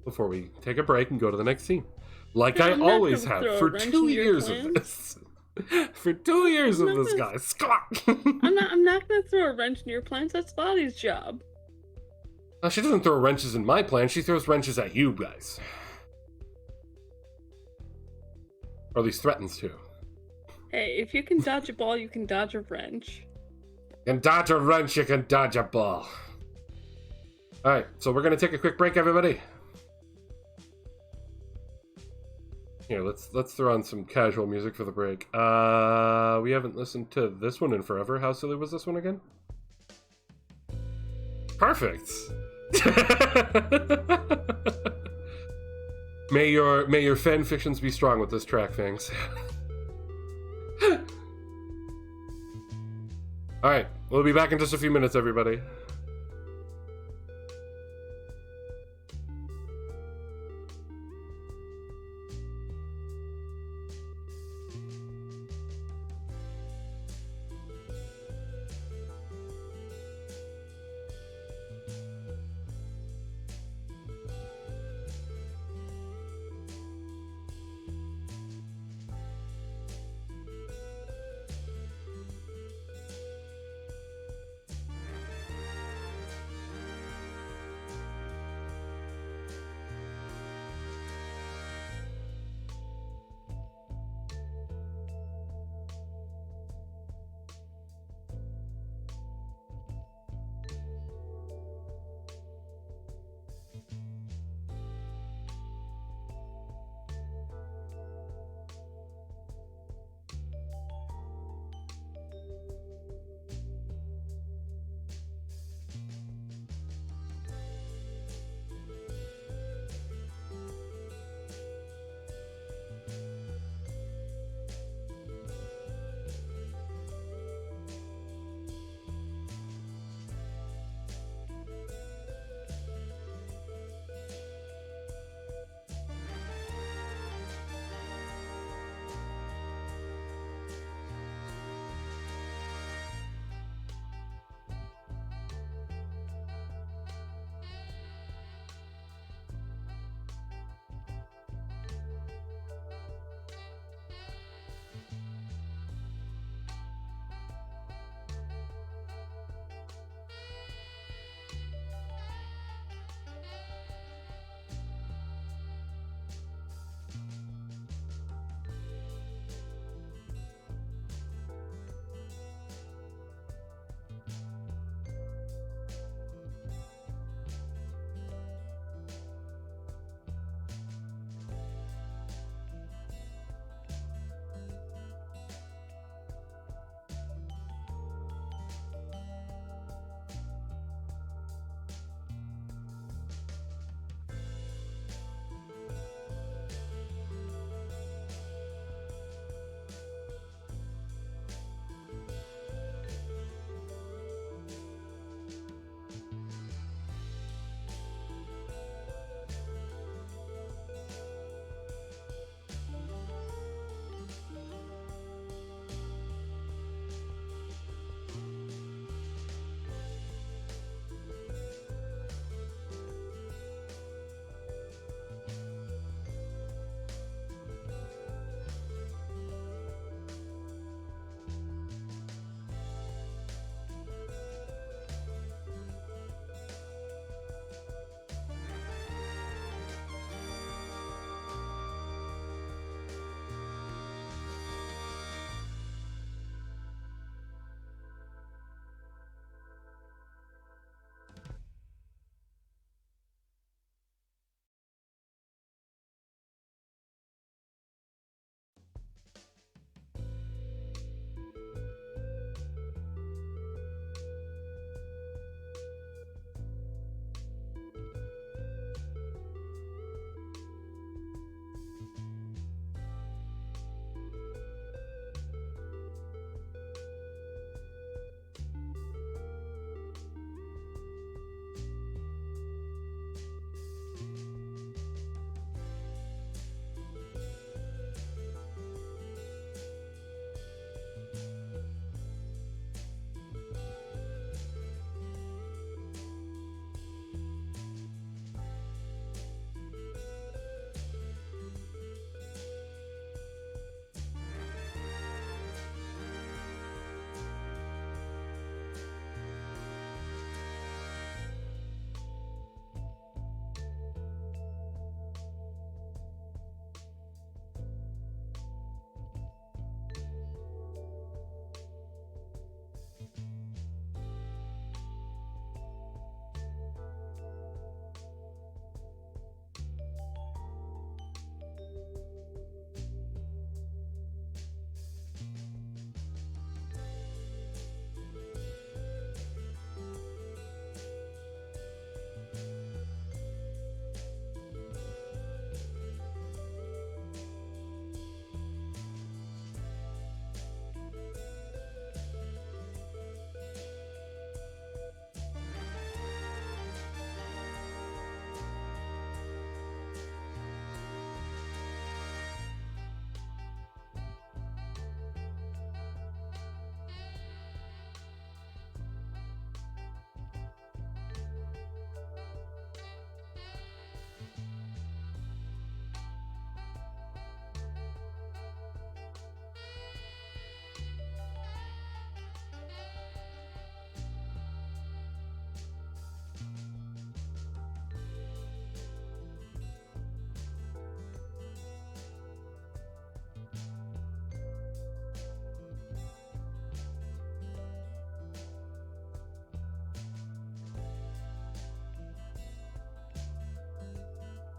before we take a break and go to the next scene. Like No, I I'm not always gonna have throw a for wrench 2 in your years of plans. this. For 2 years I'm of not this, gonna- guys. Scott! I'm not gonna throw a wrench in your plans. That's Lottie's job. She doesn't throw wrenches in my plan, she throws wrenches at you guys. Or at least threatens to. Hey, if you can dodge a ball, you can dodge a wrench. You can dodge a wrench, you can dodge a ball. Alright, so we're gonna take a quick break, everybody. Here, let's throw on some casual music for the break. We haven't listened to this one in forever. How silly was this one again? Perfect. May your fan fictions be strong with this track, thanks. Alright, we'll be back in just a few minutes, everybody.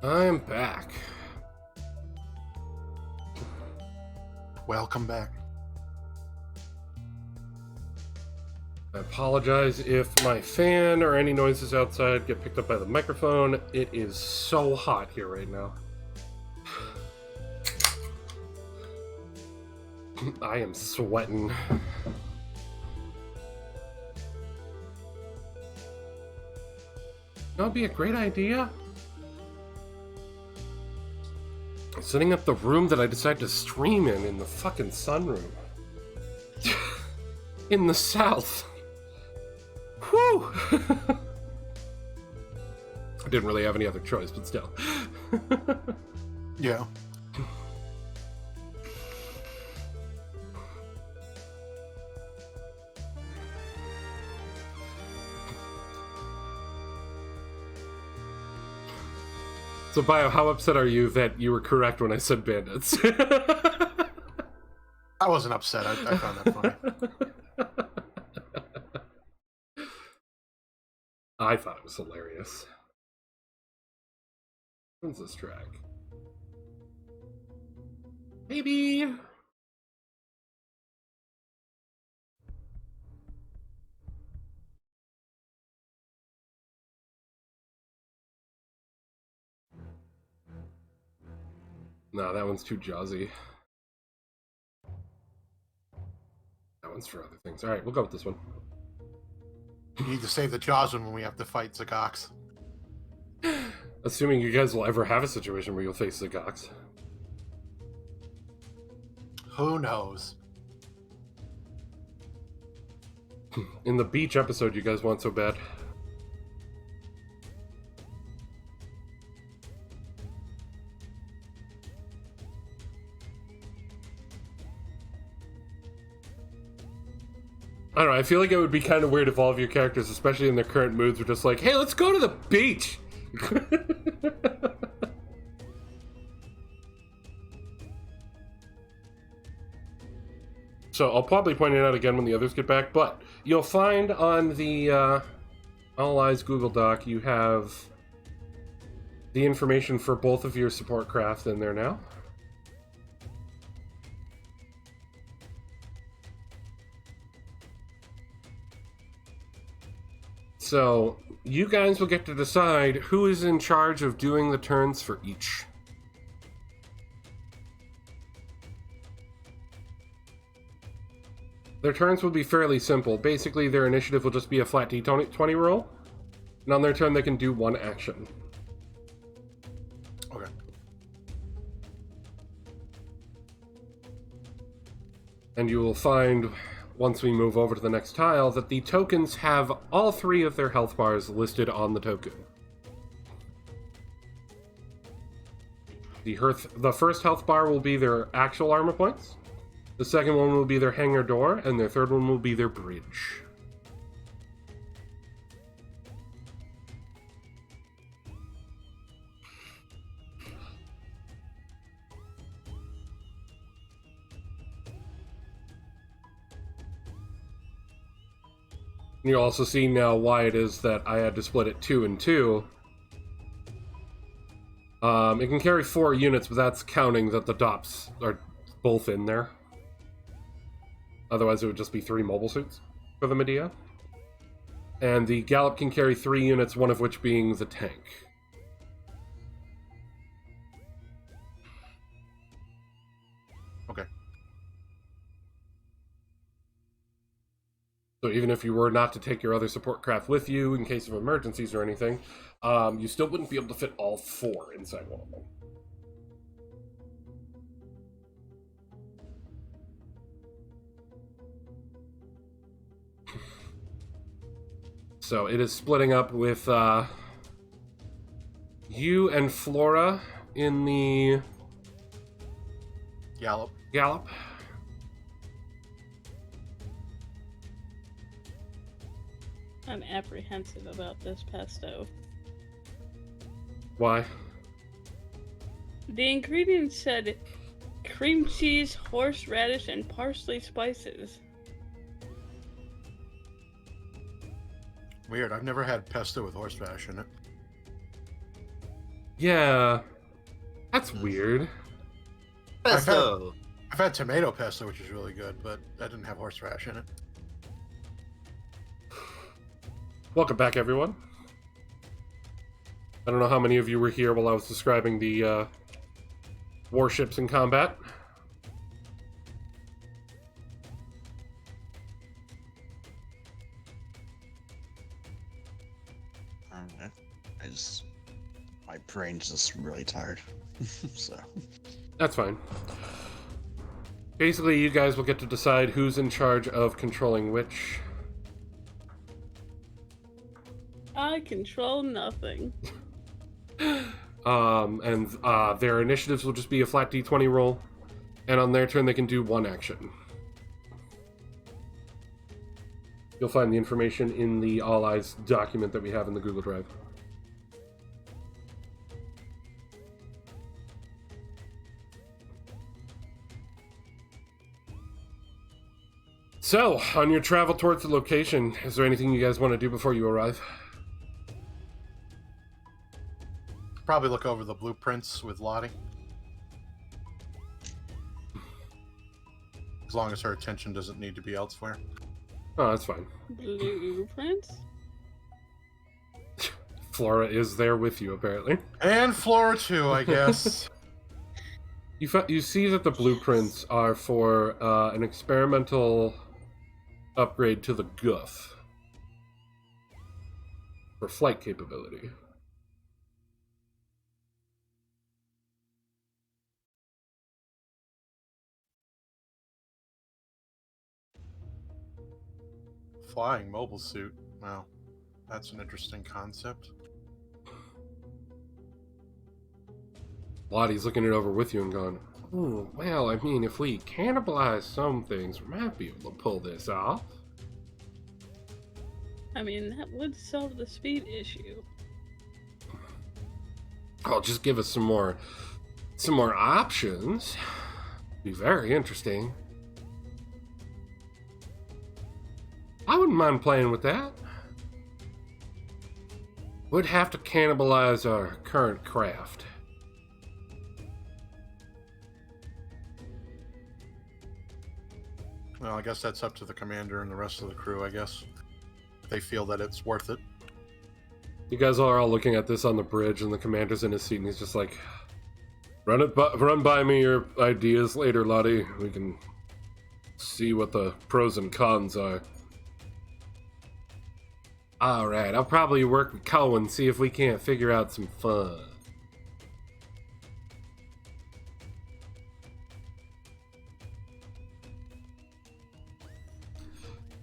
I'm back. Welcome back. I apologize if my fan or any noises outside get picked up by the microphone. It is so hot here right now. I am sweating. That would be a great idea. Setting up the room that I decided to stream in the fucking sunroom. In the south. Whew! I didn't really have any other choice, but still. Yeah. So, Bio, how upset are you that you were correct when I said bandits? I wasn't upset. I found that funny. I thought it was hilarious. When's this track? Maybe. No, that one's too jazzy. That one's for other things. Alright, we'll go with this one. You need to save the Jaws one when we have to fight Zagox. Assuming you guys will ever have a situation where you'll face the Gox. Who knows? In the beach episode you guys want so bad. I don't know, I feel like it would be kind of weird if all of your characters, especially in their current moods, were just like, hey, let's go to the beach! So I'll probably point it out again when the others get back, but you'll find on the All Eyes Google Doc, you have the information for both of your support craft in there now. So, you guys will get to decide who is in charge of doing the turns for each. Their turns will be fairly simple. Basically, their initiative will just be a flat D20 roll. And on their turn, they can do one action. Okay. And you will find, once we move over to the next tile, that the tokens have all three of their health bars listed on the token. The first health bar will be their actual armor points. The second one will be their hangar door, and their third one will be their bridge. You also see now why it is that I had to split it 2 and 2. It can carry 4 units, but that's counting that the DOPs are both in there. Otherwise, it would just be 3 mobile suits for the Medea. And the Gallop can carry 3 units, one of which being the tank. Okay. So even if you were not to take your other support craft with you in case of emergencies or anything, you still wouldn't be able to fit all 4 inside one of them. So it is splitting up with you and Flora in the Gallop. I'm apprehensive about this pesto. Why? The ingredients said cream cheese, horseradish, and parsley spices. Weird. I've never had pesto with horseradish in it. Yeah, that's weird. Pesto. I've had tomato pesto, which is really good, but that didn't have horseradish in it. Welcome back, everyone. I don't know how many of you were here while I was describing the warships in combat. My brain's just really tired. So That's fine. Basically, you guys will get to decide who's in charge of controlling which. I control nothing. Their initiatives will just be a flat d20 roll, and on their turn they can do one action. You'll find the information in the All Eyes document that we have in the Google Drive. So, on your travel towards the location, is there anything you guys want to do before you arrive? Probably look over the blueprints with Lottie. As long as her attention doesn't need to be elsewhere. Oh, that's fine. Blueprints? Flora is there with you, apparently. And Flora too, I guess. You see that the blueprints are for an experimental upgrade to the Guff for flight capability. Flying mobile suit. Wow. That's an interesting concept. Lottie's looking it over with you and going, "Oh, well, I mean, if we cannibalize some things, we might be able to pull this off." I mean, that would solve the speed issue. Oh, just give us some more options. Be very interesting. I wouldn't mind playing with that. Would have to cannibalize our current craft. Well, I guess that's up to the commander and the rest of the crew, I guess. If they feel that it's worth it. You guys are all looking at this on the bridge, and the commander's in his seat, and he's just like, run by me your ideas later, Lottie. We can see what the pros and cons are. Alright, I'll probably work with Cohen, see if we can't figure out some fun.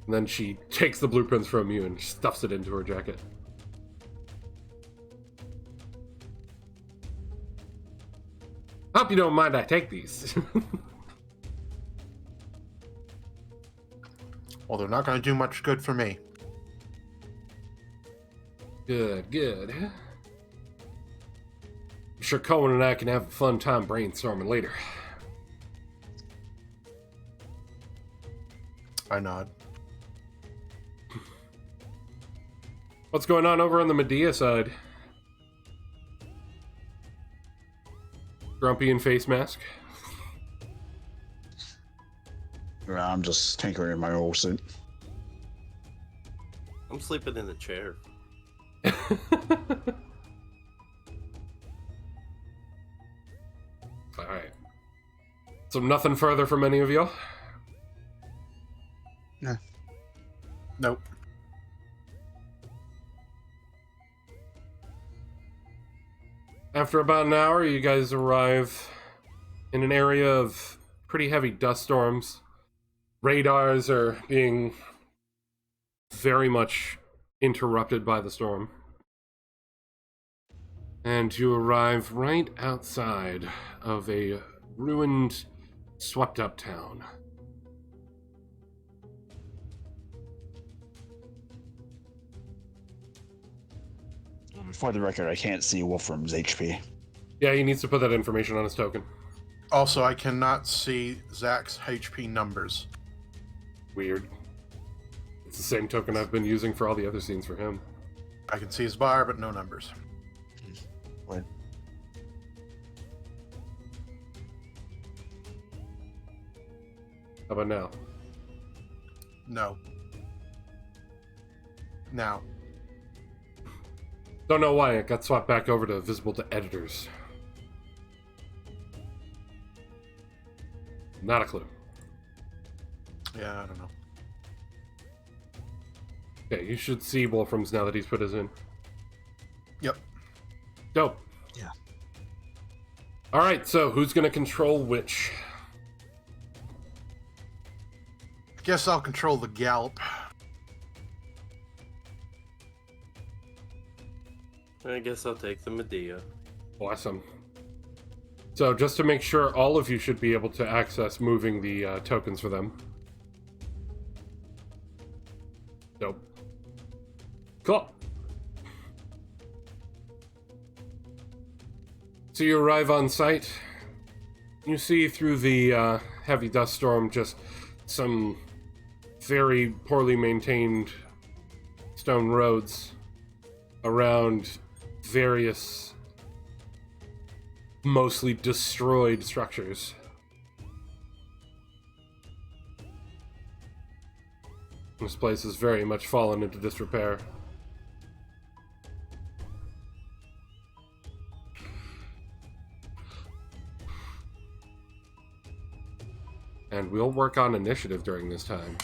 And then she takes the blueprints from you and stuffs it into her jacket. Hope you don't mind I take these. Well, they're not going to do much good for me. Good, good. I'm sure Cohen and I can have a fun time brainstorming later. I nod. What's going on over on the Medea side? Grumpy and face mask? I'm just tinkering in my old suit. I'm sleeping in the chair. Alright. So nothing further from any of you? No. Nope. After about an hour, you guys arrive in an area of pretty heavy dust storms. Radars are being very much interrupted by the storm. And you arrive right outside of a ruined, swept-up town. For the record, I can't see Wolfram's HP. Yeah, he needs to put that information on his token. Also, I cannot see Zach's HP numbers. Weird. It's the same token I've been using for all the other scenes for him. I can see his bar, but no numbers. What? How about now? No. Now. Don't know why it got swapped back over to visible to editors. Not a clue. Yeah, I don't know. Okay, you should see Wolfram's now that he's put his in. Yep. Dope. Yeah. Alright, so who's gonna control which? Guess I'll control the gallop. I guess I'll take the Medea. Awesome. So just to make sure, all of you should be able to access moving the tokens for them. Dope. Cool. So you arrive on site. You see through the heavy dust storm just some very poorly maintained stone roads around various mostly destroyed structures. This place has very much fallen into disrepair. And we'll work on initiative during this time.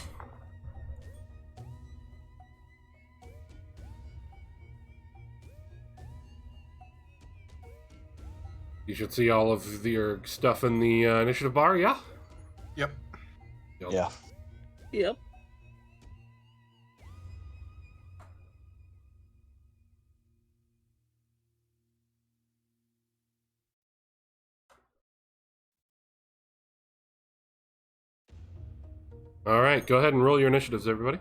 You should see all of your stuff in the initiative bar, yeah? Yep. Yep. Yeah. Yep. Alright, go ahead and roll your initiatives, everybody.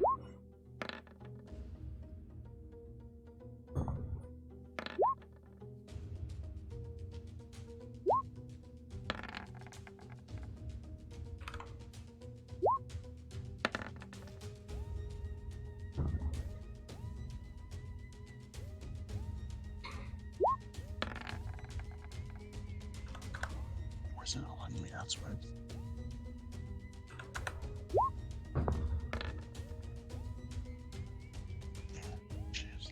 Wasn't it letting me? That's right. Jeez.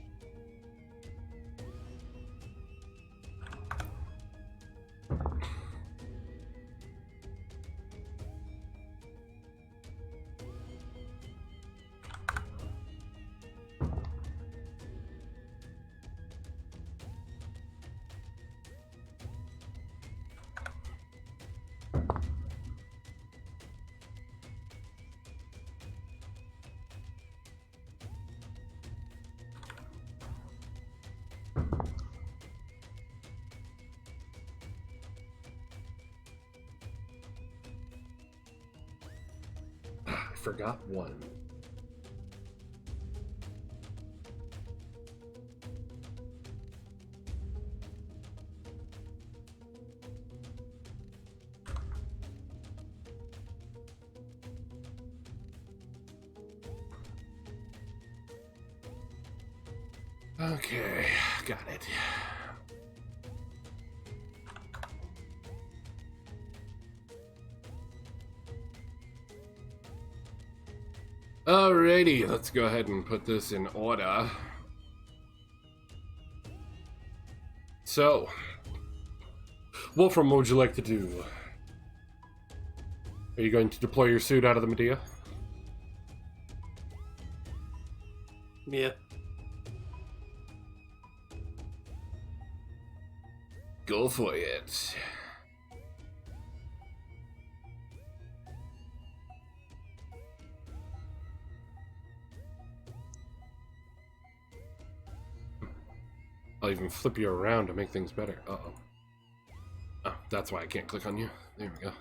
I forgot one. Okay, got it. Alrighty, let's go ahead and put this in order. So, Wolfram, what would you like to do? Are you going to deploy your suit out of the Medea? Yeah. Go for it. I'll even flip you around to make things better. Uh-oh. Oh, that's why I can't click on you. There we go.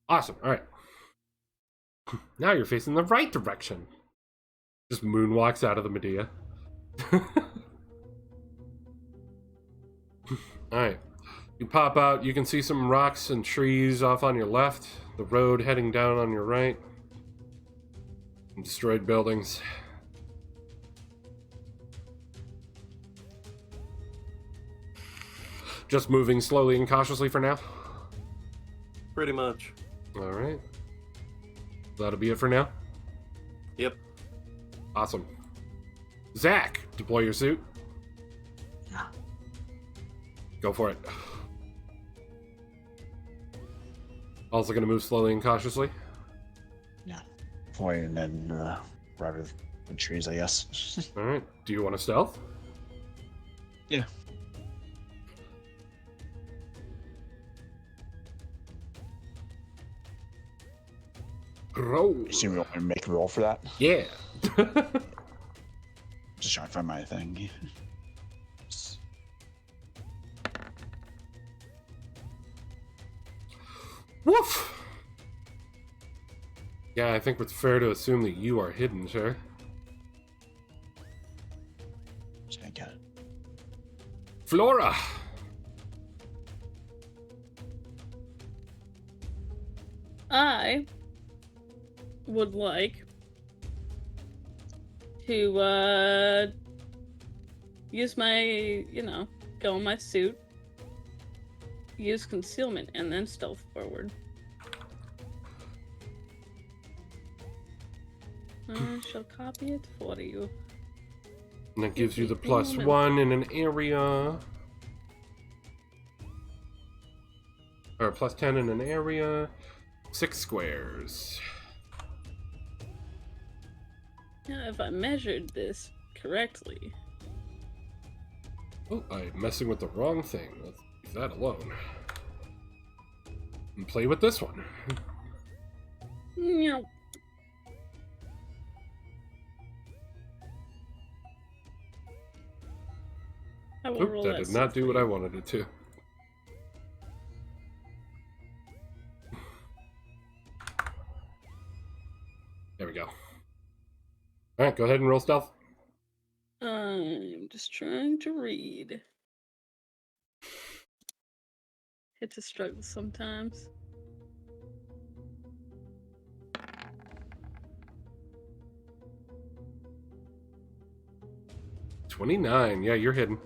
Awesome. All right. Now you're facing the right direction. Just moonwalks out of the Medea. Alright. You pop out, you can see some rocks and trees off on your left, the road heading down on your right, some destroyed buildings. Just moving slowly and cautiously for now. Pretty much. All right. That'll be it for now. Yep. Awesome. Zach, deploy your suit. Yeah. Go for it. Also going to move slowly and cautiously. Yeah. Point and then right over the trees, I guess. All right. Do you want to stealth? Yeah. Roll. You assume you want me to make a roll for that? Yeah. Just trying to find my thing. Woof. Yeah, I think it's fair to assume that you are hidden, sir. Just gonna get it. Flora. I would like to use my, go in my suit, use concealment, and then stealth forward. I shall copy it for you. And that gives you the +1 in an area. Or +10 in an area. 6 squares. Now, if I measured this correctly. Oh, I'm messing with the wrong thing. Let's leave that alone. And play with this one. Yeah. I will Oop, roll that did not do what I wanted it to. There we go. Alright, go ahead and roll stealth. I'm just trying to read. It's a struggle sometimes. $29. Yeah, you're hidden.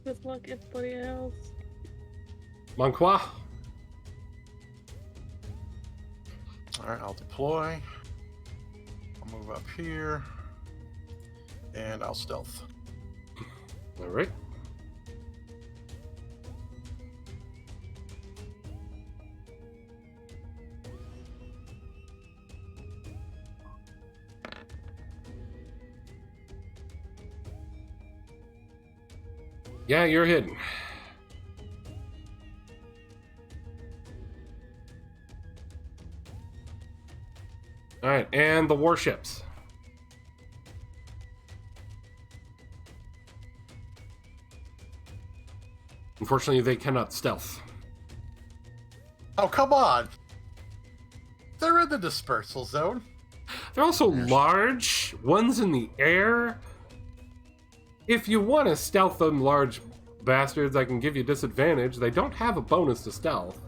Good luck, everybody else. Manqua. Alright, I'll deploy. I'll move up here. And I'll stealth. Alright. Yeah, you're hidden. Alright, and the warships. Unfortunately, they cannot stealth. Oh, come on! They're in the dispersal zone. They're also large. One's in the air. If you want to stealth them large bastards, I can give you disadvantage. They don't have a bonus to stealth.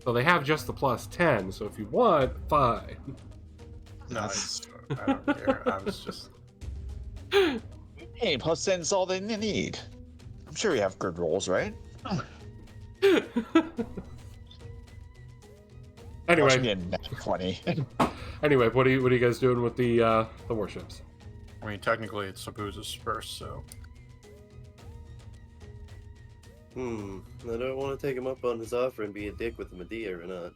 So they have just the +10. So if you want, fine. No, I don't care. I was just... Hey, +10 is all they need. I'm sure you have good rolls, right? Anyway, 20. anyway, what are you guys doing with the warships? I mean, technically it's Sabuza's first, so... I don't want to take him up on his offer and be a dick with the Medea or not.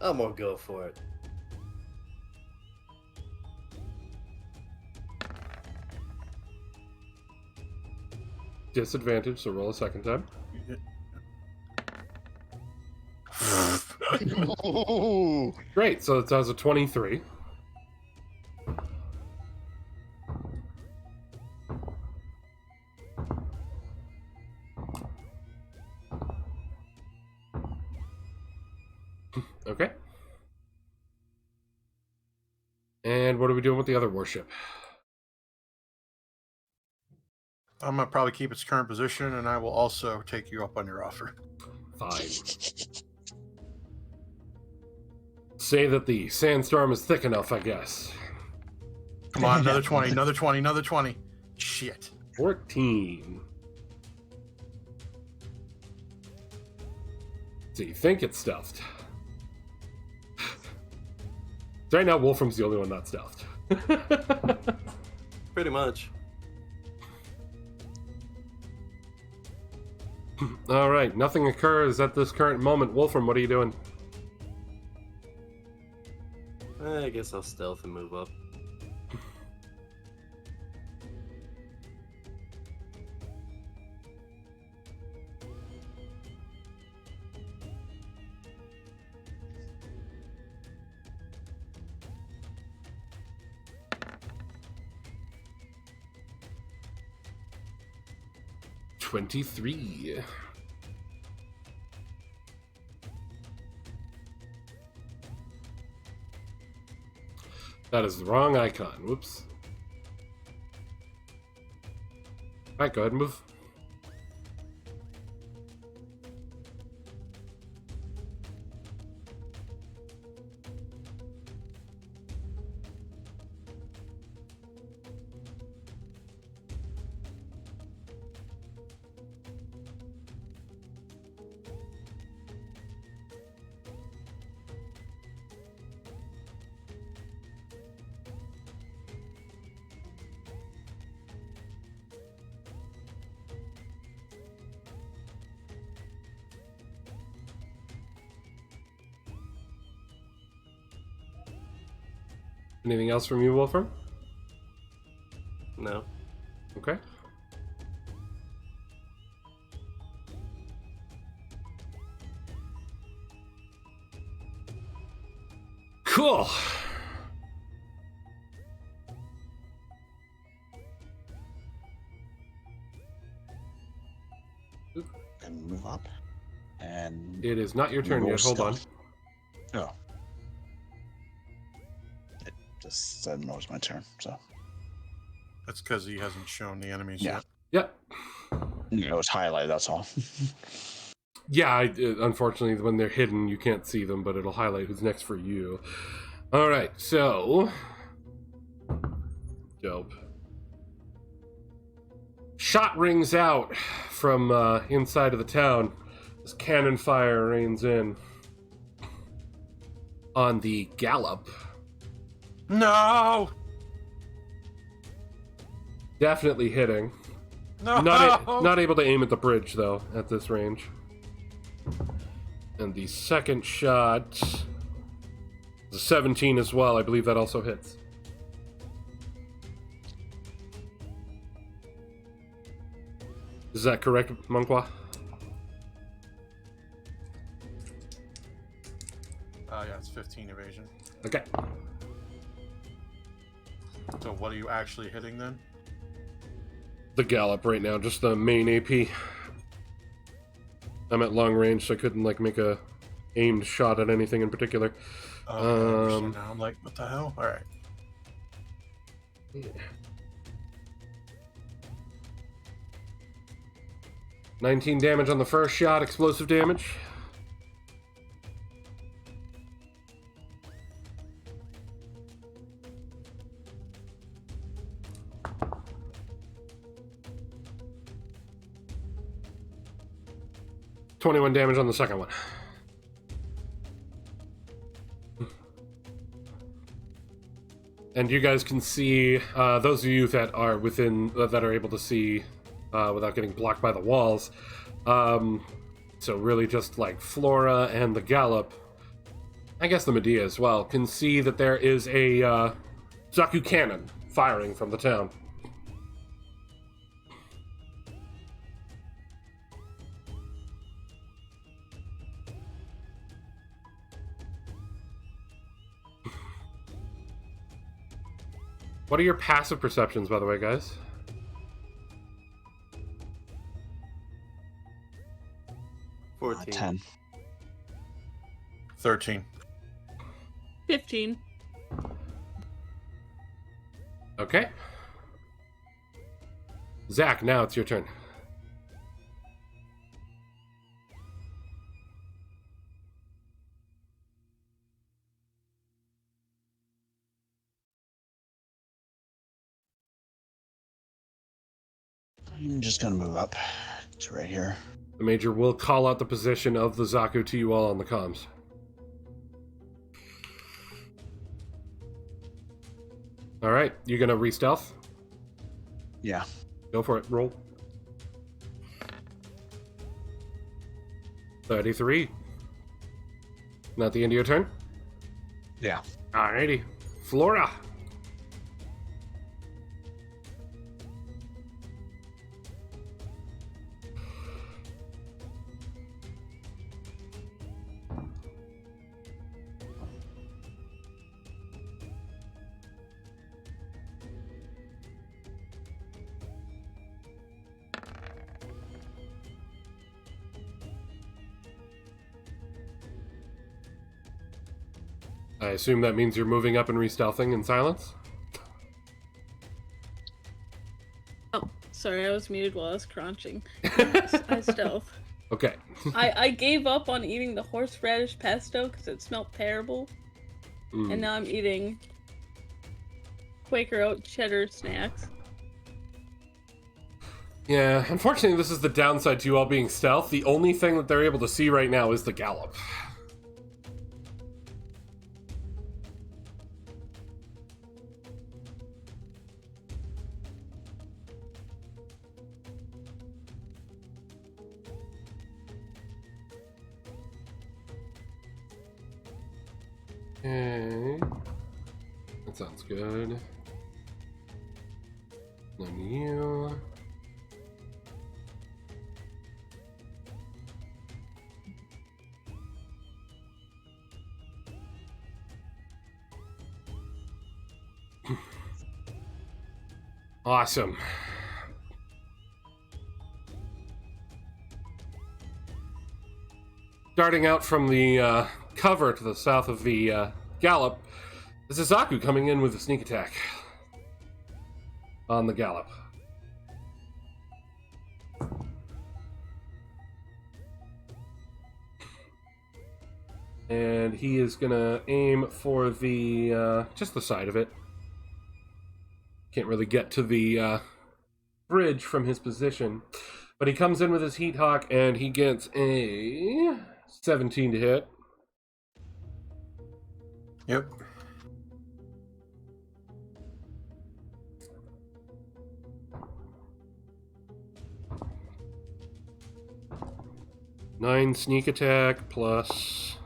I'm gonna go for it. Disadvantage, so roll a second time. Great, so it has a 23. Okay. And what are we doing with the other warship? I'm gonna probably keep its current position, and I will also take you up on your offer. Fine. Say that the sandstorm is thick enough, I guess. Come on, another 20, another 20, another 20. Shit. 14. So you think it's stealthed. So right now, Wolfram's the only one not stealthed. Pretty much. All right, nothing occurs at this current moment. Wolfram, what are you doing? I guess I'll stealth and move up. $23. That is the wrong icon. Whoops. Alright, go ahead and move. Anything else from you, Wolfram? No. Okay. Cool. And move up. And It is not your turn roll yet. Hold on. stealth. Oh. It just said it was my turn, so. That's because he hasn't shown the enemies Yeah. yet. Yep. It was highlighted, that's all. Yeah, unfortunately, when they're hidden, you can't see them, but it'll highlight who's next for you. All right, so... Dope. Shot rings out from inside of the town as cannon fire rains in on the gallop. No! Definitely hitting. No! Not able to aim at the bridge, though, at this range. And the second shot is a 17 as well. I believe that also hits. Is that correct, Monkwa? Yeah, it's 15 evasion. Okay. So what are you actually hitting then? The gallop right now, just the main AP. I'm at long range, so I couldn't like make a aimed shot at anything in particular. Okay, now I'm like, what the hell? All right. Yeah. 19 damage on the first shot, explosive damage. $21 damage on the second one. And you guys can see, those of you that are within, that are able to see without getting blocked by the walls. So really just like Flora and the Gallop, I guess the Medea as well, can see that there is a Zaku cannon firing from the town. What are your passive perceptions, by the way, guys? Uh, 14. 10. 13. 15. Okay. Zach, now it's your turn. I'm just gonna move up to right here. The Major will call out the position of the Zaku to you all on the comms. All right, you gonna re-stealth? Yeah. Go for it. Roll. 33. Not the end of your turn? Yeah. Alrighty. Flora. I assume that means you're moving up and re-stealthing in silence? Oh, sorry, I was muted while I was crunching. I stealth. Okay. I gave up on eating the horseradish pesto because it smelled terrible. Mm. And now I'm eating Quaker Oat cheddar snacks. Yeah, unfortunately this is the downside to you all being stealth. The only thing that they're able to see right now is the gallop. Okay. That sounds good. None to you. Awesome. Starting out from the cover to the south of the gallop, this is Zaku coming in with a sneak attack on the gallop. And he is gonna aim for the just the side of it. Can't really get to the bridge from his position, but he comes in with his Heat Hawk and he gets a 17 to hit. Yep. Nine sneak attack plus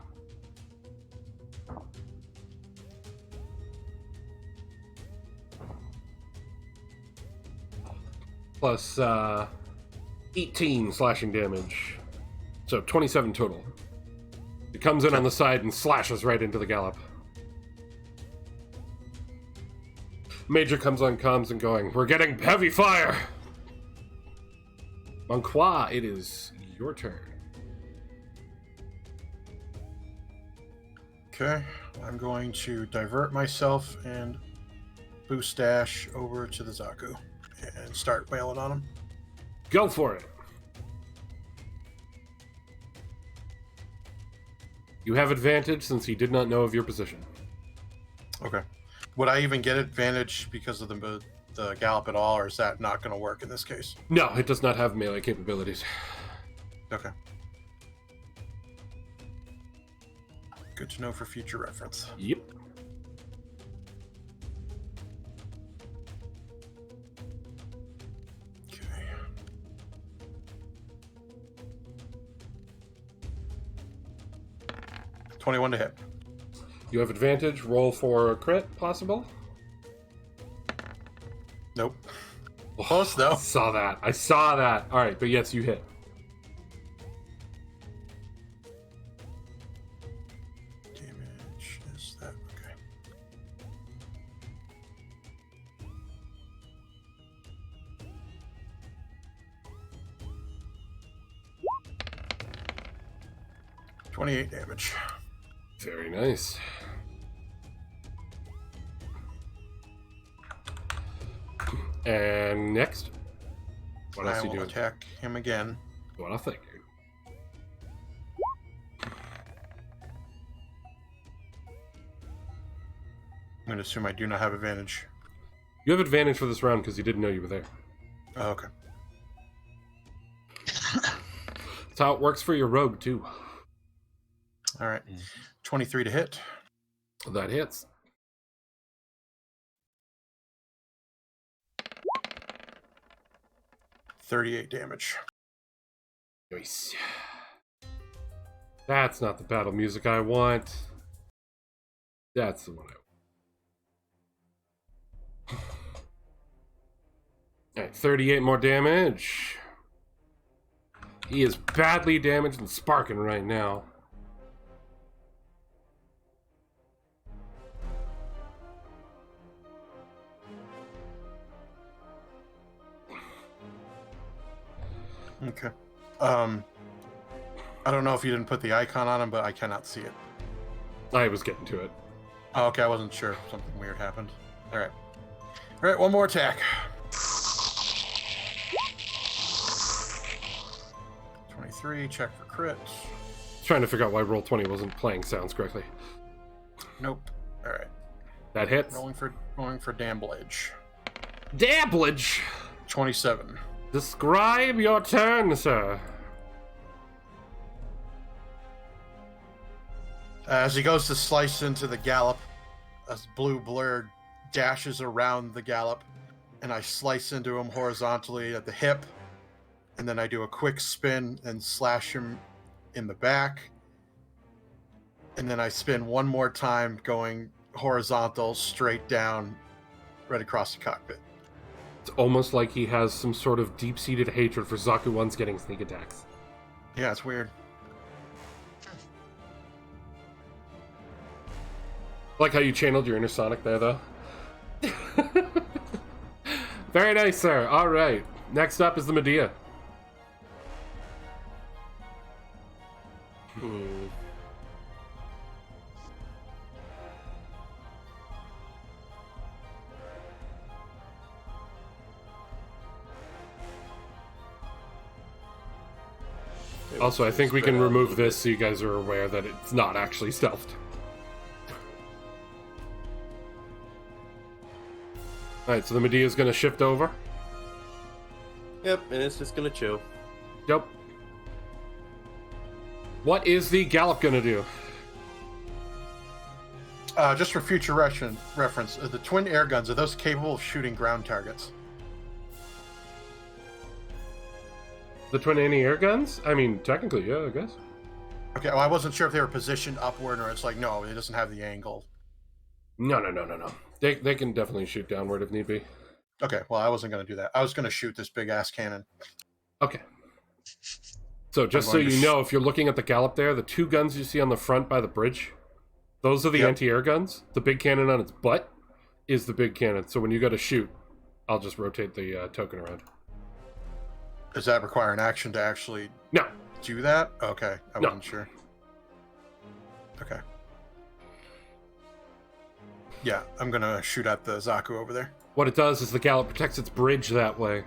plus 18 slashing damage. So 27 total. It comes in on the side and slashes right into the gallop. Major comes on comms and going, "We're getting heavy fire!" Monqua, it is your turn. Okay, I'm going to divert myself and boost dash over to the Zaku and start wailing on him. Go for it. You have advantage since he did not know of your position. Okay. Would I even get advantage because of the gallop at all, or is that not going to work in this case? No, it does not have melee capabilities. Okay. Good to know for future reference. Yep. Okay. $21 to hit. You have advantage. Roll for a crit, possible? Nope. Close though. I saw that. All right, but yes, you hit. Damage is that okay? $28 damage. Very nice. And next, what else I you will doing? attack him again. What I think. I'm going to assume I do not have advantage. You have advantage for this round because you didn't know you were there. Oh, okay. That's how it works for your rogue, too. All right. 23 to hit. That hits. $38 damage. Nice. That's not the battle music I want. That's the one I want. Alright, 38 more damage. He is badly damaged and sparking right now. Okay. I don't know if you didn't put the icon on him, but I cannot see it. I was getting to it. Oh, okay, I wasn't sure if something weird happened. All right. All right, one more attack. 23, check for crit. Trying to figure out why Roll20 wasn't playing sounds correctly. Nope. All right. That hits. Rolling for damblage. Damblage! 27. Describe your turn, sir. As he goes to slice into the gallop, a blue blur dashes around the gallop, and I slice into him horizontally at the hip, and then I do a quick spin and slash him in the back, and then I spin one more time going horizontal straight down right across the cockpit. It's almost like he has some sort of deep-seated hatred for Zaku 1's getting sneak attacks. Yeah, it's weird. Like how you channeled your inner Sonic there, though. Very nice, sir. All right. Next up is the Medea. Also, I think we can remove this so you guys are aware that it's not actually stealthed. Alright, so the Medea's gonna shift over. Yep, and it's just gonna chill. Yep. What is the Gallop gonna do? Just for future reference, the twin air guns, are those capable of shooting ground targets? The twin anti-air guns? I mean, technically, yeah, I guess. Okay, well, I wasn't sure if they were positioned upward or it's like, no, it doesn't have the angle. No. They can definitely shoot downward if need be. Okay, well, I wasn't going to do that. I was going to shoot this big-ass cannon. Okay. So, just so you know, if you're looking at the Gallop there, the two guns you see on the front by the bridge, those are the anti-air guns. The big cannon on its butt is the big cannon. So when you go to shoot, I'll just rotate the token around. Does that require an action to actually No. do that? Okay, I No. wasn't sure. Okay. Yeah, I'm going to shoot at the Zaku over there. What it does is the Gallop protects its bridge that way.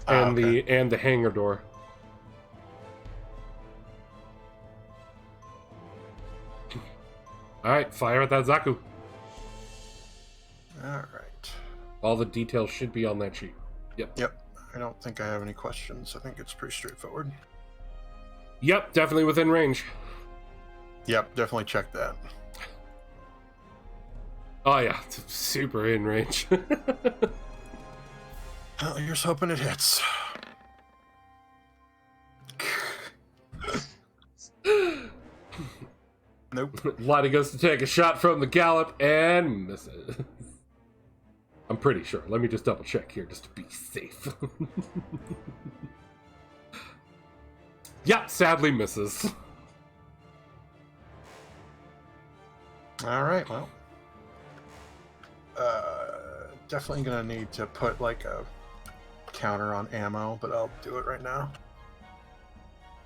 And the hangar door. Alright, fire at that Zaku. Alright. All the details should be on that sheet. Yep. I don't think I have any questions. I think it's pretty straightforward. Yep, definitely within range. Yep, definitely check that. Oh yeah, it's super in range. Well, here's hoping it hits. Nope. Lottie goes to take a shot from the Gallop and misses. I'm pretty sure. Let me just double check here just to be safe. Yeah, sadly misses. Alright, well. Definitely gonna need to put like a counter on ammo, but I'll do it right now.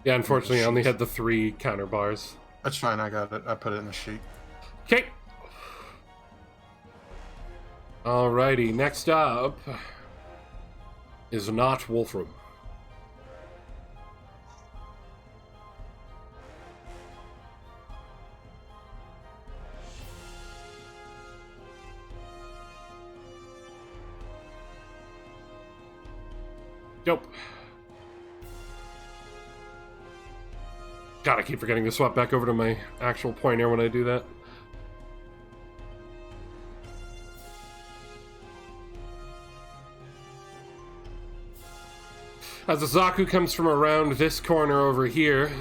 Yeah, unfortunately I only had the 3 counter bars. That's fine, I got it. I put it in the sheet. Okay. Alrighty, next up is not Wolfram. Nope. God, I keep forgetting to swap back over to my actual pointer when I do that. As the Zaku comes from around this corner over here,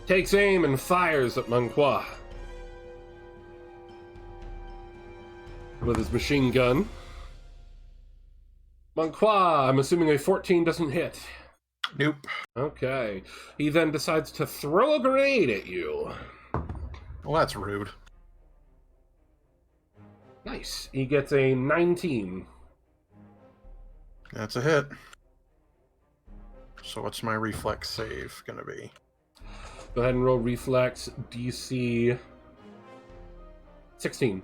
takes aim and fires at Manqua with his machine gun. Manqua, I'm assuming a 14 doesn't hit. Nope. Okay. He then decides to throw a grenade at you. Well, that's rude. Nice. He gets a 19. That's a hit. So what's my reflex save gonna be? Go ahead and roll reflex DC 16.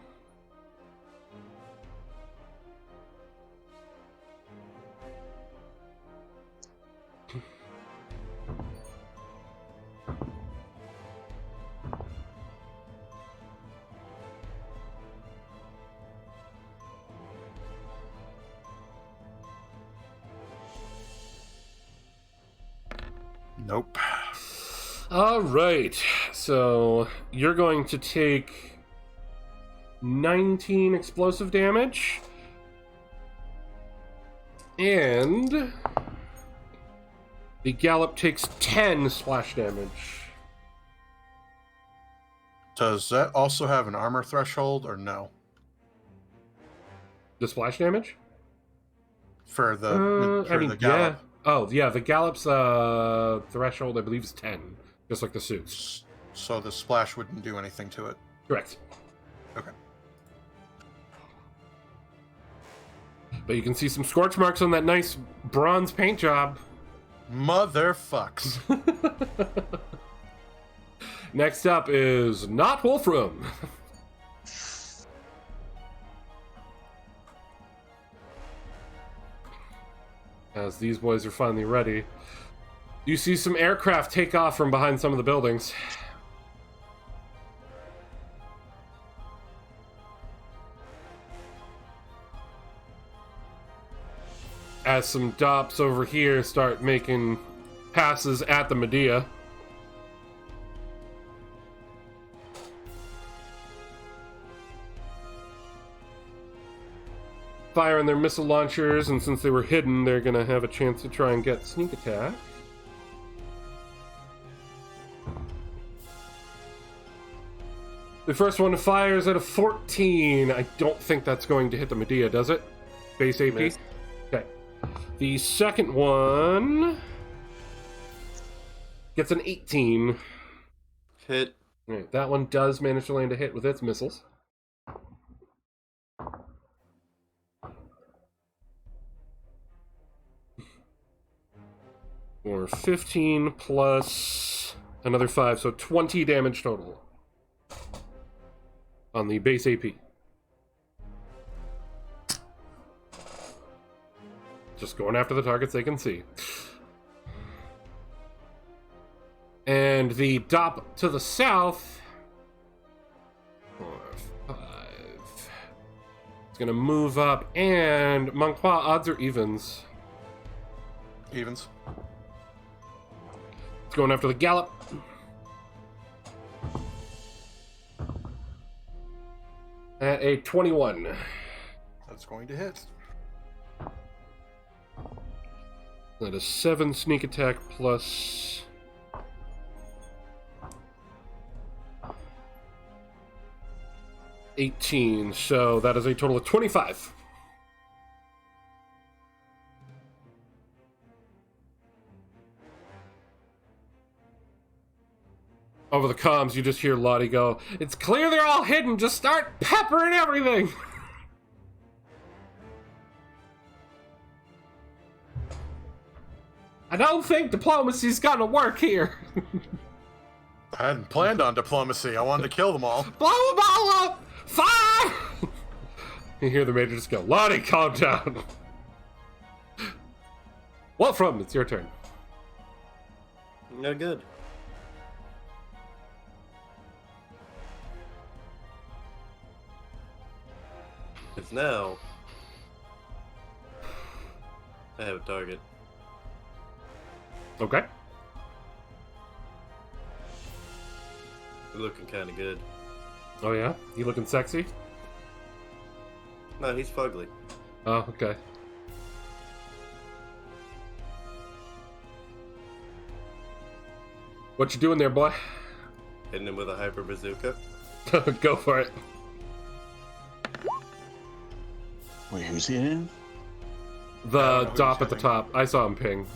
Nope. All right, so you're going to take 19 explosive damage, and the Gallop takes 10 splash damage. Does that also have an armor threshold, or no? The splash damage? For the yeah. Gallop? Oh, yeah, the Gallop's threshold, I believe, is 10, just like the suits. So the splash wouldn't do anything to it? Correct. Okay. But you can see some scorch marks on that nice bronze paint job. Motherfucks. Next up is not Wolfram. As these boys are finally ready, you see some aircraft take off from behind some of the buildings. As some dops over here start making passes at the Medea. Firing their missile launchers, and since they were hidden, they're gonna have a chance to try and get sneak attack. The first one fires at a 14. I don't think that's going to hit the Medea, does it? Base AP? Miss. Okay. The second one gets an 18. Hit. Alright, that one does manage to land a hit with its missiles. Or 15 plus another 5, so 20 damage total on the base AP. Just going after the targets they can see. And the dop to the south, 4, 5. It's going to move up, and Manqua, odds or evens? Evens. It's going after the Gallop. At a 21. That's going to hit. That is 7 sneak attack plus 18, so that is a total of 25. Over the comms, you just hear Lottie go, "It's clear they're all hidden, just start peppering everything!" I don't think diplomacy's gonna work here. I hadn't planned on diplomacy. I wanted to kill them all. Blow them all up! Fire! You hear the major just go, "Lottie, calm down." Wolfram, it's your turn. No good. It's now. I have a target. Okay. looking kind of good. Oh yeah? You looking sexy? No, he's fugly. Oh, okay. What you doing there, boy? Hitting him with a hyper bazooka. Go for it. Wait, who's he in? The who dop he's at the hitting. top. I saw him ping.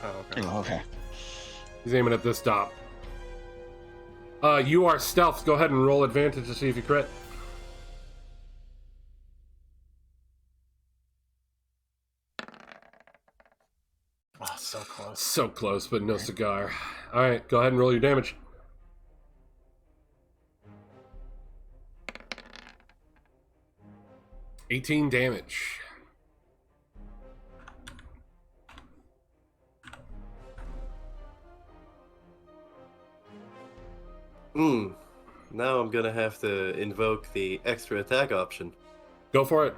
Oh, okay. Oh, okay. He's aiming at this dop. You are stealth. Go ahead and roll advantage to see if you crit. Oh, so close. So close, but no cigar. Alright, go ahead and roll your damage. $18 damage. Now I'm gonna have to invoke the extra attack option. Go for it.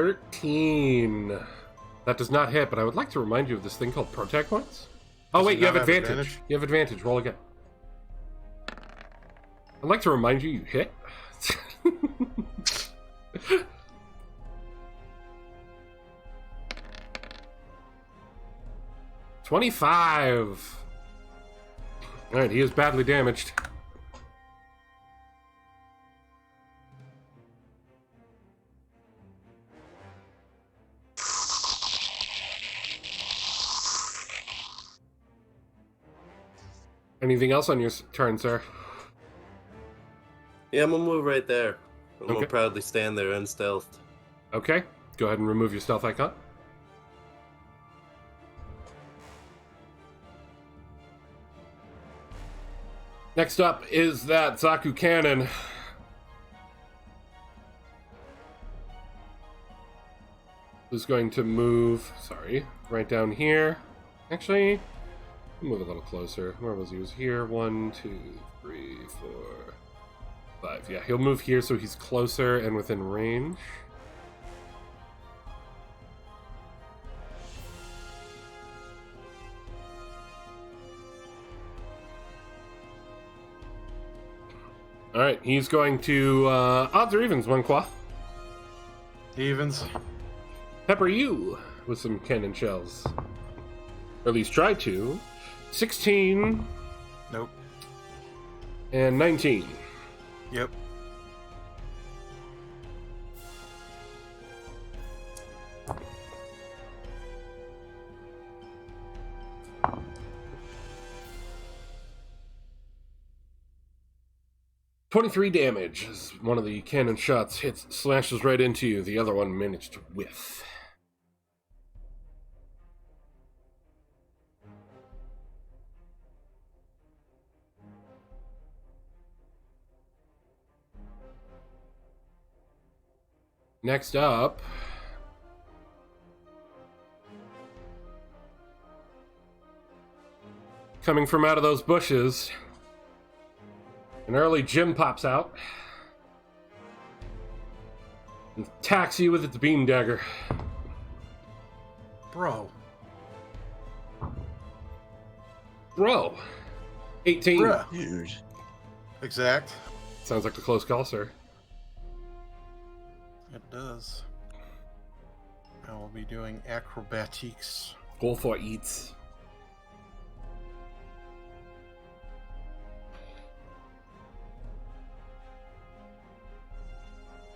$13. That does not hit, but I would like to remind you of this thing called protect points. Oh Does wait, it you have not have advantage. advantage? You have advantage. Roll again. I'd like to remind you hit. 25. Alright, he is badly damaged. Anything else on your turn, sir? Yeah, I'm gonna move right there. I'm Okay. gonna proudly stand there unstealthed. Okay, go ahead and remove your stealth icon. Next up is that Zaku cannon. Who's going to move, right down here. Actually, move a little closer. Where was he? He was here. 1, 2, 3, 4, 5. Yeah, he'll move here so he's closer and within range. Alright, he's going to, odds or evens, one qua. Evens. Pepper you with some cannon shells. Or at least try to. 16 Nope. and 19. Yep. $23 damage as one of the cannon shots slashes right into you. The other one managed to whiff. Next up, coming from out of those bushes, an early Jim pops out and attacks you with its beam dagger. Bro. 18. Bruh. Dude. Exact. Sounds like a close call, sir. It does. I will be doing acrobatics. Go for it.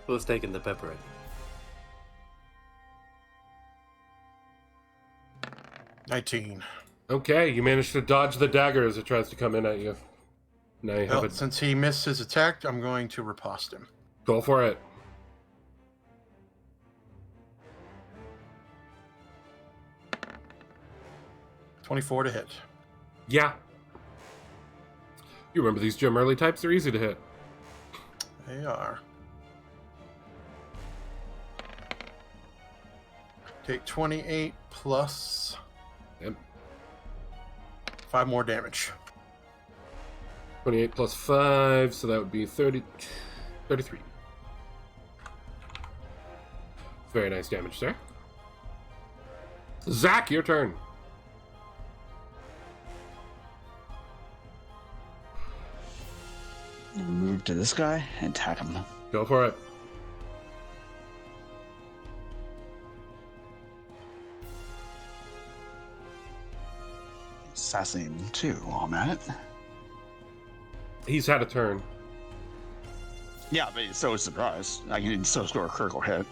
Who's taking the pepper? 19. Okay, you managed to dodge the dagger as it tries to come in at you. Now you have Well, since he missed his attack, I'm going to riposte him. Go for it. $24 to hit. Yeah. You remember these Jim early types? They're easy to hit. They are. Take 28 plus Yep. 5 more damage. 28 plus 5, so that would be 33. Very nice damage, sir. Zach, your turn. Move to this guy and attack him. Go for it. Assassinate him too while I'm at it. He's had a turn. Yeah, but it's so surprised. I can still score a critical hit.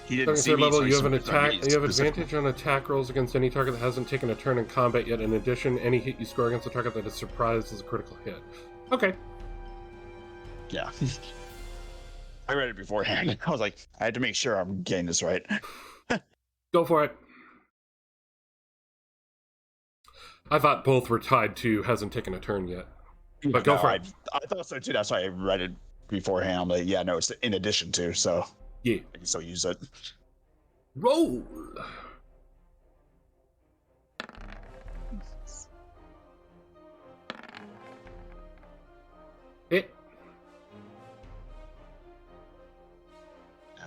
He didn't Second see third me, level, so you have an he's attack. You have specific. advantage on attack rolls against any target that hasn't taken a turn in combat yet. In addition, any hit you score against a target that is surprised is a critical hit. Okay. Yeah. I read it beforehand. I was like, I had to make sure I'm getting this right. Go for it. I thought both were tied to hasn't taken a turn yet. But go for it. I thought so too. That's why I read it beforehand. I'm like, yeah, no, it's in addition to, so Yeah. I can still use it. Roll. Hit.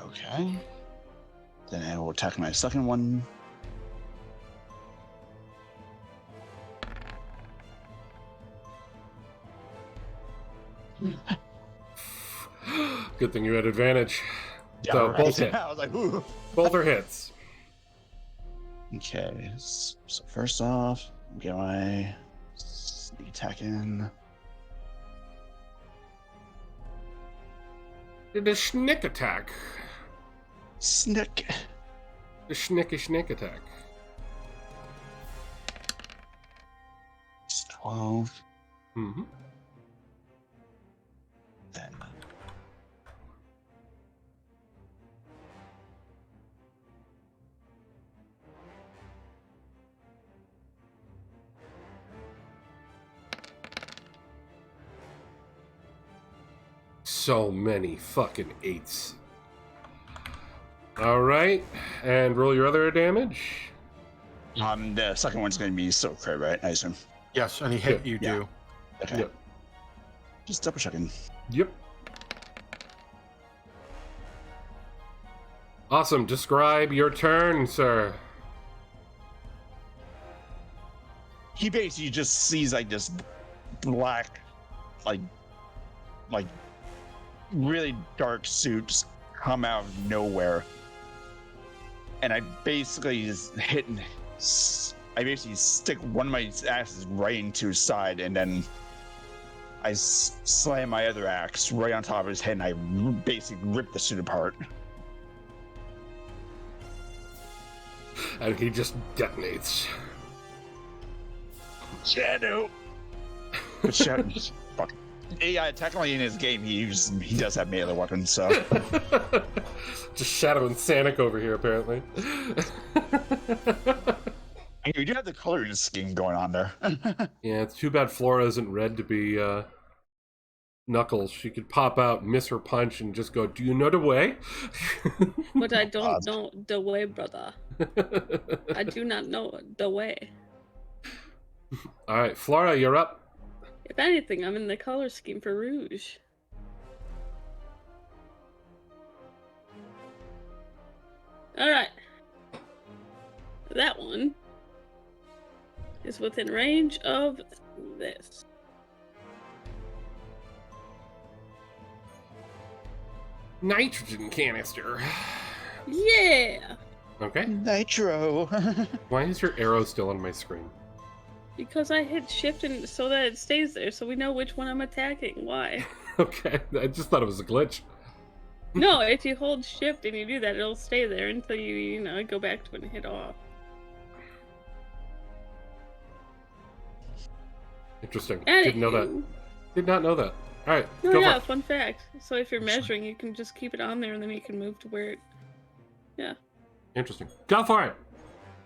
Okay. Then I will attack my second one. Good thing you had advantage. Yeah, So, right. both hit. I was like, ooh. Both are hits. Okay, so first off, get my sneak attack in. The schnick attack. Snick. The schnick attack. It's 12. Mm-hmm. Then. So many fucking 8s. Alright, and roll your other damage. The second one's going to be so crit, right? I assume. Yes, any hit Yeah. you Yeah. do. Okay. Yep. Just double checking. Yep. Awesome. Describe your turn, sir. He basically just sees like this black, like really dark suits come out of nowhere, and I basically just I basically stick one of my axes right into his side, and then I slam my other axe right on top of his head, and I basically rip the suit apart. And he just detonates. Shadow. Shadow. Fuck. Yeah, technically in his game he does have melee weapons, so. Just Shadow and Sanic over here, apparently. You do have the coloring scheme going on there. Yeah, it's too bad Flora isn't red to be Knuckles. She could pop out, miss her punch, and just go, "Do you know the way?" But I don't know the way, brother. I do not know the way. All right, Flora, you're up. If anything, I'm in the color scheme for Rouge. Alright. That one is within range of this. Nitrogen canister. Yeah! Okay. Nitro. Why is your arrow still on my screen? Because I hit shift and so that it stays there so we know which one I'm attacking. Why? Okay, I just thought it was a glitch. No, if you hold shift and you do that, it'll stay there until you know, go back to it and hit off. Interesting. Didn't know that. Did not know that. All right, No, go yeah, for it. fun fact. So if you're measuring, you can just keep it on there and then you can move to where it... Yeah. Interesting. Go for it.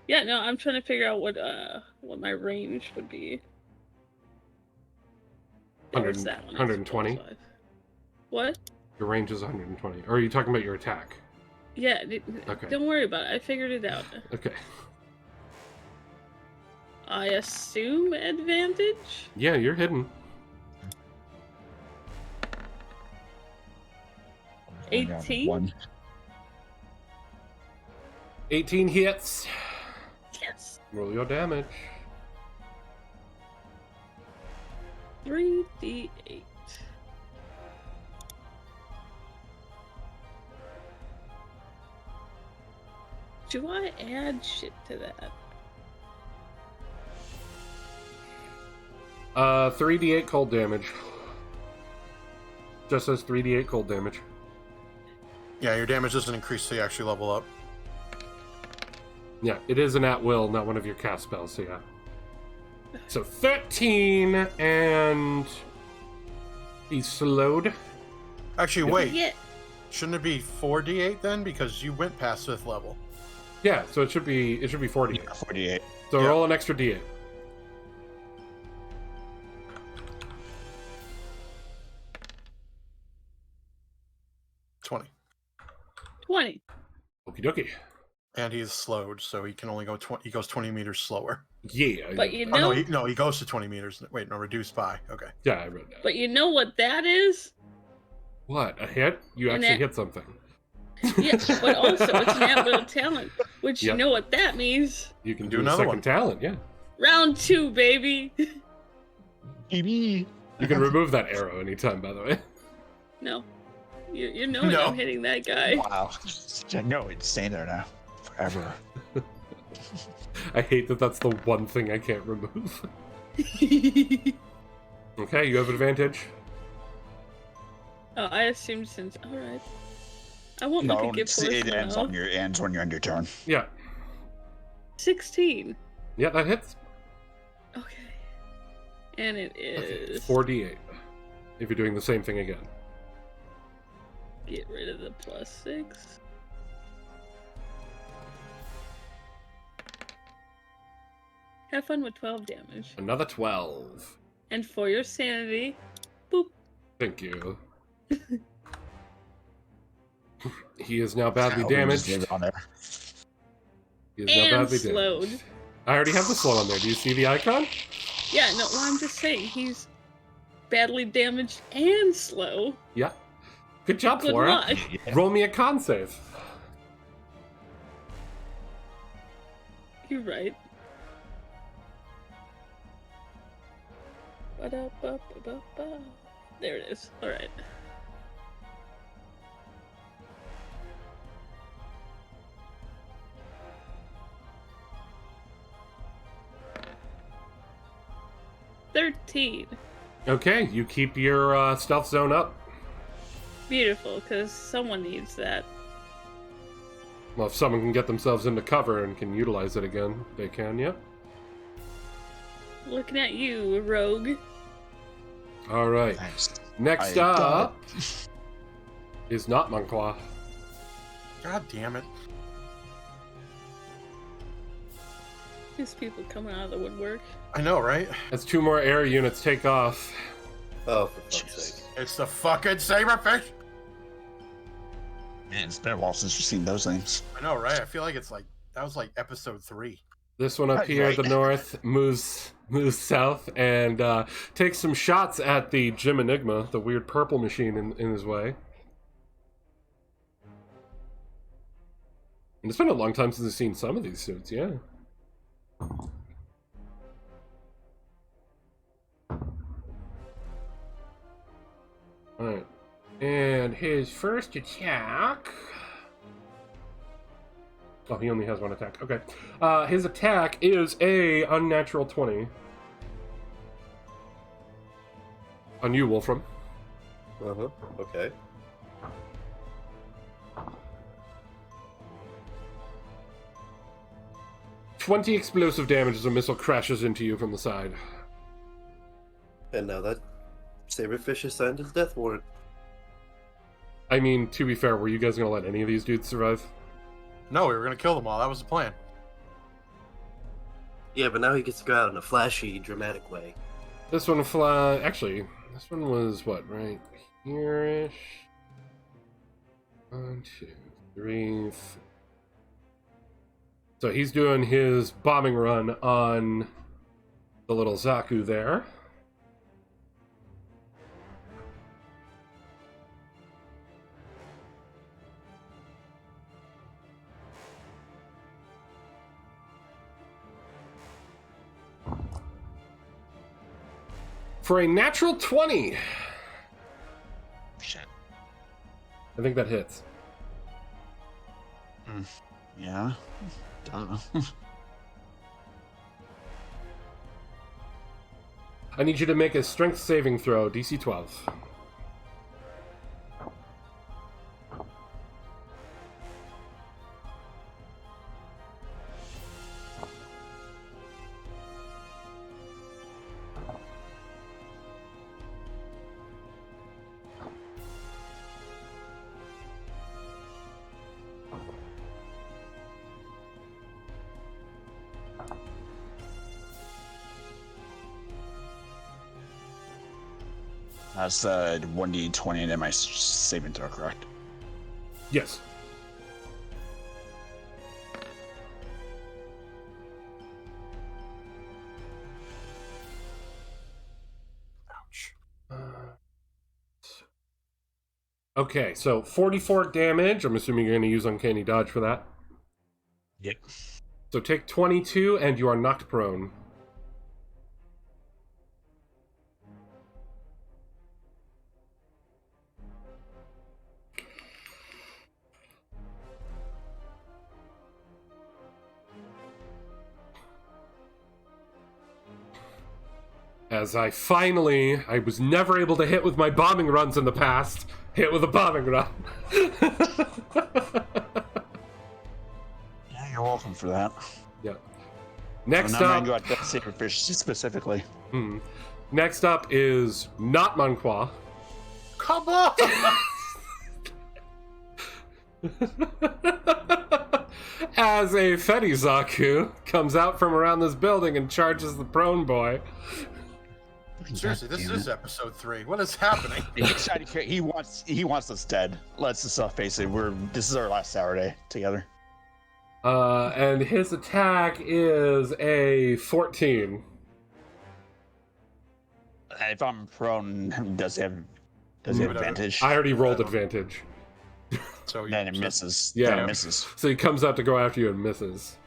Yeah, no, I'm trying to figure out what my range would be. There's that one, I 120? suppose. What? Your range is 120. Or are you talking about your attack? Yeah, Okay. don't worry about it. I figured it out. Okay. I assume advantage? Yeah, you're hidden. 18? 18 hits. Yes. Roll your damage. 3d8. Do I add shit to that? 3d8 cold damage. Just says 3d8 cold damage. Yeah, your damage doesn't increase till you actually level up. Yeah, it is an at-will, not one of your cast spells, so yeah. So 13, and he's slowed. Actually, wait. Yeah. Shouldn't it be 4d8 then? Because you went past 5th level. Yeah, so it should be 48. Yeah, 48. So Yeah. roll an extra d8. 20. 20. Okie dokie. And he's slowed, so he can only go 20. He goes 20 meters slower. Yeah. But you Oh, know, no, he goes to 20 meters. Wait, no, reduced by. Okay. Yeah, I read that. but you know what that is? What? A hit? You An actually at- hit something. Yeah, but also it's an at-will talent, which Yep. you know what that means. You can Do do a another second one. talent, yeah. Round 2, baby. Maybe. You can remove that arrow anytime, by the way. No, you know No. I'm hitting that guy. Wow. No, it's staying there now. Forever. I hate that that's the one thing I can't remove. Okay, you have advantage. Oh, I assumed since. All right. I won't No, look at it ends on your ends when you're on your turn. Yeah. 16. Yeah, that hits. Okay. And it Okay, is. 4d8. If you're doing the same thing again. Get rid of the +6. Have fun with 12 damage. Another 12. And for your sanity, boop. Thank you. He is now badly I'll just leave damaged. it on there. He is now And badly slowed. damaged. I already have the slow on there. Do you see the icon? Yeah, no, well, I'm just saying, he's badly damaged and slow. Yeah. Good job, Good Flora. luck. Yeah. Roll me a con save. You're right. Ba-da-ba-ba-ba-ba. There it is. Alright. $13. Okay, you keep your stealth zone up. Beautiful, because someone needs that. Well, if someone can get themselves into cover and can utilize it again, they can, yeah. Looking at you, rogue. All right. Thanks. Next I got up is not Monclois. God damn it. These people coming out of the woodwork. I know, right? As 2 more air units take off. Oh, for fuck's sake. It's the fucking saberfish. Man, it's been a while since we've seen those things. I know, right? I feel like it's like that was like episode 3. This one up here at the north moves south and takes some shots at the Gym Enigma, the weird purple machine in his way. And it's been a long time since I've seen some of these suits, yeah. Alright. And his first attack... Oh, he only has 1 attack. Okay. His attack is a unnatural 20. On you, Wolfram. Uh-huh. Okay. "20 explosive damage as a missile crashes into you from the side. And now that saberfish has signed his death warrant. I mean, to be fair, were you guys gonna let any of these dudes survive? No, we were gonna kill them all. That was the plan. Yeah, but now he gets to go out in a flashy, dramatic way. This one actually, this one was what, right here-ish? 1, 2, 3, 4. So he's doing his bombing run on the little Zaku there. For a natural 20. Shit. I think that hits. Yeah. Don't know. I need you to make a strength saving throw, DC 12. That's 1d20 and then my saving throw, correct? Yes. Ouch. Okay, so 44 damage. I'm assuming you're going to use Uncanny Dodge for that. Yep. So take 22 and you are knocked prone. As I was never able to hit with my bombing runs in the past, hit with a bombing run. Yeah, you're welcome for that. Yeah. Next I'm not up... going to go at Saber Fish specifically. Next up is not Manqua. Come on! As a Fenizaku comes out from around this building and charges the prone boy. Seriously, this is episode 3. What is happening? He wants us dead. Let's just face it. This is our last Saturday together. And his attack is a 14. If I'm prone, does he have advantage? I already rolled advantage. So Then it misses. Yeah. Then it misses. So he comes out to go after you and misses.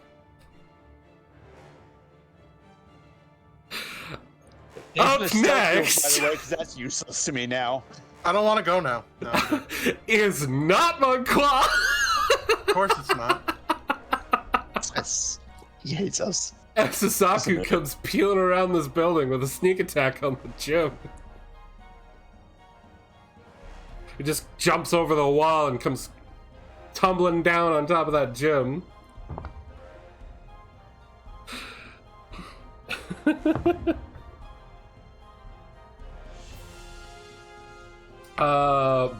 Up It's the next! by the way, because that's useless to me now. I don't want to go now. No, Is not Manqua. of course it's not. He hates us. And Sasaku comes peeling around this building with a sneak attack on the gym. He just jumps over the wall and comes tumbling down on top of that gym.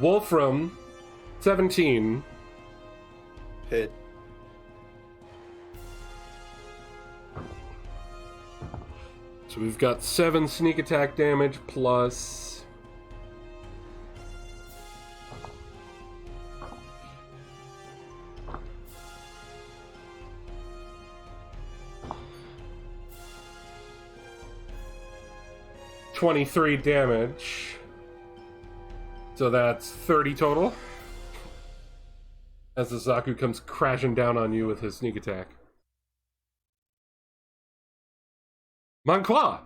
Wolfram, 17. Hit. So we've got 7 sneak attack damage plus... $23 damage. So that's 30 total. As the Zaku comes crashing down on you with his sneak attack. Manqua!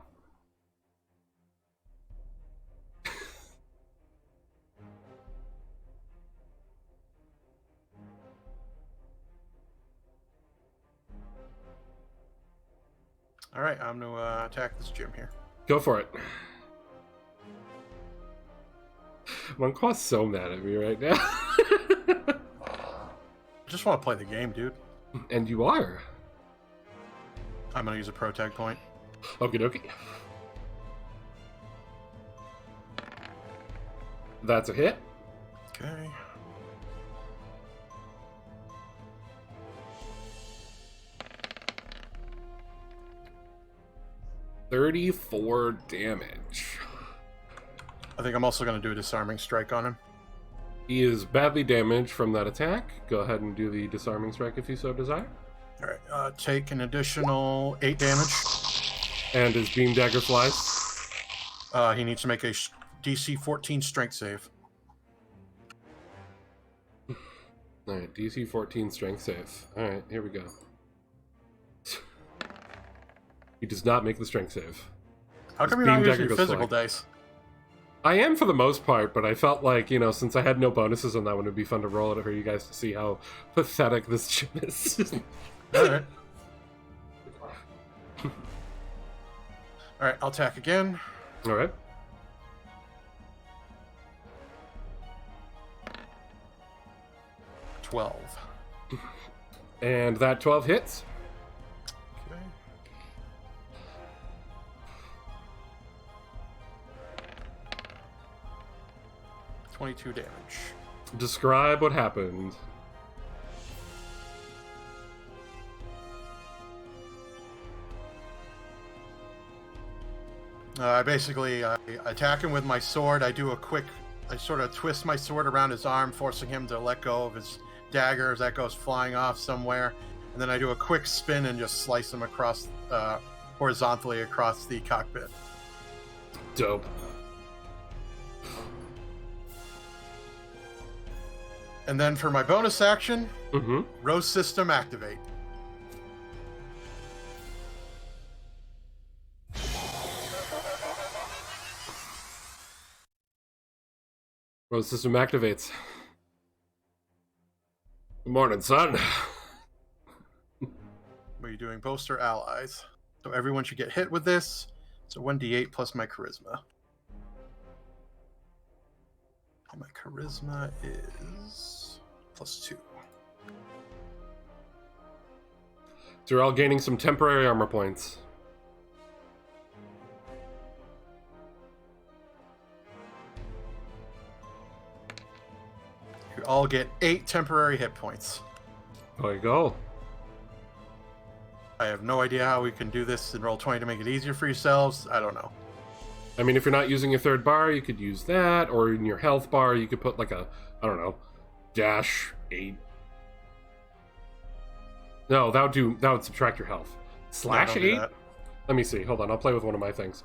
Alright, I'm going to attack this gym here. Go for it. Manqua's so mad at me right now. I just want to play the game, dude. And you are. I'm going to use a protag point. Okie dokie. That's a hit. Okay. $34 damage. I think I'm also going to do a disarming strike on him. He is badly damaged from that attack. Go ahead and do the disarming strike if you so desire. Alright, take an additional 8 damage. And his beam dagger flies. He needs to make a DC 14 strength save. Alright, DC 14 strength save. Alright, here we go. He does not make the strength save. How come This you're not beam using dagger goes physical flying. dice? I am for the most part, but I felt like, since I had no bonuses on that one, it'd be fun to roll it for you guys to see how pathetic this gym is. Alright. Alright, I'll attack again. Alright. $12. And that 12 hits. Okay. $22 damage. Describe what happened. I basically attack him with my sword. I sort of twist my sword around his arm, forcing him to let go of his dagger as that goes flying off somewhere. And then I do a quick spin and just slice him across, horizontally across the cockpit. Dope. And then for my bonus action, Mm-hmm. row system activate. Road system activates. Good morning, son. What are you doing, poster allies? So everyone should get hit with this. So 1d8 plus my charisma. And my charisma is +2. So you're all gaining some temporary armor points. You all get 8 temporary hit points. There you go. I have no idea how we can do this in Roll20 to make it easier for yourselves. I don't know. I mean, if you're not using your third bar, you could use that, or in your health bar, you could put like a, I don't know, -8. No, that would subtract your health. don't do /8? that. Let me see. Hold on, I'll play with one of my things.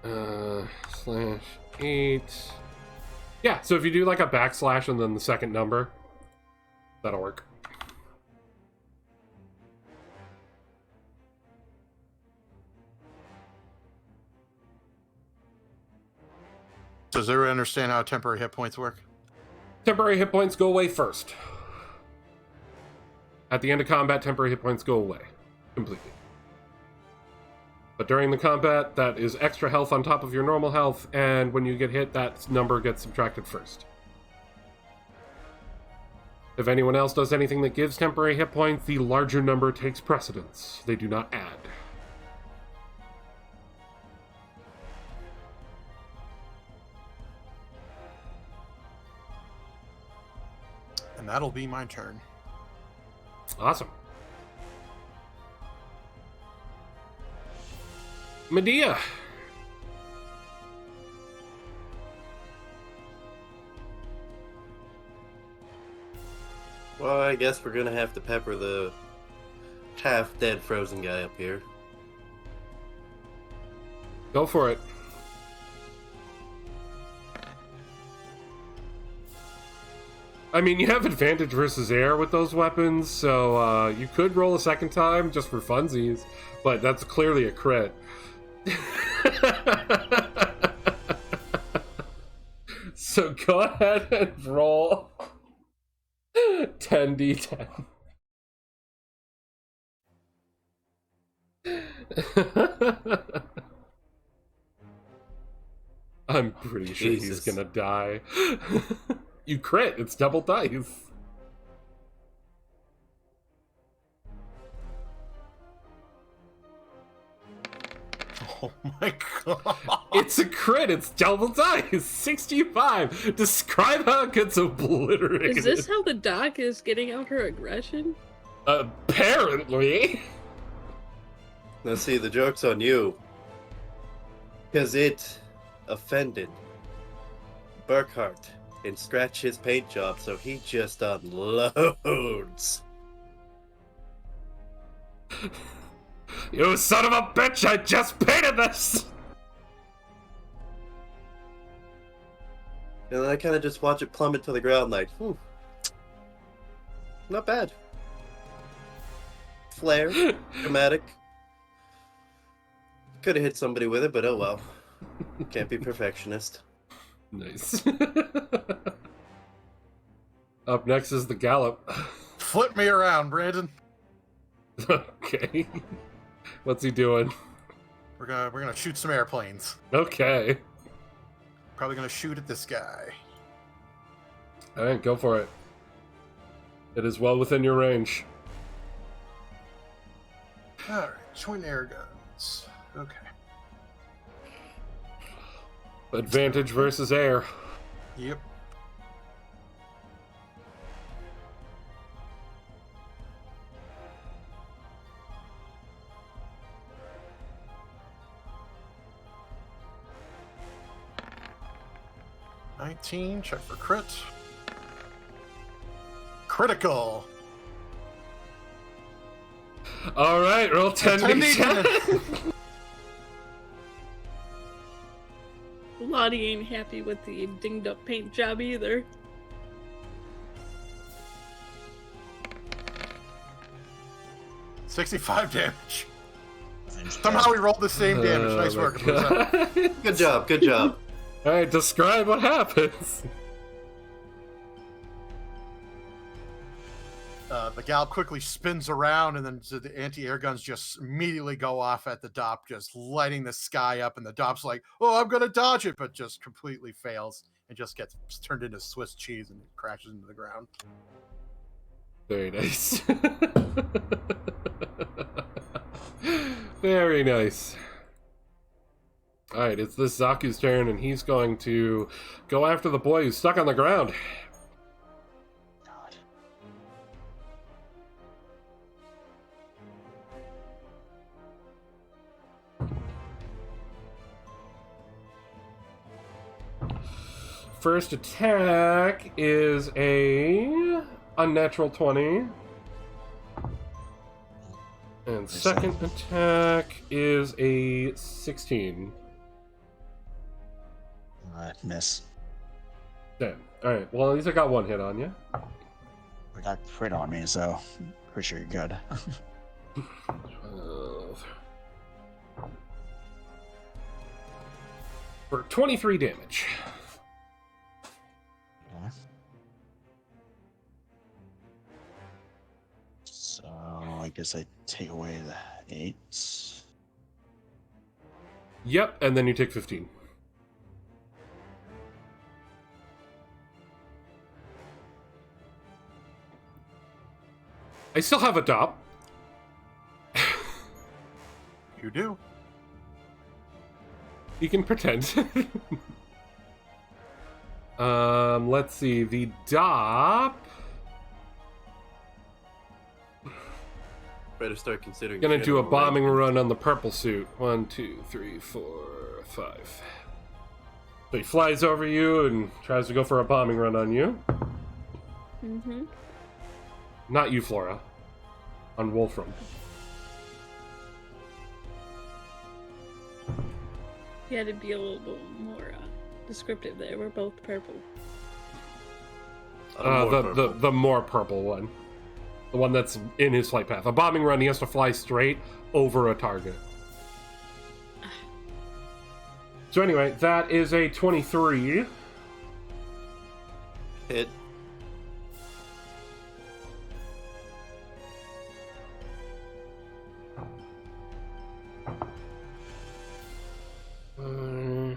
/8. Yeah, so if you do like a backslash and then the second number, that'll work. So does everyone understand how temporary hit points work? Temporary hit points go away first. At the end of combat, temporary hit points go away. Completely. But during the combat, that is extra health on top of your normal health, and when you get hit, that number gets subtracted first. If anyone else does anything that gives temporary hit points, the larger number takes precedence. They do not add. And that'll be my turn. Awesome. Medea. Well, I guess we're gonna have to pepper the half-dead frozen guy up here. Go for it. I mean, you have advantage versus air with those weapons, so you could roll a second time just for funsies, but that's clearly a crit. So go ahead and roll 10d10. I'm pretty sure he's Jesus. gonna die. You crit, it's double dice. Oh my god. It's a crit, it's double dice. 65. Describe how it gets obliterated. Is this how the doc is getting out her aggression? Apparently. Now see, the joke's on you. Because it offended Burkhart and scratched his paint job, so he just unloads. You son of a bitch, I just painted this! And then I kind of just watch it plummet to the ground like, not bad. Flare, dramatic. Could have hit somebody with it, but oh well. Can't be perfectionist. Nice. Up next is the Gallop. Flip me around, Brandon. Okay. What's he doing? We're gonna shoot some airplanes. Okay. Probably gonna shoot at this guy. Alright, go for it. It is well within your range. Alright, twin air guns. Okay. Advantage versus air. Yep. $19, check for crit. Critical. Alright, roll 10d10. Lottie ain't happy with the dinged up paint job either. $65 damage. Somehow we rolled the same damage. Nice work. Good job, good job. Alright, describe what happens. The gal quickly spins around, and then the anti-air guns just immediately go off at the Dop, just lighting the sky up. And the Dop's like, "Oh, I'm gonna dodge it," but just completely fails and just gets turned into Swiss cheese and it crashes into the ground. Very nice. Very nice. Alright, it's this Zaku's turn, and he's going to go after the boy who's stuck on the ground. God. First attack is a unnatural 20. And second attack is a 16. Miss. Damn. Alright, well, at least I got one hit on you. I got crit on me, so I'm pretty sure you're good. 12. For 23 damage. Okay. So I guess I take away the 8. Yep, and then you take 15. I still have a Dop. You do. You can pretend. Let's see. The Dop. Better start considering. Gonna do a general bombing arrangements. run on the purple suit. 1, 2, 3, 4, 5. So he flies over you and tries to go for a bombing run on you. Mm-hmm. Not you, Flora. On Wolfram. You had to be a little bit more descriptive there. We're both purple. The more purple one. The one that's in his flight path. A bombing run, he has to fly straight over a target. So anyway, that is a 23. Hit. Uh,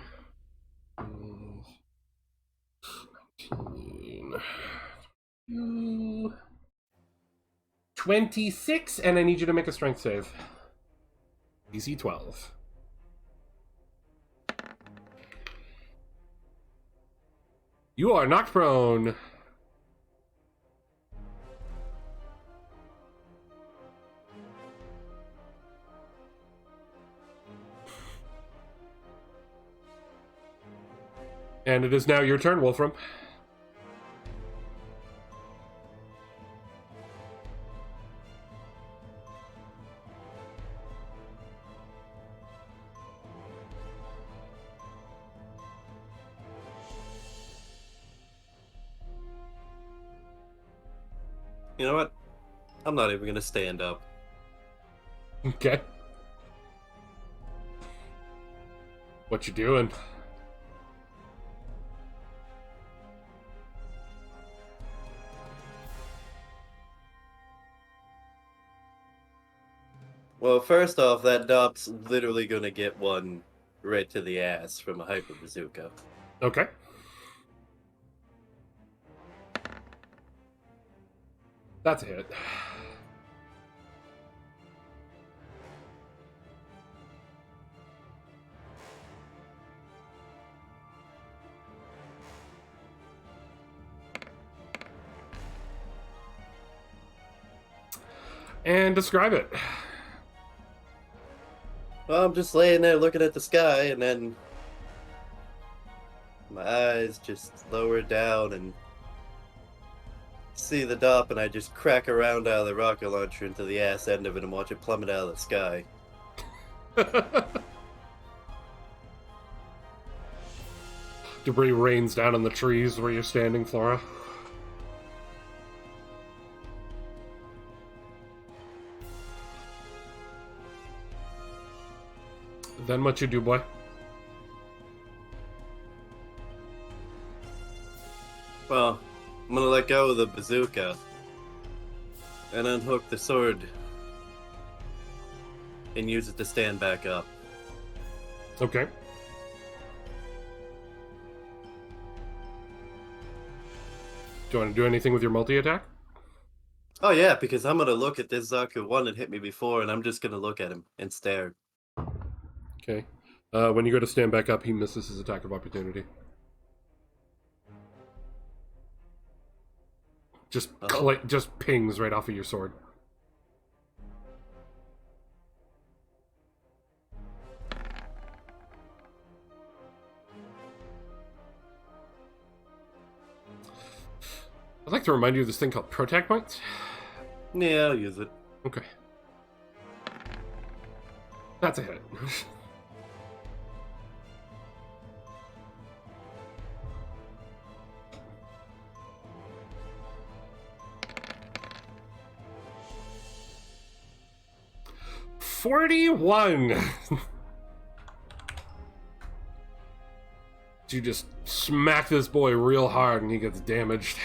19. 26, and I need you to make a strength save. DC 12. You are knocked prone. And it is now your turn, Wolfram. You know what? I'm not even gonna stand up. Okay. What you doing? Well, first off, that Dop's literally gonna get one right to the ass from a hyper bazooka. Okay. That's a hit. And describe it. Well, I'm just laying there looking at the sky, and then my eyes just lower down and see the Dop, and I just crack around out of the rocket launcher into the ass end of it and watch it plummet out of the sky. Debris rains down on the trees where you're standing, Flora. Then what you do, boy? Well, I'm gonna let go of the bazooka and unhook the sword and use it to stand back up. Okay. Do you want to do anything with your multi-attack? Oh yeah, because I'm gonna look at this Zaku one that hit me before, and I'm just gonna look at him and stare. Okay. When you go to stand back up, he misses his attack of opportunity. Just just pings right off of your sword. I'd like to remind you of this thing called Protect Points. Yeah, I'll use it. Okay. That's a hit. $41. You just smack this boy real hard and he gets damaged.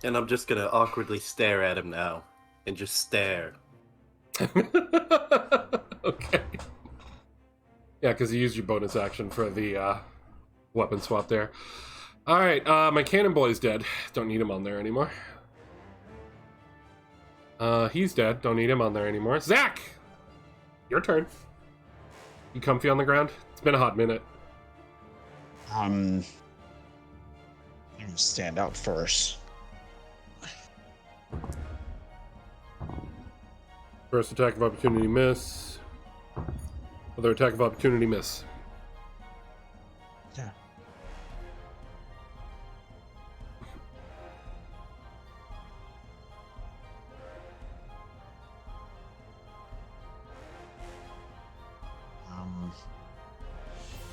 And I'm just gonna awkwardly stare at him now. And just stare. Okay. Yeah, because you used your bonus action for the weapon swap there. Alright, my cannon boy's dead. Don't need him on there anymore. He's dead. Don't need him on there anymore. Zach! Your turn. You comfy on the ground? It's been a hot minute. I'm gonna stand out first. First attack of opportunity, miss. Other attack of opportunity, miss. Yeah.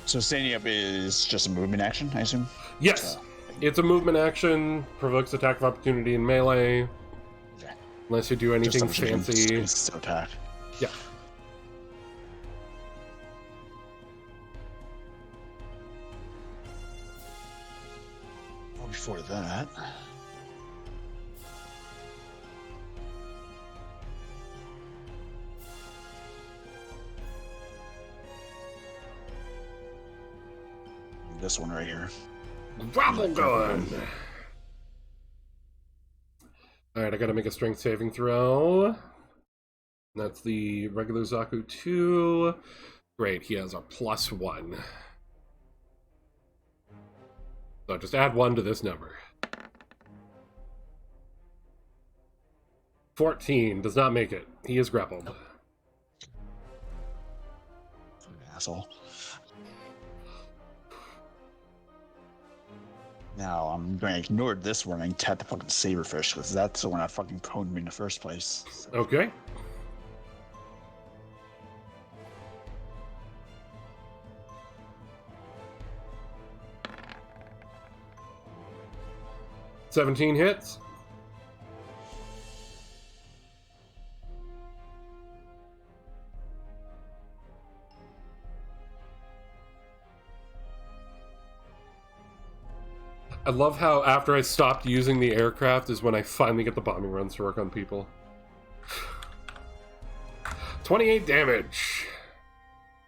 So standing up is just a movement action, I assume? Yes. It's a movement action, provokes attack of opportunity in melee. Okay. Unless you do anything fancy. It's attack. Yeah. Well, before that... this one right here. Grapple gun! Alright, I gotta make a strength saving throw. That's the regular Zaku 2. Great, he has a +1. So just add 1 to this number. 14 does not make it. He is grappled. Asshole. Now, I'm going to ignore this one and attack the fucking saberfish, because that's the one that fucking pwned me in the first place. So. Okay. $17 hits. I love how after I stopped using the aircraft is when I finally get the bombing runs to work on people. 28 damage.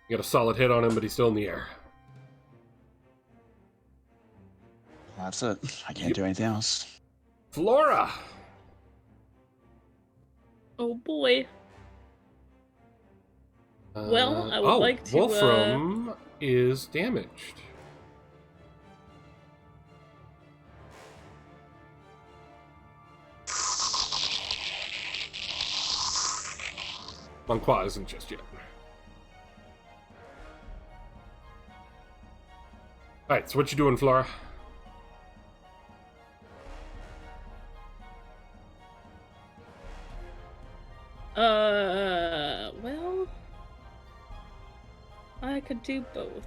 You got a solid hit on him, but he's still in the air. That's it. I can't do anything else. Flora! Oh boy. Well, I would like to... Wolfram is damaged. Monqua isn't just yet. Alright, so what you doing, Flora? Well... I could do both.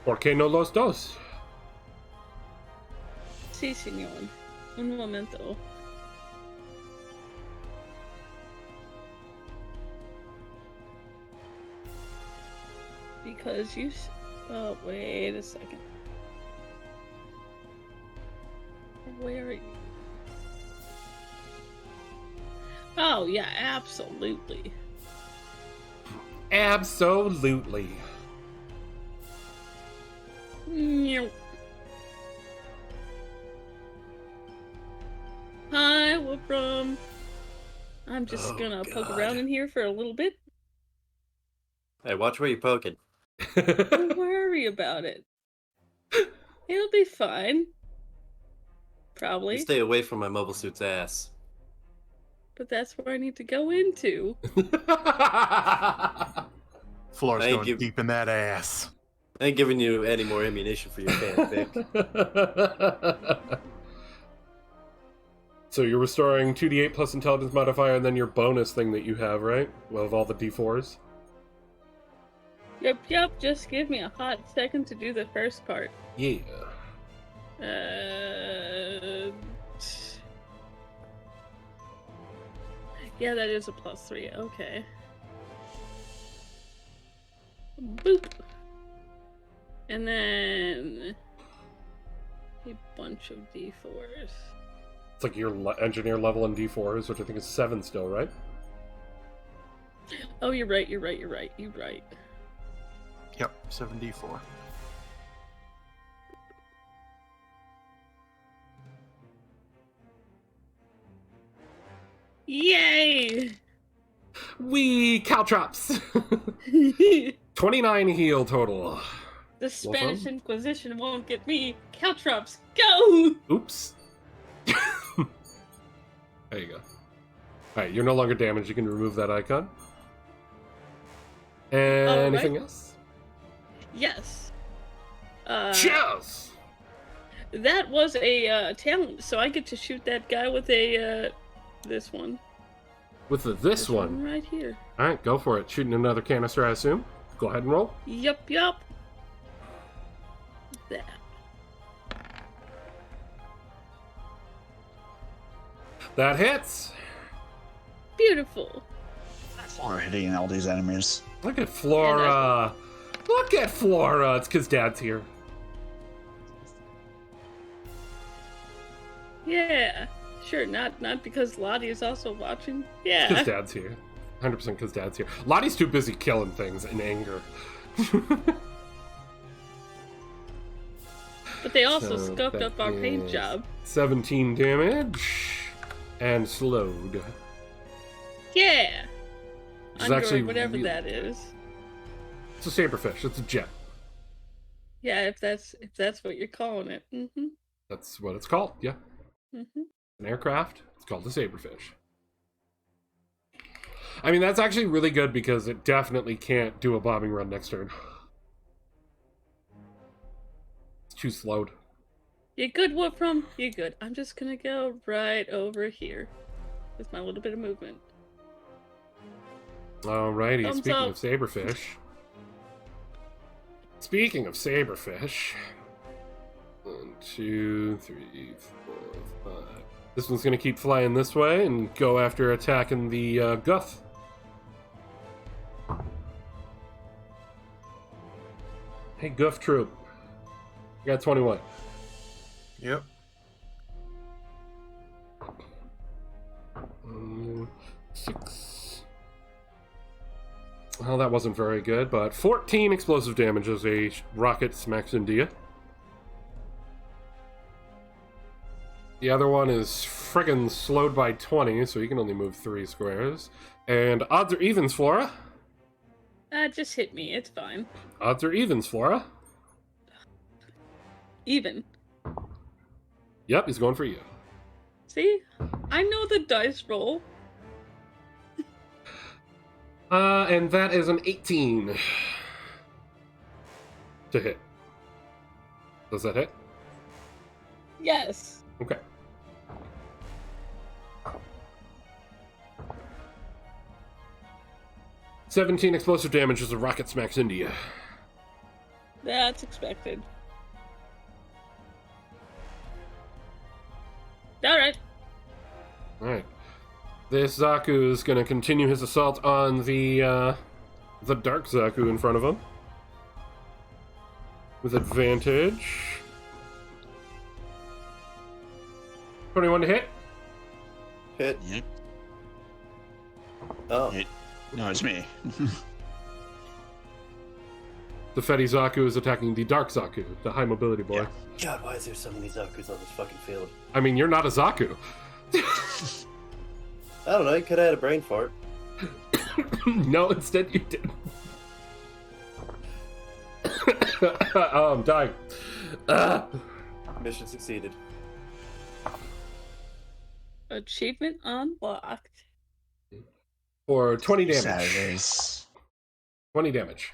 ¿Por qué no los dos? Sí, señor. Un momento. Because you... Oh, wait a second. Where are you? Oh, yeah, absolutely. Absolutely. Meow. Hi, Wolfram. I'm just gonna poke around in here for a little bit. Hey, watch where you're poking. Don't worry about it. It'll be fine. Probably. You stay away from my mobile suit's ass. But that's where I need to go into. Floor's going deep in that ass. I ain't giving you any more ammunition for your fanfic. So you're restoring 2d8 plus intelligence modifier and then your bonus thing that you have, right? Well, of all the d4s. Yep, just give me a hot second to do the first part. Yeah. Yeah, that is a +3, okay. Boop! And then... a bunch of d4s. It's like your engineer level in d4s, which I think is 7 still, right? Oh, you're right. Yep, 7d4. Yay! Wee! Caltrops! 29 heal total. The Spanish Inquisition won't get me. Caltrops, go! Oops. There you go. Alright, you're no longer damaged. You can remove that icon. Anything else? Yes. Cheers! That was a talent, so I get to shoot that guy with a this one. With this one? Right here. Alright, go for it. Shooting another canister, I assume. Go ahead and roll. Yup. That. That hits! Beautiful. Flora hitting all these enemies. Look at Flora! Look at Flora! It's because Dad's here. Yeah. Sure, not because Lottie is also watching. Yeah. Because Dad's here. 100% because Dad's here. Lottie's too busy killing things in anger. But they also scuffed up our paint job. 17 damage. And slowed. Yeah! Which is actually whatever really that is. It's a saberfish. It's a jet. Yeah, if that's what you're calling it. Mm-hmm. That's what it's called, yeah. Mm-hmm. An aircraft. It's called a saberfish. I mean, that's actually really good because it definitely can't do a bombing run next turn. It's too slowed. You good, Wolfram? You good. I'm just gonna go right over here with my little bit of movement. Alrighty, Thumbs speaking up. of saberfish. Speaking of saberfish. 1, 2, 3, 4, 5. This one's gonna keep flying this way and go after attacking the Guff. Hey, Guff Troop. You got 21. Yep. 6. Well, that wasn't very good, but 14 explosive damage as a rocket smacks into you. The other one is friggin' slowed by 20, so you can only move 3 squares. And odds or evens, Flora? Just hit me. It's fine. Odds or evens, Flora? Even. Yep, he's going for you. See? I know the dice roll. And that is an 18 to hit. Does that hit? Yes. Okay. "17 explosive damage as a rocket smacks into you. That's expected. Alright. Alright. This Zaku is going to continue his assault on the Dark Zaku in front of him. With advantage. 21 to hit. Hit. Yep. Oh. Hit. No, it's me. The Fetty Zaku is attacking the Dark Zaku, the high mobility boy. Yeah. God, why is there so many Zakus on this fucking field? I mean, you're not a Zaku. I don't know, you could have had a brain fart. No, instead you did. Oh, I'm dying. Mission succeeded. Achievement unlocked. For 20 damage. Saturdays. 20 damage.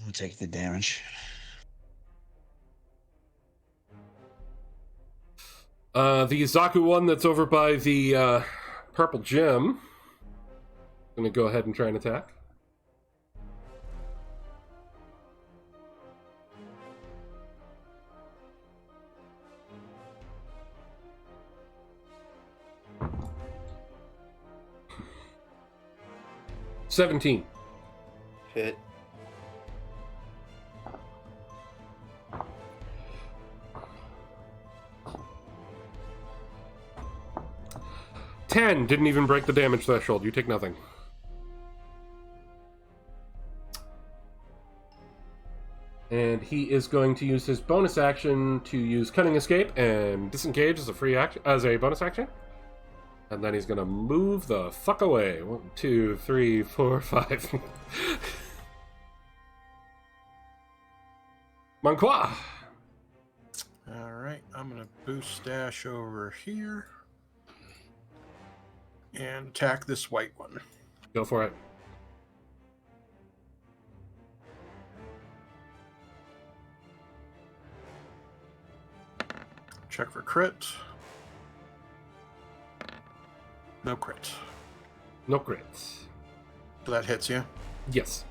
We'll take the damage. The Zaku one that's over by the purple gem. Gonna go ahead and try and attack. $17. Hit. $10. Didn't even break the damage threshold. You take nothing. And he is going to use his bonus action to use Cunning Escape and Disengage as a free action, as a bonus action. And then he's gonna move the fuck away. 1, 2, 3, 4, 5. Manqua! Alright, I'm gonna boost dash over here. And attack this white one. Go for it. Check for crit. No crit. No crits. So that hits you. Yes.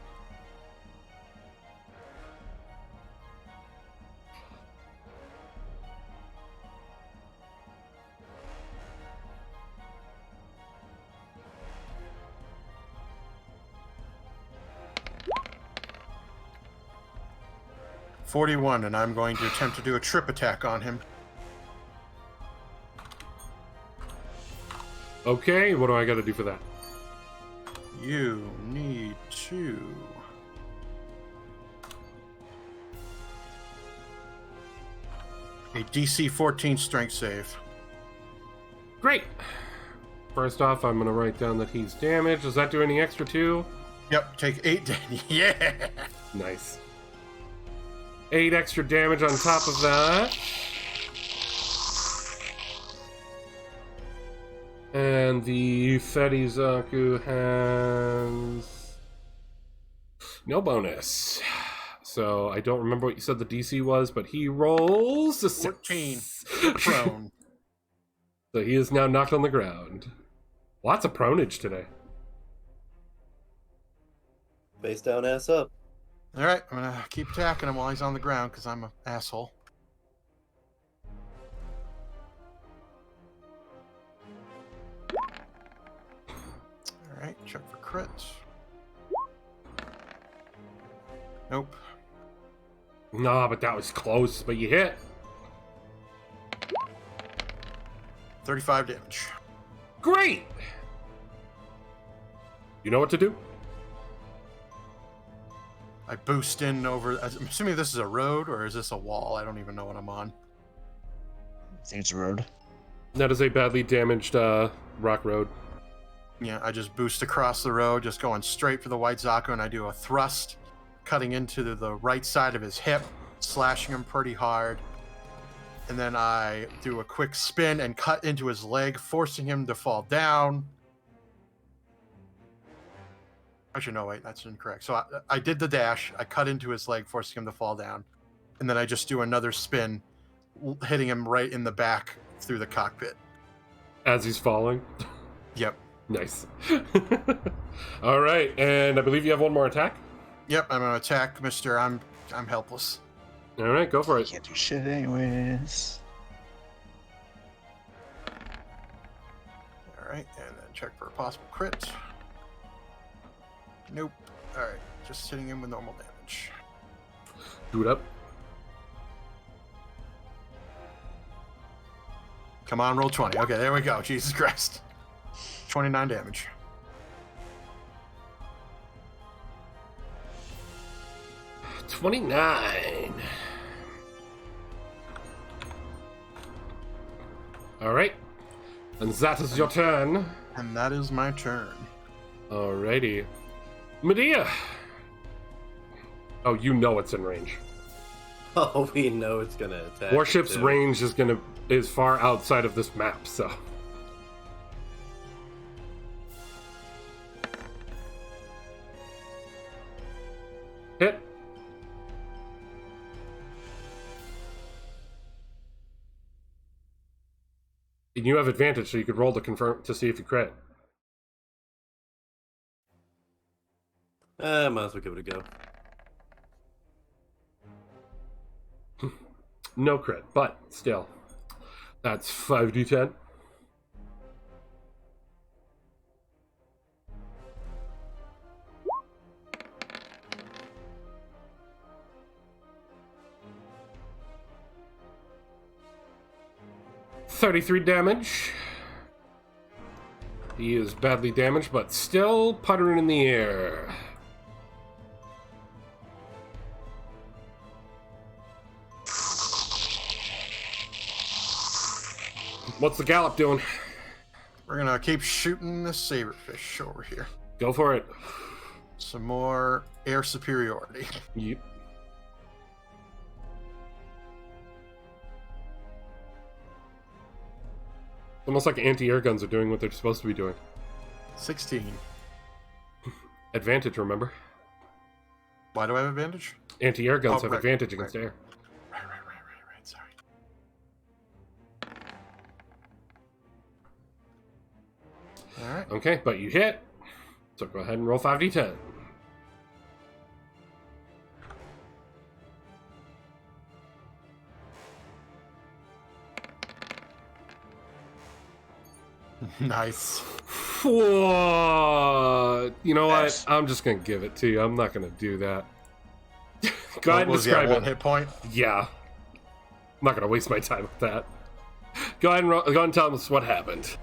$41, and I'm going to attempt to do a trip attack on him. Okay, what do I gotta do for that? You need to... a DC 14 strength save. Great! First off, I'm gonna write down that he's damaged. Does that do any extra too? Yep, take 8 damage. Yeah! Nice. 8 extra damage on top of that. And the Fetty Zaku has no bonus. So I don't remember what you said the DC was, but he rolls a 14. 6. Prone. So he is now knocked on the ground. Lots of pronage today. Face down, ass up. Alright, I'm gonna keep attacking him while he's on the ground, because I'm an asshole. Alright, check for crits. Nope. No, but that was close. But you hit. 35 damage. Great! You know what to do? I boost in over... I'm assuming this is a road, or is this a wall? I don't even know what I'm on. I think it's a road. That is a badly damaged rock road. Yeah, I just boost across the road, just going straight for the White Zaku, and I do a thrust, cutting into the right side of his hip, slashing him pretty hard. And then I do a quick spin and cut into his leg, forcing him to fall down. Actually, no, wait, that's incorrect. So I did the dash, I cut into his leg, forcing him to fall down. And then I just do another spin, hitting him right in the back through the cockpit. As he's falling? Yep. Nice. All right, and I believe you have one more attack? Yep, I'm going to attack Mr. I'm helpless. All right, go for I it. can't do shit anyways. All right, and then check for a possible crit. Nope. All right, just hitting him with normal damage. Do it up. Come on, roll 20. Okay, there we go. Jesus Christ. 29 damage. $29. All right, and that is your turn. And that is my turn. Alrighty. Medea! Oh, you know it's in range. Oh, we know it's gonna attack. Warship's too. range is far outside of this map, so. Hit. And you have advantage, so you could roll to confirm to see if you crit. Might as well give it a go. No crit, but still. That's 5d10. $33 damage. He is badly damaged, but still puttering in the air. What's the Gallop doing? We're gonna keep shooting this saberfish over here. Go for it. Some more air superiority. Yep. Almost like anti-air guns are doing what they're supposed to be doing. 16. Advantage, remember? Why do I have advantage? Anti-air guns Oh, have right, advantage against right. air. Right. Sorry. All right. Okay, but you hit. So go ahead and roll 5d10. Nice. Whoa. You know what? Nice. I'm just going to give it to you. I'm not going to do that. Go ahead and Was he describe at one it. hit point? Yeah. I'm not going to waste my time with that. Go ahead and tell us what happened.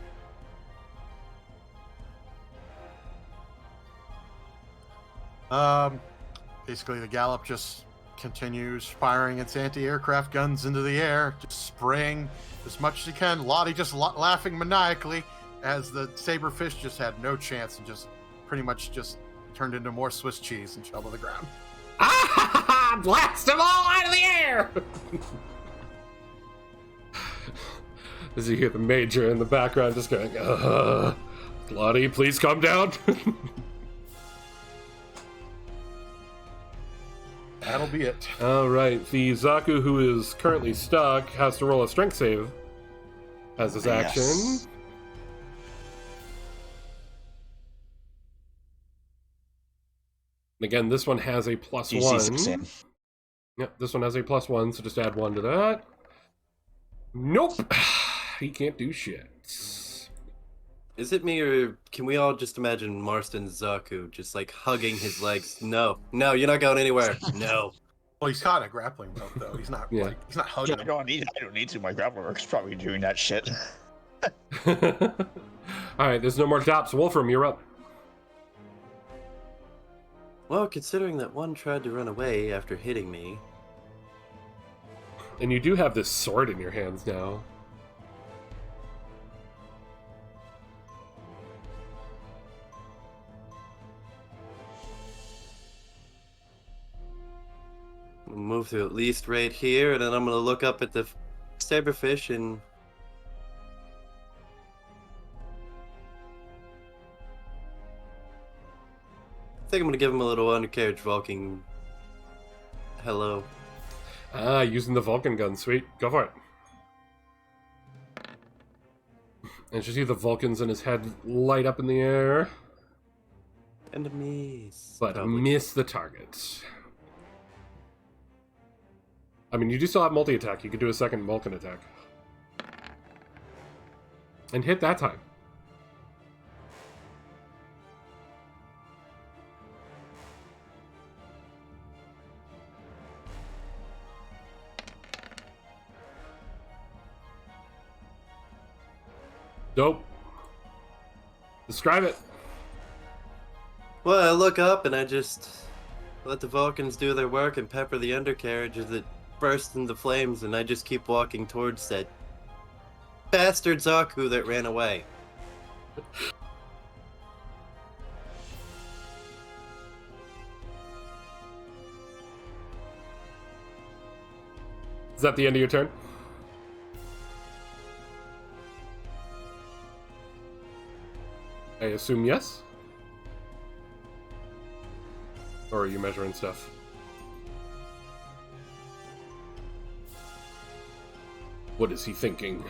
Basically the Gallop just continues firing its anti-aircraft guns into the air, just spraying as much as he can. Lottie just laughing maniacally as the saberfish just had no chance and just pretty much just turned into more Swiss cheese and fell to the ground. Ah! Blast them all out of the air! As you hear the Major in the background just going, Lottie, please calm down. That'll be it. Alright, the Zaku who is currently stuck has to roll a strength save as his action. Yes. And again, this one has a DC +1. 16. Yep, this one has a +1, so just add 1 to that. Nope! He can't do shit. Is it me, or can we all just imagine Marston Zaku just like hugging his legs? No, you're not going anywhere. No. Well, he's caught a grappling hook though. He's not Yeah. he's not hugging I him. don't need to. My grappler work's probably doing that shit. Alright, there's no more dops. Wolfram, you're up. Well, considering that one tried to run away after hitting me, And you do have this sword in your hands now. I'll move to at least right here, and then I'm gonna look up at the saberfish and I think I'm gonna give him a little undercarriage Vulcan hello. Ah, using the Vulcan gun. Sweet. Go for it. And you see the Vulcans in his head light up in the air. Enemies. But Probably. miss the target. I mean, you do still have multi-attack. You could do a second Vulcan attack. And hit that time. Dope. Describe it. Well, I look up and I just let the Vulcans do their work and pepper the undercarriage as it bursts into flames, and I just keep walking towards that bastard Zaku that ran away. Is that the end of your turn? I assume yes? Or are you measuring stuff? What is he thinking?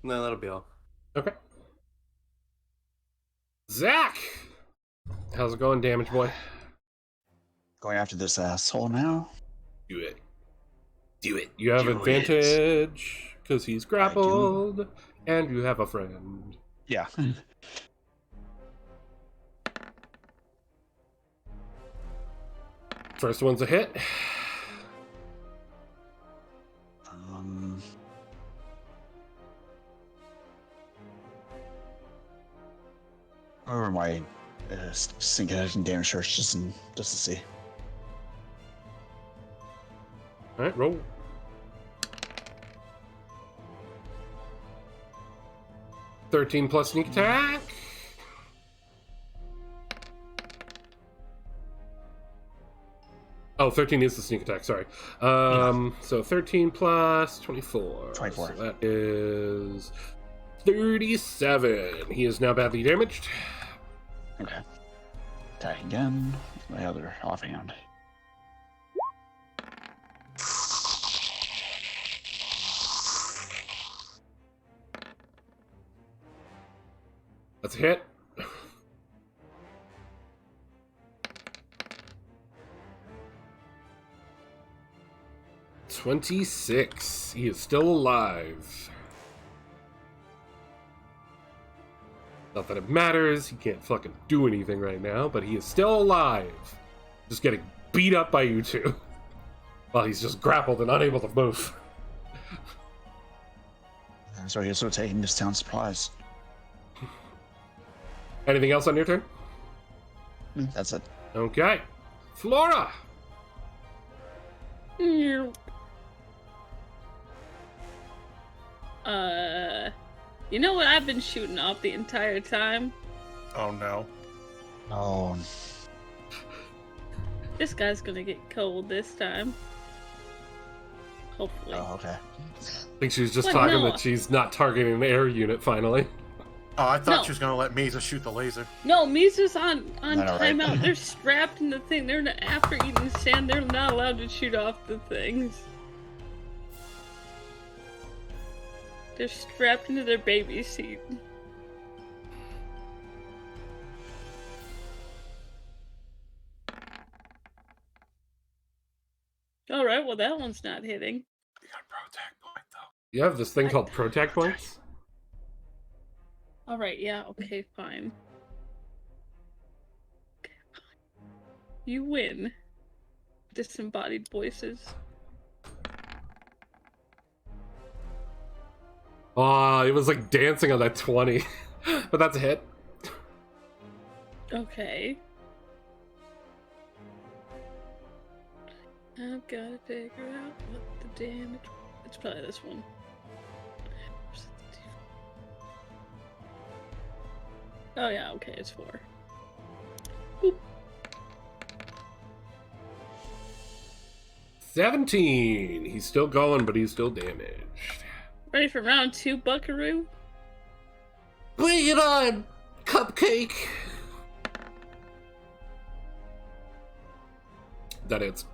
No, that'll be all. Okay. Zach! How's it going, damage boy? Going after this asshole now. Do it. Do it. You have Do it. advantage because he's grappled, and you have a friend. Yeah. First one's a hit. Over my synchronizing damage search just to see. All right, roll. $13 plus sneak attack. Oh, 13 is the sneak attack, sorry. So 13 plus 24. 24. So that is 37. He is now badly damaged. Okay. Attack again. My other offhand. That's a hit. $26. He is still alive. Not that it matters. He can't fucking do anything right now, but he is still alive. Just getting beat up by you two. While he's just grappled and unable to move. So he's also taking this town supplies. Anything else on your turn? That's it. Okay. Flora! You know what I've been shooting off the entire time? Oh no. Oh. This guy's gonna get cold this time. Hopefully. Oh, okay. I think she was just What? talking No. that she's not targeting an air unit finally. Oh, I thought No. she was gonna let Misa shoot the laser. No, Misa's on I know, right? timeout. They're strapped in the thing. They're not, after eating sand. They're not allowed to shoot off the things. They're strapped into their baby seat. All right. Well, that one's not hitting. You got a pro attack point though. You have this thing called protect points? Alright, yeah, okay, fine. You win. Disembodied voices. Oh, it was like dancing on that 20. But that's a hit. Okay. I've gotta figure out what the damage... It's probably this one. Oh yeah, okay, it's 4. Boop. 17. He's still going, but he's still damaged. Ready for round 2, Buckaroo? Bring it on, Cupcake! That is.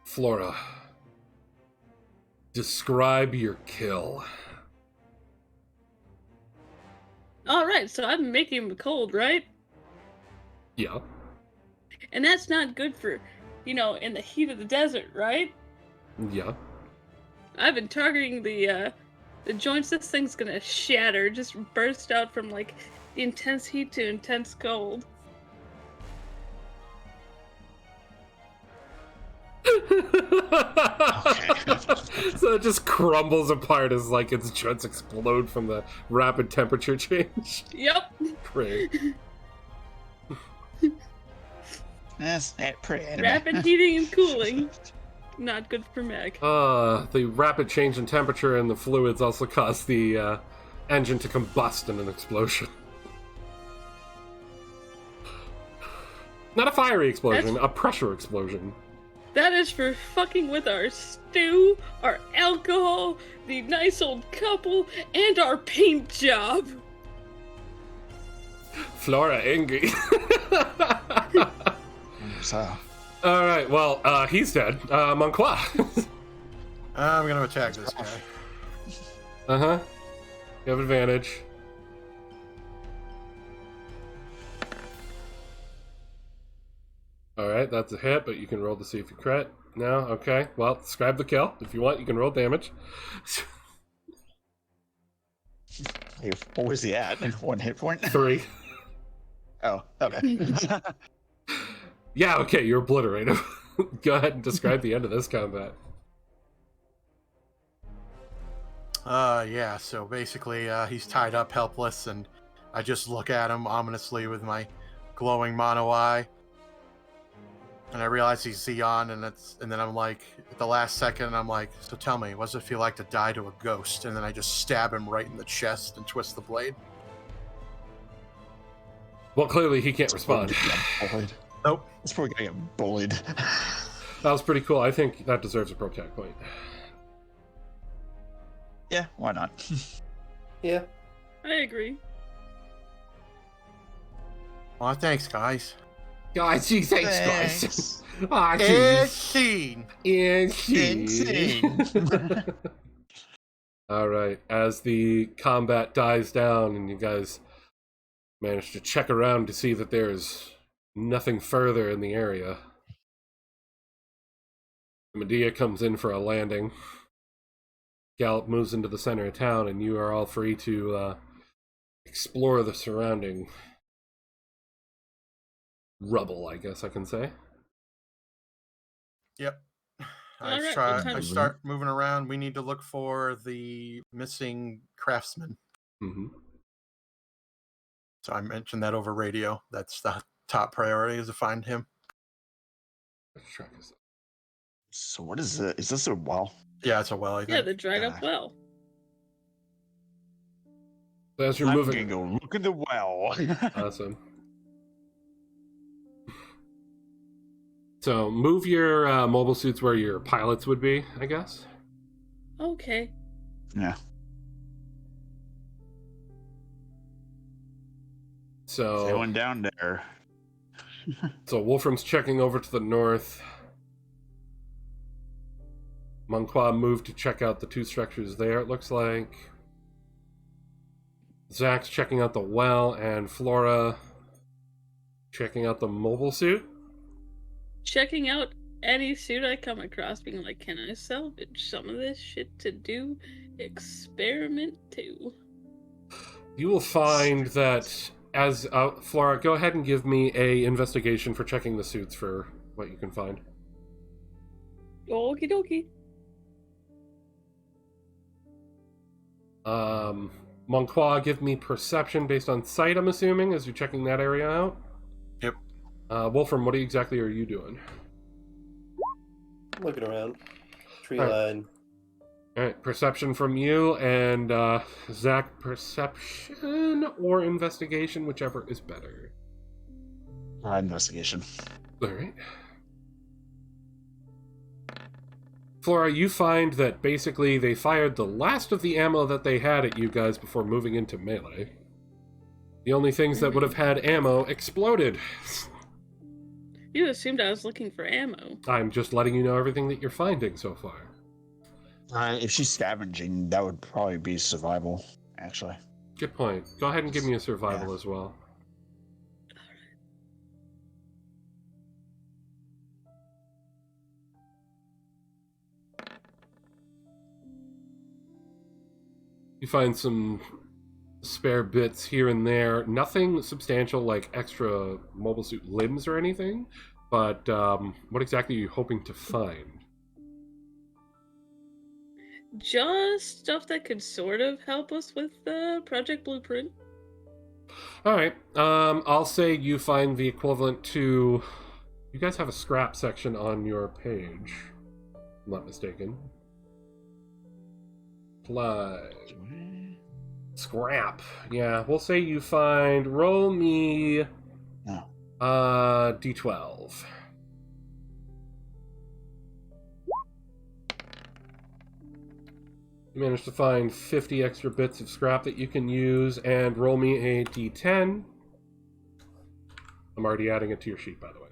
Flora, describe your kill. Alright, so I'm making him cold, right? Yeah. And that's not good for, in the heat of the desert, right? Yeah. I've been targeting the joints. This thing's gonna shatter, just burst out from, like, the intense heat to intense cold. So it just crumbles apart as, like, its joints explode from the rapid temperature change. Yep. Great. That's pretty anime. Rapid heating and cooling. Not good for mech. The rapid change in temperature in the fluids also caused the engine to combust in an explosion. Not a fiery explosion, a pressure explosion. That is for fucking with our stew, our alcohol, the nice old couple, and our paint job. Flora angry. So. Alright, well, he's dead. Monqua. I'm gonna attack this guy. Uh-huh. You have advantage. Alright, that's a hit, but you can roll to see if you crit. No? Okay. Well, describe the kill. If you want, you can roll damage. Hey, what was he at? 1 hit point? 3. Oh, okay. Yeah, okay, you obliterate him. Go ahead and describe the end of this combat. Yeah, so basically, he's tied up helpless, and I just look at him ominously with my glowing mono eye. And I realize he's Xeon, and then I'm like, at the last second, I'm like, so tell me, what does it feel like to die to a ghost? And then I just stab him right in the chest and twist the blade. Well, clearly he can't respond. Nope. It's probably gonna get bullied. That was pretty cool. I think that deserves a protect point. Yeah, why not? Yeah. I agree. Oh, thanks, guys. Guys, gee, thanks, guys. Thanks. Ah, And jeez. scene. And Insane. All right. As the combat dies down and you guys manage to check around to see that there's nothing further in the area, Medea comes in for a landing. Gallop moves into the center of town, and you are all free to explore the surrounding rubble, I guess I can say. Yep. All right, I start moving around. We need to look for the missing craftsman. Mm-hmm. So I mentioned that over radio. That's the top priority, is to find him. Let's track this up. So what is it? Is this a well? Yeah, it's a well, I think. Yeah, the dried up well. So as you're I'm moving, gonna go look in the well. awesome. So move your mobile suits where your pilots would be, I guess. Okay. Yeah. So They went down there. So Wolfram's checking over to the north. Monqua moved to check out the two structures there, it looks like. Zach's checking out the well, and Flora checking out the mobile suit. checking out any suit I come across, being like, can I salvage some of this shit to do experiment 2? You will find that as Flora, go ahead and give me a investigation for checking the suits for what you can find. Okie dokie. Monqua, give me perception based on sight, I'm assuming, as you're checking that area out. Yep. Wolfram, what exactly are you doing? Looking around. Tree All right. line. Alright, perception from you, and Zach, perception or investigation, whichever is better. Investigation. Alright. Flora, you find that basically they fired the last of the ammo that they had at you guys before moving into melee. The only things that would have had ammo exploded. You assumed I was looking for ammo. I'm just letting you know everything that you're finding so far. If she's scavenging, that would probably be survival, actually. Good point. Go ahead and give me a survival as well. You find some spare bits here and there. Nothing substantial like extra mobile suit limbs or anything, but what exactly are you hoping to find? Just stuff that could sort of help us with the Project Blueprint. Alright, I'll say you find the equivalent to... You guys have a scrap section on your page, if I'm not mistaken. Scrap. Yeah, we'll say you find... Roll me... No. D12. You managed to find 50 extra bits of scrap that you can use, and roll me a D10. I'm already adding it to your sheet, by the way.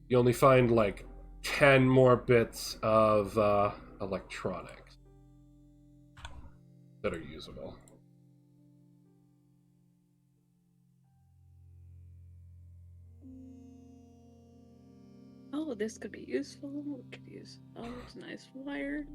You only find like 10 more bits of electronics that are usable. Oh, this could be useful. We could use. Oh, it's a nice wire.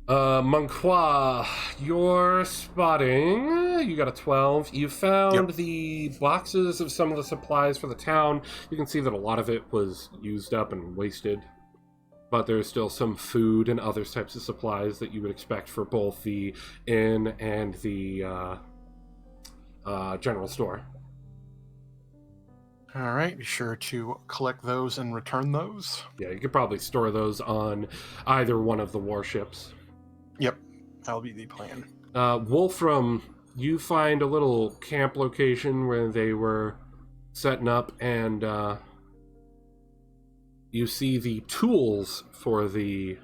Monqua, you're spotting. You got a 12. You found the boxes of some of the supplies for the town. You can see that a lot of it was used up and wasted. But there's still some food and other types of supplies that you would expect for both the inn and the general store. All right, be sure to collect those and return those. Yeah, you could probably store those on either one of the warships. Yep, that'll be the plan. Wolfram, you find a little camp location where they were setting up, and you see the tools for the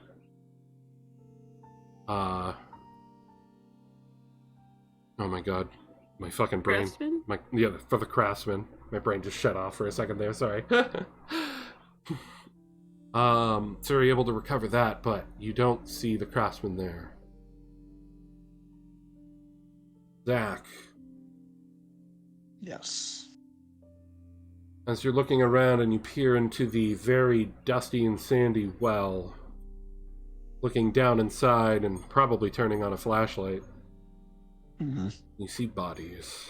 oh my god, my fucking brain. Craftsman? For the craftsman. My brain just shut off for a second there, sorry. So you're able to recover that, but you don't see the craftsman there. Zach. Yes. As you're looking around and you peer into the very dusty and sandy well, looking down inside and probably turning on a flashlight, you see bodies.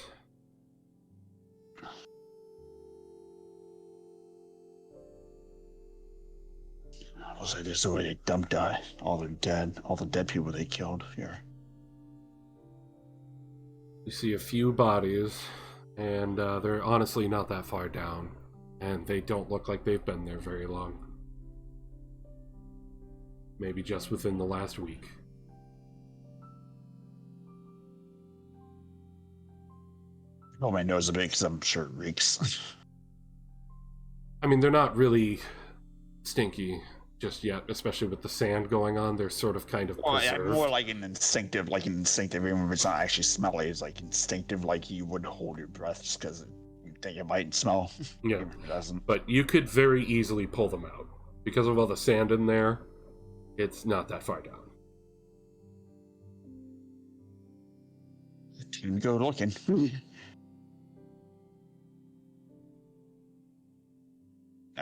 Looks like this is where they dumped all the dead people they killed here. You see a few bodies, and they're honestly not that far down, and they don't look like they've been there very long. Maybe just within the last week. Oh, my nose a bit because I'm sure it reeks. I mean, they're not really stinky just yet, especially with the sand going on. They're sort of kind of preserved. More like an instinctive, even if it's not actually smelly, it's like instinctive, like you would hold your breath just because you think it might smell. Yeah, it doesn't. But you could very easily pull them out. Because of all the sand in there, it's not that far down. Team go looking.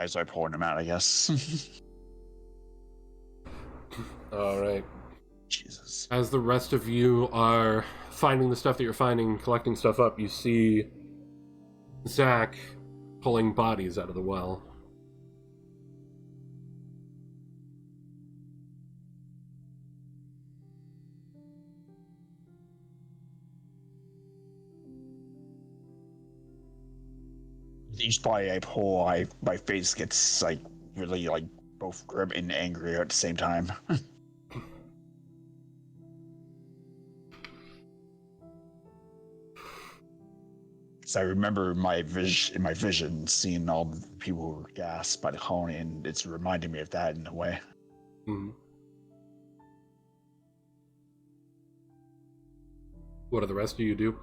I start pulling them out, I guess. All right. Jesus. As the rest of you are finding the stuff that you're finding, collecting stuff up, you see Zach pulling bodies out of the well. Each body I pull, my face gets like really like both grim and angry at the same time. So I remember in my vision seeing all the people who were gassed by the colony, and it's reminding me of that in a way. Mm-hmm. What do the rest of you do?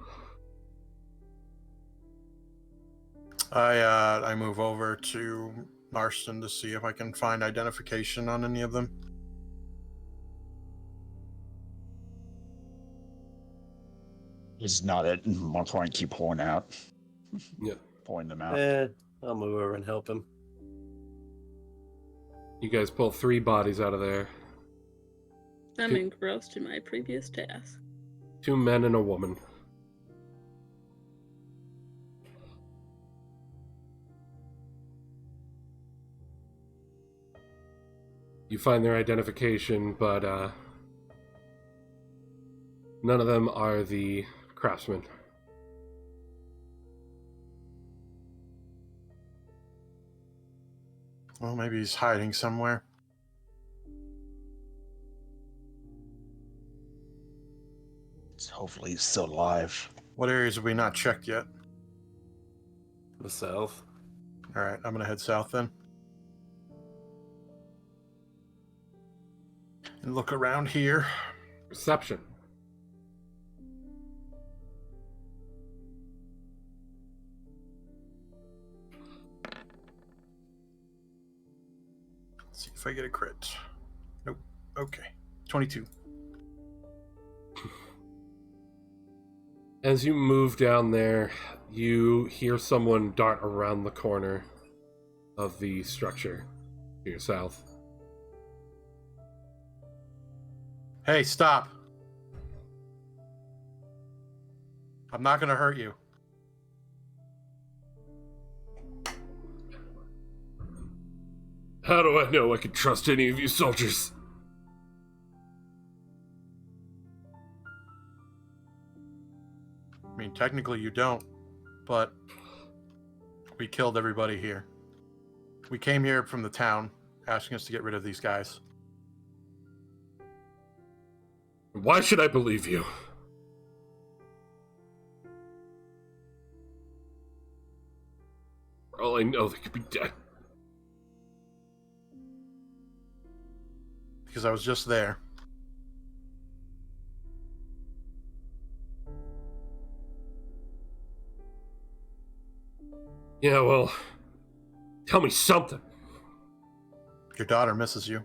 I move over to Marston to see if I can find identification on any of them. It's not at one point keep pulling out. Yeah. Pulling them out. I'll move over and help him. You guys pull 3 bodies out of there. I'm engrossed in my previous task. 2 men and a woman. You find their identification, but none of them are the craftsmen. Well, maybe he's hiding somewhere. Hopefully he's still alive. What areas have we not checked yet? The south. All right, I'm gonna head south then. And look around here. Perception. Let's see if I get a crit. Nope. Okay. 22. As you move down there, you hear someone dart around the corner of the structure to your south. Hey, stop. I'm not gonna hurt you. How do I know I can trust any of you soldiers? I mean, technically you don't, but we killed everybody here. We came here from the town asking us to get rid of these guys. Why should I believe you? For all I know, they could be dead. Because I was just there. Yeah, well, tell me something. Your daughter misses you.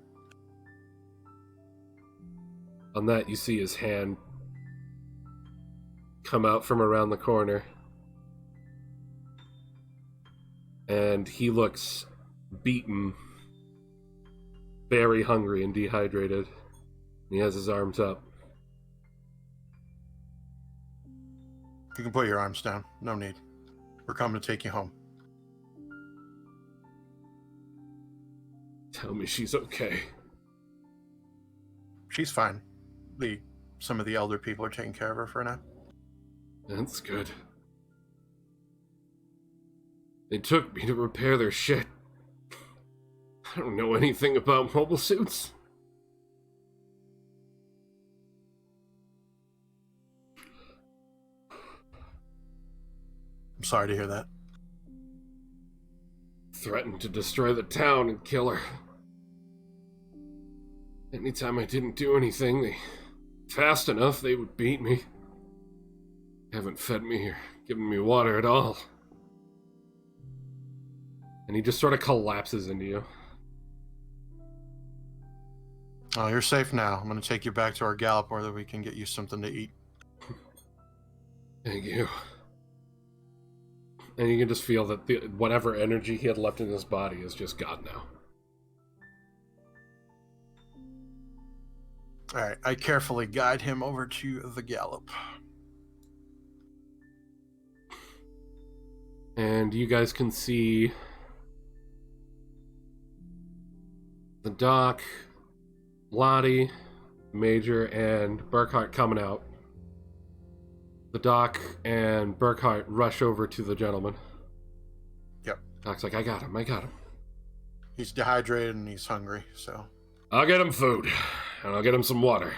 On that, you see his hand come out from around the corner. And he looks beaten, very hungry and dehydrated. He has his arms up. You can put your arms down. No need. We're coming to take you home. Tell me she's okay. She's fine. Some of the elder people are taking care of her for now. That's good. They took me to repair their shit. I don't know anything about mobile suits. I'm sorry to hear that. Threatened to destroy the town and kill her. Anytime I didn't do anything, fast enough, they would beat me. Haven't fed me or given me water at all. And he just sort of collapses into you. Oh, you're safe now. I'm going to take you back to our gallop where we can get you something to eat. Thank you. and you can just feel that whatever energy he had left in his body is just gone now. All right, I carefully guide him over to the gallop. And you guys can see the Doc, Lottie, Major, and Burkhart coming out. The Doc and Burkhart rush over to the gentleman. Yep. Doc's like, I got him. He's dehydrated and he's hungry, so... I'll get him food, and I'll get him some water.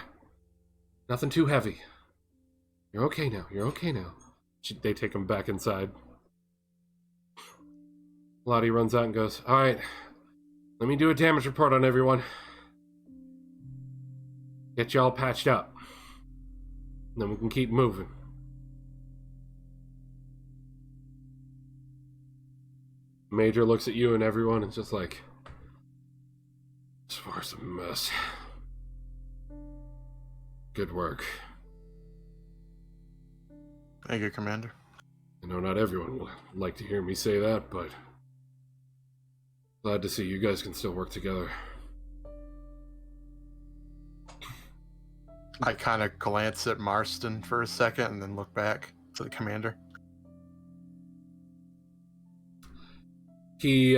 Nothing too heavy. You're okay now. They take him back inside. Lottie runs out and goes, all right, let me do a damage report on everyone. Get you all patched up. Then we can keep moving. Major looks at you and everyone and just like, this war's a mess. Good work. Thank you, Commander. I know not everyone will like to hear me say that, but glad to see you guys can still work together. I kind of glance at Marston for a second and then look back to the Commander. He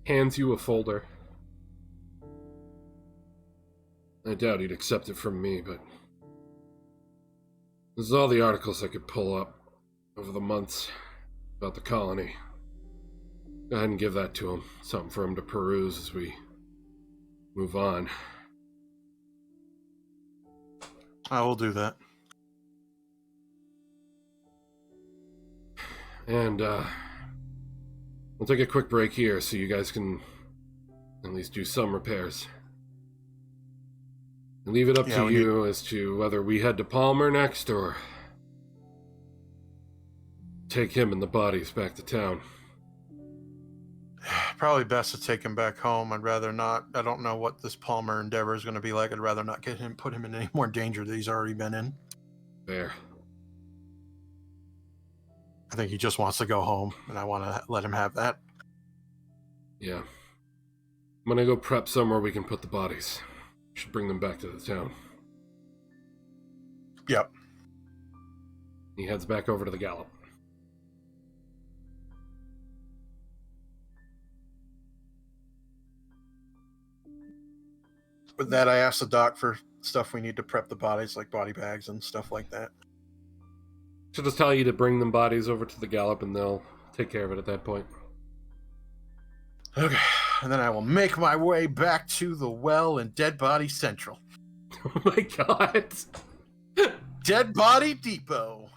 hands you a folder. I doubt he'd accept it from me, but this is all the articles I could pull up over the months about the colony. Go ahead and give that to him. Something for him to peruse as we move on. I will do that. And we'll take a quick break here so you guys can at least do some repairs. And leave it up to you as to whether we head to Palmer next or take him and the bodies back to town. Probably best to take him back home. I'd rather not. I don't know what this Palmer endeavor is going to be like. I'd rather not put him in any more danger that he's already been in. Fair. I think he just wants to go home, and I want to let him have that. Yeah. I'm gonna go prep somewhere we can put the bodies. Should bring them back to the town. Yep. He heads back over to the gallop. With that, I asked the doc for stuff we need to prep the bodies, like body bags and stuff like that. She'll just tell you to bring them bodies over to the gallop and they'll take care of it at that point. Okay, and then I will make my way back to the well in Dead Body Central. Oh my god. Dead Body Depot.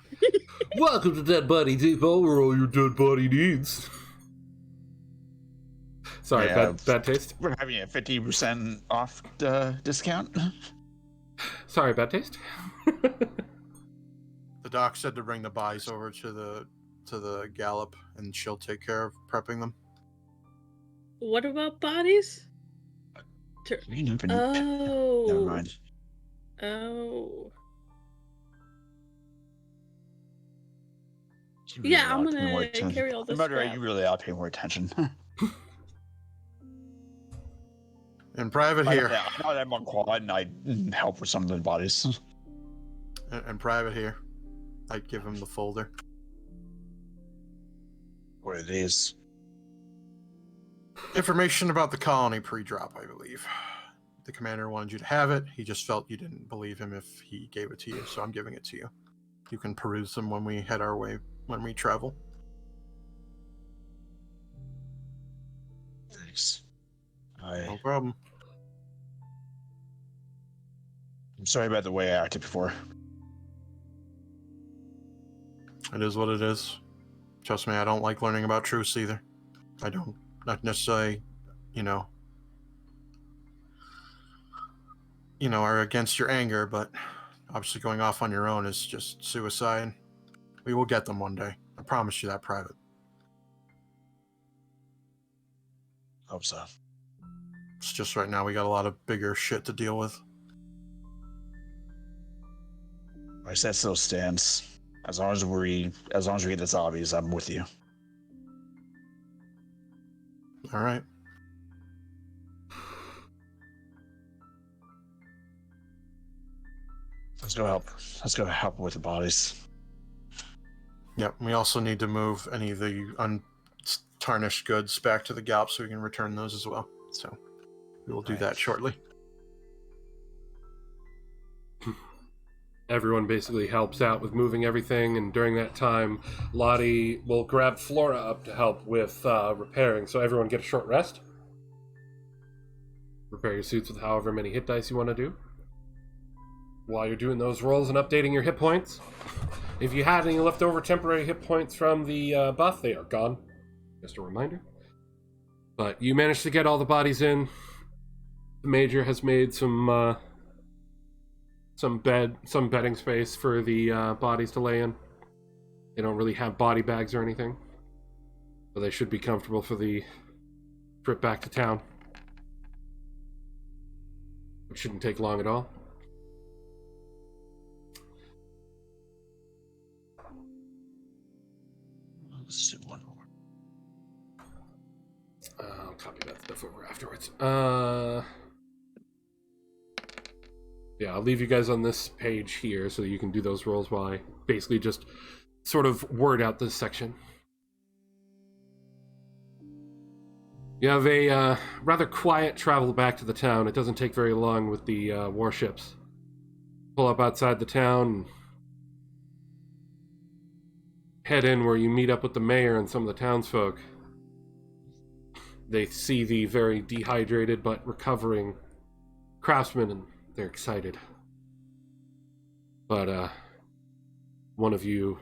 Welcome to Dead Body Depot, where all your dead body needs. Sorry, Yeah, bad taste. We're having a 50% off discount. Sorry, bad taste. The doc said to bring the bodies over to the gallop, and she'll take care of prepping them. What about bodies? Oh. Never mind. Oh. You really Yeah, I'm ought to pay more gonna attention. carry all this Murderer, crap. you really ought to pay more attention. In private here. Yeah, now that I'm on quad and I help with some of the bodies. In private here. I give him the folder. What it is. Information about the colony pre-drop, I believe. The commander wanted you to have it. He just felt you didn't believe him if he gave it to you, so I'm giving it to you. You can peruse them when we head our way, when we travel. Thanks. No problem. I'm sorry about the way I acted before. It is what it is. Trust me, I don't like learning about truths either. I don't. Not necessarily, are against your anger, but obviously going off on your own is just suicide. We will get them one day. I promise you that, Private. Hope so. It's just right now we got a lot of bigger shit to deal with. I said still stands. As long as we get the zombies, I'm with you. All right. Let's go help. Let's go help with the bodies. Yep. We also need to move any of the untarnished goods back to the Galp so we can return those as well. So we will do that shortly. Everyone basically helps out with moving everything, and during that time, Lottie will grab Flora up to help with repairing. So everyone get a short rest. Repair your suits with however many hit dice you want to do. While you're doing those rolls and updating your hit points, if you had any leftover temporary hit points from the buff, they are gone. Just a reminder. But you managed to get all the bodies in. The Major has made some bedding space for the bodies to lay in. They don't really have body bags or anything, but they should be comfortable for the trip back to town. It shouldn't take long at all. Let's do one more. I'll copy that stuff over afterwards. Yeah, I'll leave you guys on this page here so you can do those rolls while I basically just sort of word out this section. You have a rather quiet travel back to the town. It doesn't take very long with the warships. Pull up outside the town and head in where you meet up with the mayor and some of the townsfolk. They see the very dehydrated but recovering craftsman and they're excited. But one of you,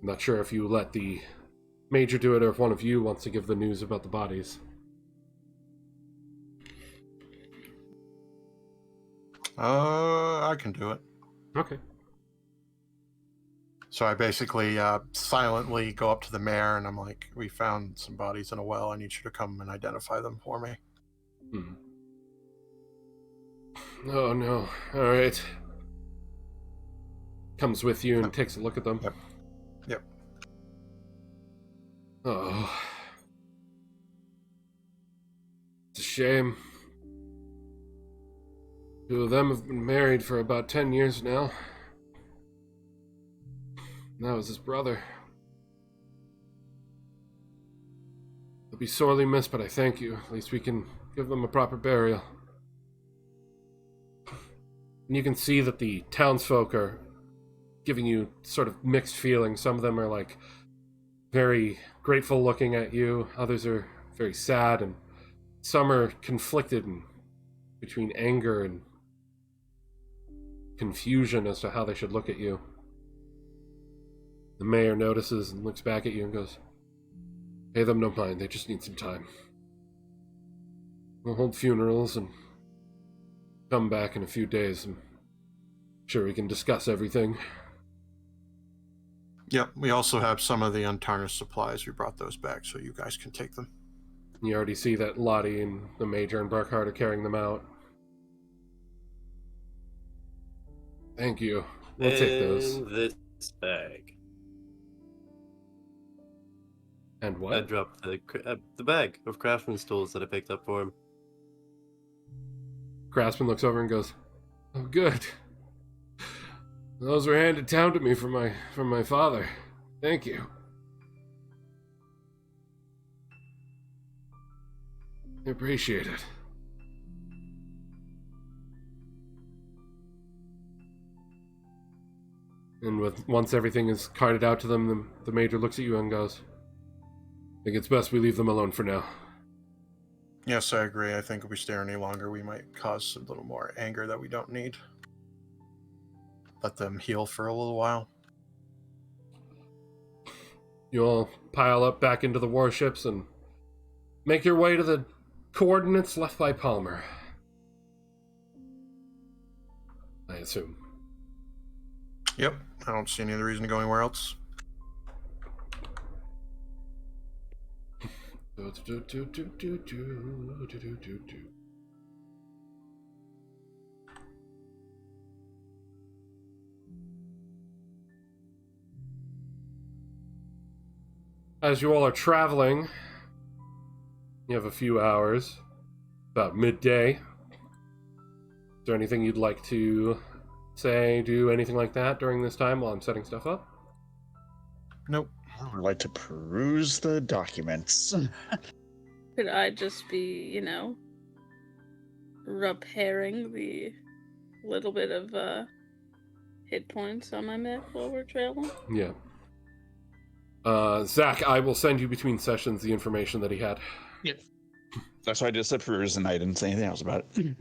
I'm not sure if you let the Major do it or if one of you wants to give the news about the bodies. I can do it. Okay. So I basically silently go up to the mayor and I'm like, we found some bodies in a well. I need you to come and identify them for me. Oh no. Alright. Comes with you and takes a look at them. Yep. Oh. It's a shame. Two of them have been married for about 10 years now. That was his brother. They'll be sorely missed, but I thank you. At least we can give them a proper burial. And you can see that the townsfolk are giving you sort of mixed feelings. Some of them are like very grateful looking at you. Others are very sad, and some are conflicted between anger and confusion as to how they should look at you. The mayor notices and looks back at you and goes, "Pay them no mind, they just need some time. We'll hold funerals and come back in a few days. I'm sure we can discuss everything." Yep, we also have some of the untarnished supplies. We brought those back so you guys can take them. You already see that Lottie and the Major and Burkhart are carrying them out. Thank you. We'll take those. This bag. And what? I dropped the bag of craftsman's tools that I picked up for him. Craftsman looks over and goes, "Oh, good. Those were handed down to me from my father. Thank you. I appreciate it." And once everything is carted out to them, the Major looks at you and goes, "I think it's best we leave them alone for now." Yes, I agree. I think if we stay any longer, we might cause a little more anger that we don't need. Let them heal for a little while. You all pile up back into the warships and make your way to the coordinates left by Palmer, I assume. Yep, I don't see any other reason to go anywhere else. As you all are traveling, you have a few hours, about midday. Is there anything you'd like to say, do anything like that during this time while I'm setting stuff up? Nope. I would like to peruse the documents. Could I just be, repairing the little bit of hit points on my mech while we're traveling? Yeah. Zach, I will send you between sessions the information that he had. Yep. That's why I just said peruse, and I didn't say anything else about it.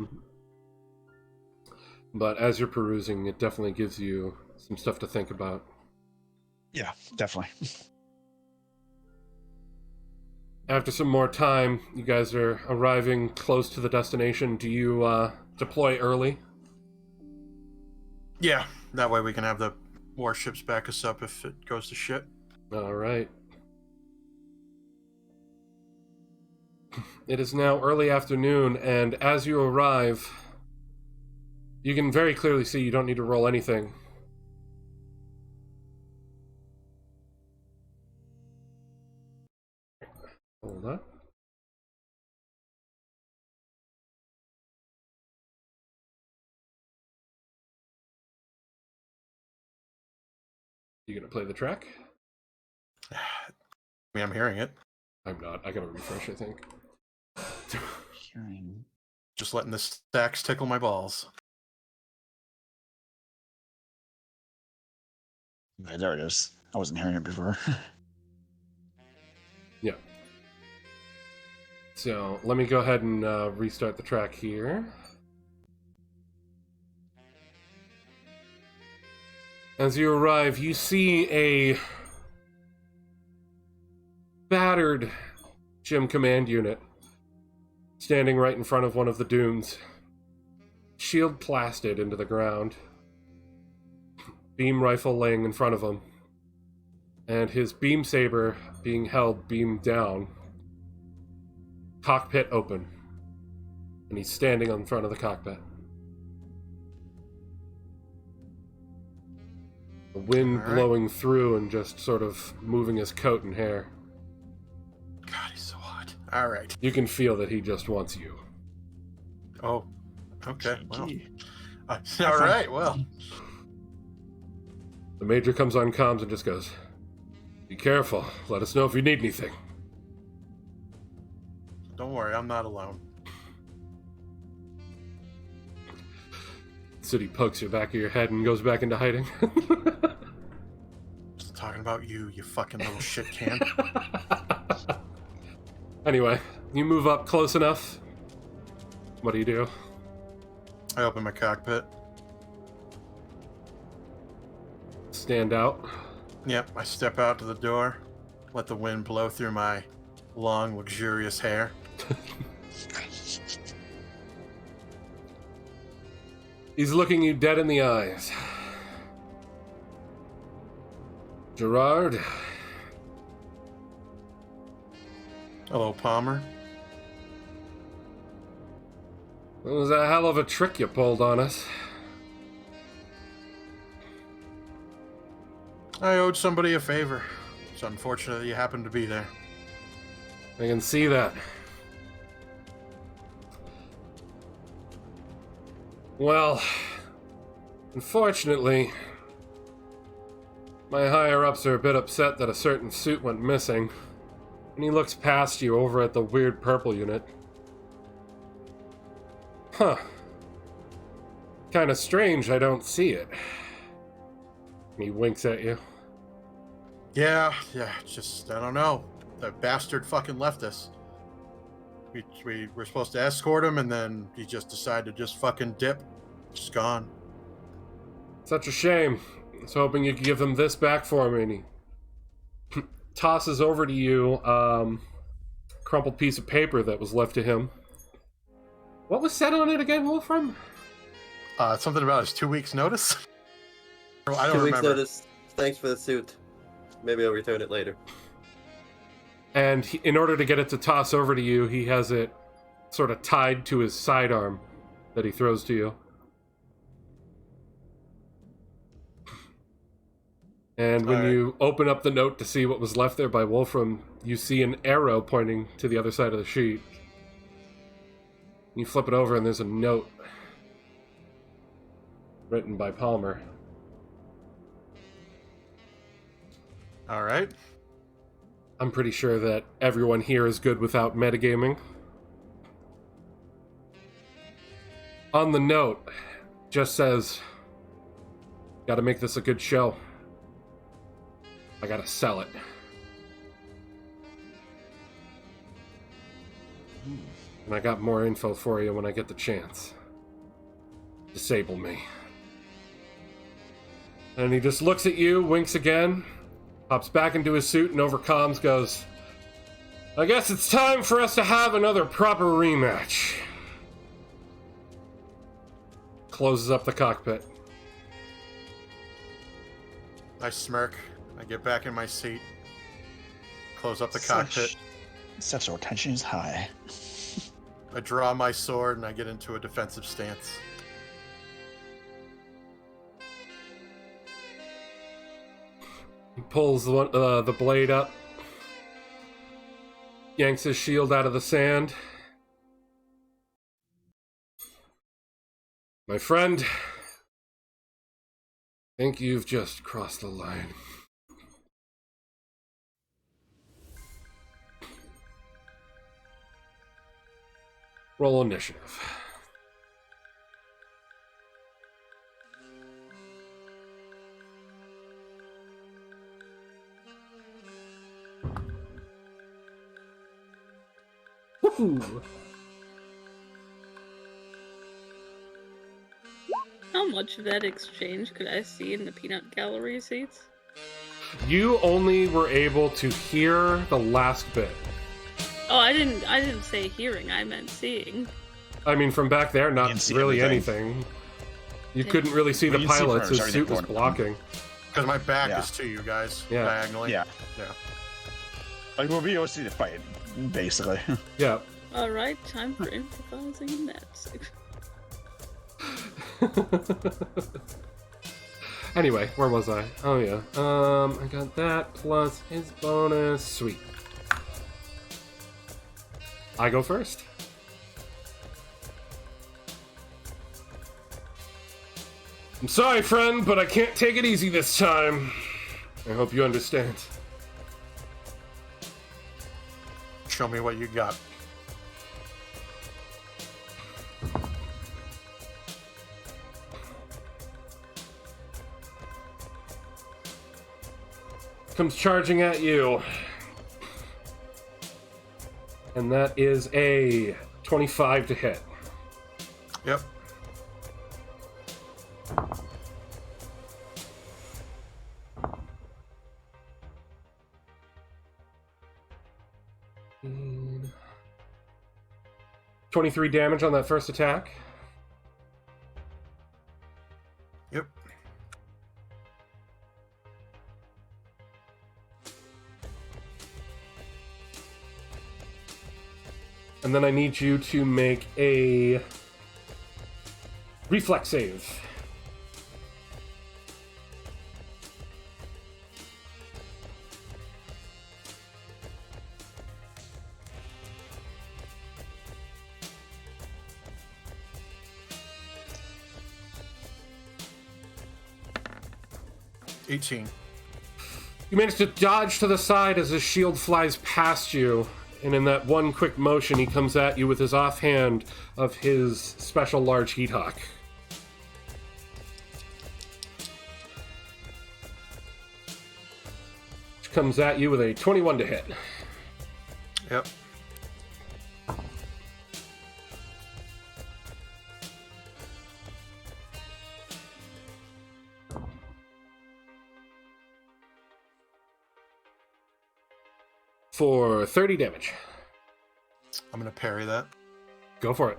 But as you're perusing, it definitely gives you some stuff to think about. Yeah, definitely. After some more time, you guys are arriving close to the destination. Do you deploy early? Yeah, that way we can have the warships back us up if it goes to shit. All right. It is now early afternoon, and as you arrive, you can very clearly see you don't need to roll anything. Hold on. You gonna play the track? I mean, I'm hearing it. I'm not. I gotta refresh, I think. Hearing. Just letting the stacks tickle my balls. Okay, there it is. I wasn't hearing it before. Yeah. So, let me go ahead and restart the track here. As you arrive, you see a battered gym command unit standing right in front of one of the dunes. Shield blasted into the ground. Beam rifle laying in front of him. And his beam saber being held beam down. Cockpit open. And he's standing in front of the cockpit. The wind blowing through and just sort of moving his coat and hair. God, he's so hot. All right. You can feel that he just wants you. Oh, okay. Well, all right. Well, The Major comes on comms and just goes, "Be careful. Let us know if you need anything." don't worry. I'm not alone. City pokes your back of your head and goes back into hiding. Just talking about you fucking little shit can. Anyway, you move up close enough. What do you do? I open my cockpit. Stand out. Yep, I step out to the door, let the wind blow through my long, luxurious hair. He's looking you dead in the eyes. Gerard, Hello, Palmer. it was a hell of a trick you pulled on us. I owed somebody a favor. It's unfortunate that you happened to be there. I can see that. Well, unfortunately, my higher-ups are a bit upset that a certain suit went missing, and he looks past you over at the weird purple unit. Huh. Kinda strange I don't see it. And he winks at you. Yeah, just, I don't know. The bastard fucking left us. We were supposed to escort him, and then he just decided to just fucking dip. Just gone. Such a shame. I was hoping you could give him this back for me. And he tosses over to you crumpled piece of paper that was left to him. What was said on it again, Wolfram? Something about his 2 weeks notice? I don't 2 weeks remember. notice. Thanks for the suit. Maybe I'll return it later. And in order to get it to toss over to you, he has it sort of tied to his sidearm that he throws to you. And when All right. you open up the note to see what was left there by Wolfram, you see an arrow pointing to the other side of the sheet. You flip it over and there's a note written by Palmer. All right. I'm pretty sure that everyone here is good without metagaming. On the note, just says, gotta make this a good show. I gotta sell it. And I got more info for you when I get the chance. Disable me. And he just looks at you, winks again, hops back into his suit, and over comms goes, I guess it's time for us to have another proper rematch. Closes up the cockpit. I smirk. I get back in my seat. Close up the cockpit. Sexual tension is high. I draw my sword and I get into a defensive stance. He pulls the blade up, yanks his shield out of the sand. My friend, I think you've just crossed the line. Roll initiative. Woohoo! How much of that exchange could I see in the peanut gallery receipts? You only were able to hear the last bit. Oh, I didn't say hearing, I meant seeing. I mean, from back there, You not didn't see really everything. anything. You couldn't really see Well, the you see pilots. first, His suit was everything blocking. Because my back Yeah. is to you guys. Yeah. Diagonally. Yeah. Yeah. Like, we'll be able to see the fight, basically. Yeah. Alright, time for improvising in that section. Anyway, where was I? Oh yeah. I got that plus his bonus. Sweet. I go first. I'm sorry, friend, but I can't take it easy this time. I hope you understand. Show me what you got. Comes charging at you. And that is a 25 to hit. Yep. Mm. 23 damage on that first attack. Yep. And then I need you to make a reflex save. $18. You manage to dodge to the side as his shield flies past you, and in that one quick motion, he comes at you with his offhand of his special large heat hawk. Which comes at you with a 21 to hit. Yep. For 30 damage. I'm gonna parry that. Go for it.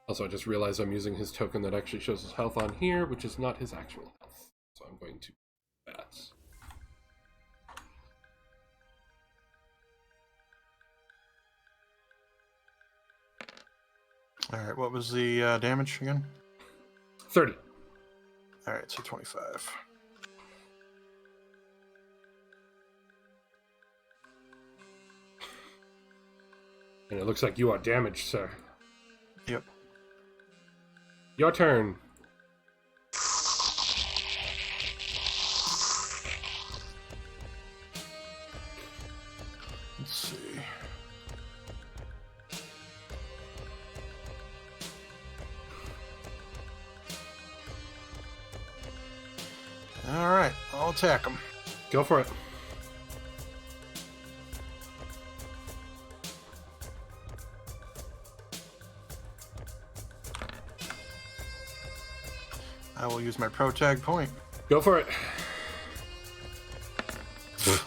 Also, I just realized I'm using his token that actually shows his health on here, which is not his actual health. So I'm going to do that. All right, what was the damage again? 30. All right, so 25. And it looks like you are damaged, sir. Yep. Your turn. Let's see. All right, I'll attack him. Go for it. I will use my pro tag point. Go for it.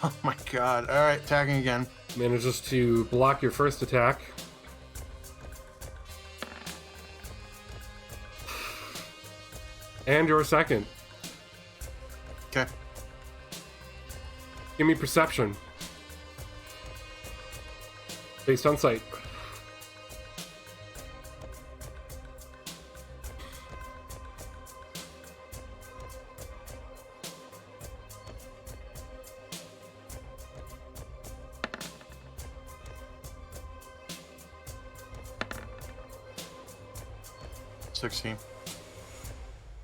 Oh my god. All right, tagging again. Manages to block your first attack. And your second. Okay. Give me perception. Based on sight.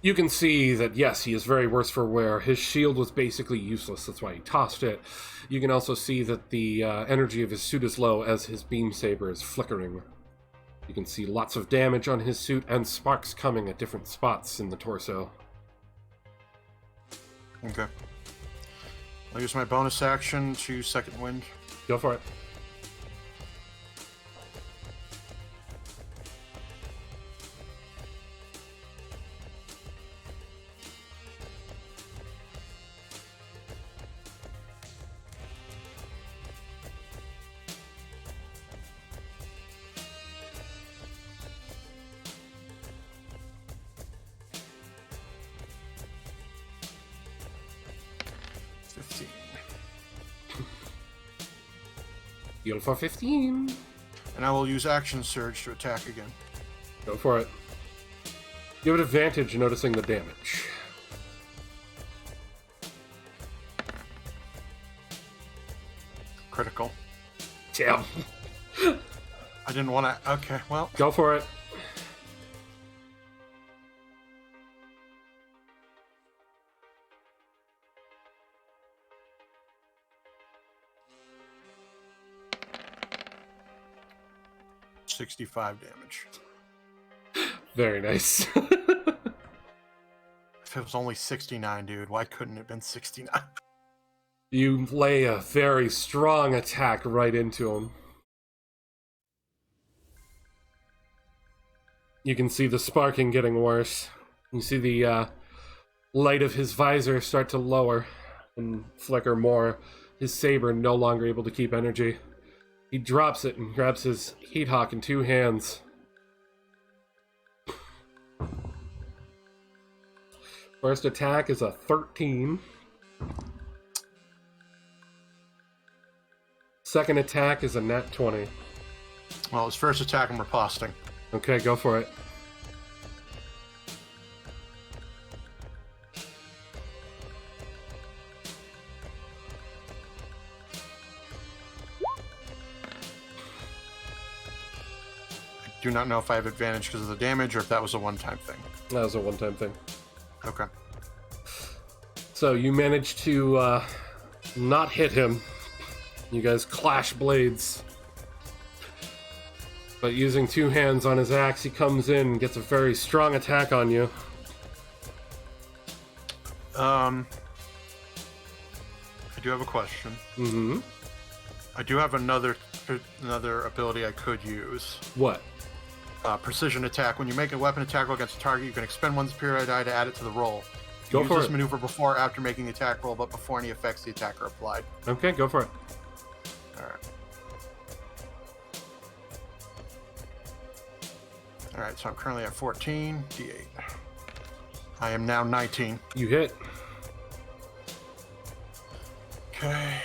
You can see that, yes, he is very worse for wear. His shield was basically useless, that's why he tossed it. You can also see that the energy of his suit is low as his beam saber is flickering. You can see lots of damage on his suit and sparks coming at different spots in the torso. Okay. I'll use my bonus action to second wind. Go for it. Heal for 15. And I will use action surge to attack again. Go for it. Give it advantage noticing the damage. Critical. Damn. I didn't want to. Okay, well. Go for it. $65 damage. Very nice. If it was only 69, dude, why couldn't it have been 69? You lay a very strong attack right into him. You can see the sparking getting worse. You see the light of his visor start to lower and flicker more. His saber no longer able to keep energy. He drops it and grabs his heat hawk in two hands. First attack is a 13. Second attack is a nat 20. Well, his first attack I'm riposting. Okay, go for it. I do not know if I have advantage because of the damage or if that was a one-time thing. That was a one-time thing. Okay. So you managed to not hit him. You guys clash blades. But using two hands on his axe, he comes in and gets a very strong attack on you. I do have a question. Mm-hmm. I do have another ability I could use. What? Precision attack. When you make a weapon attack roll against a target, you can expend one superior die to add it to the roll. Go use for this it. maneuver before or after making the attack roll, but before any effects the attacker applied. Okay, go for it. Alright, so I'm currently at 14, D8. I am now 19. You hit. Okay,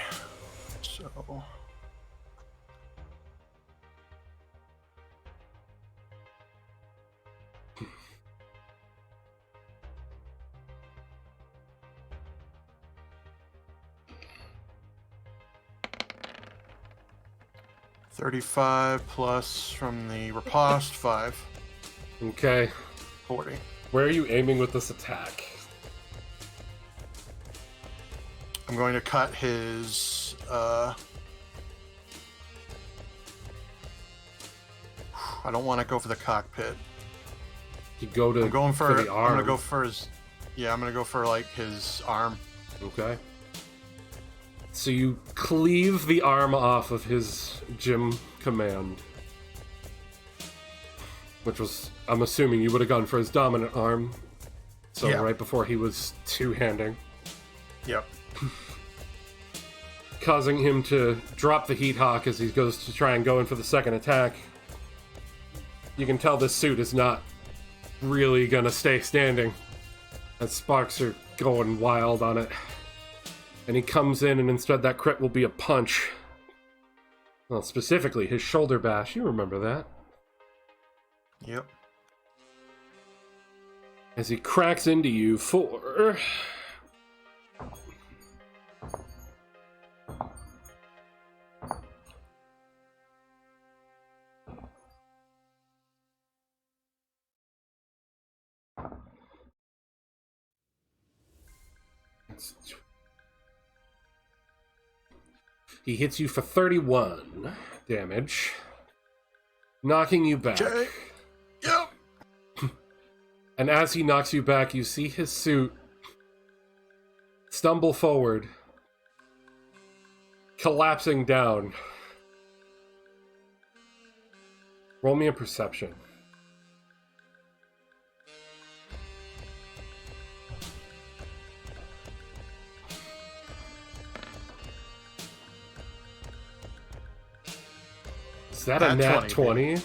so... 35 plus from the riposte 5. Okay. 40. Where are you aiming with this attack? I'm going to cut his. I don't want to go for the cockpit. You go to I'm going for the arm. I'm gonna go for his. Yeah, I'm gonna go for like his arm. Okay. So you cleave the arm off of his gym command. Which was, I'm assuming you would have gone for his dominant arm. So Yeah. right before he was two-handing. Yep. Causing him to drop the Heat Hawk as he goes to try and go in for the second attack. You can tell this suit is not really gonna stay standing, as sparks are going wild on it. And he comes in, and instead that crit will be a punch. Well, specifically his shoulder bash. You remember that. Yep. As he cracks into you for... He hits you for 31 damage, knocking you back. Okay. Yep. And as he knocks you back, you see his suit stumble forward, collapsing down. Roll me a perception. Is that a nat 20?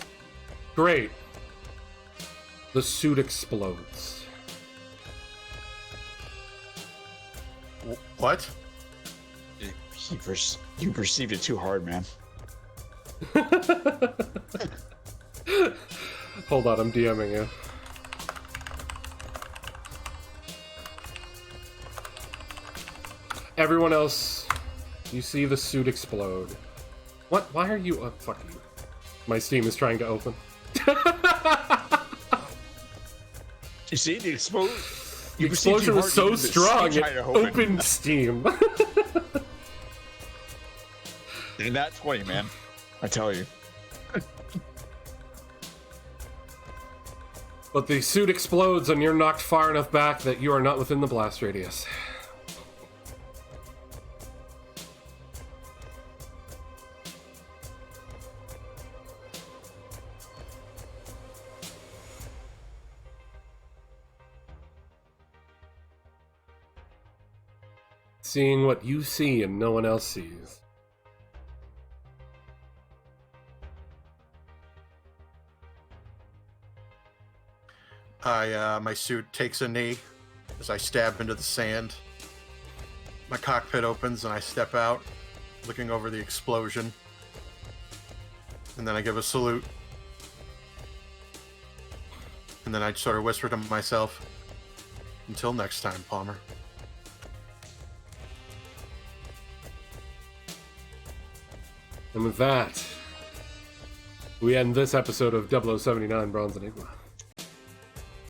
Great. The suit explodes. What? You perceived it too hard, man. Hold on, I'm DMing you. Everyone else, you see the suit explode. What? Why are you... fuck you. My Steam is trying to open. You see, the explosion was so strong, it opened Steam. And that's 20, man. I tell you. But the suit explodes and you're knocked far enough back that you are not within the blast radius. Seeing what you see and no one else sees. My suit takes a knee as I stab into the sand. My cockpit opens and I step out, looking over the explosion. And then I give a salute. And then I sort of whisper to myself, until next time, Palmer. And with that, we end this episode of 0079 Bronze Enigma.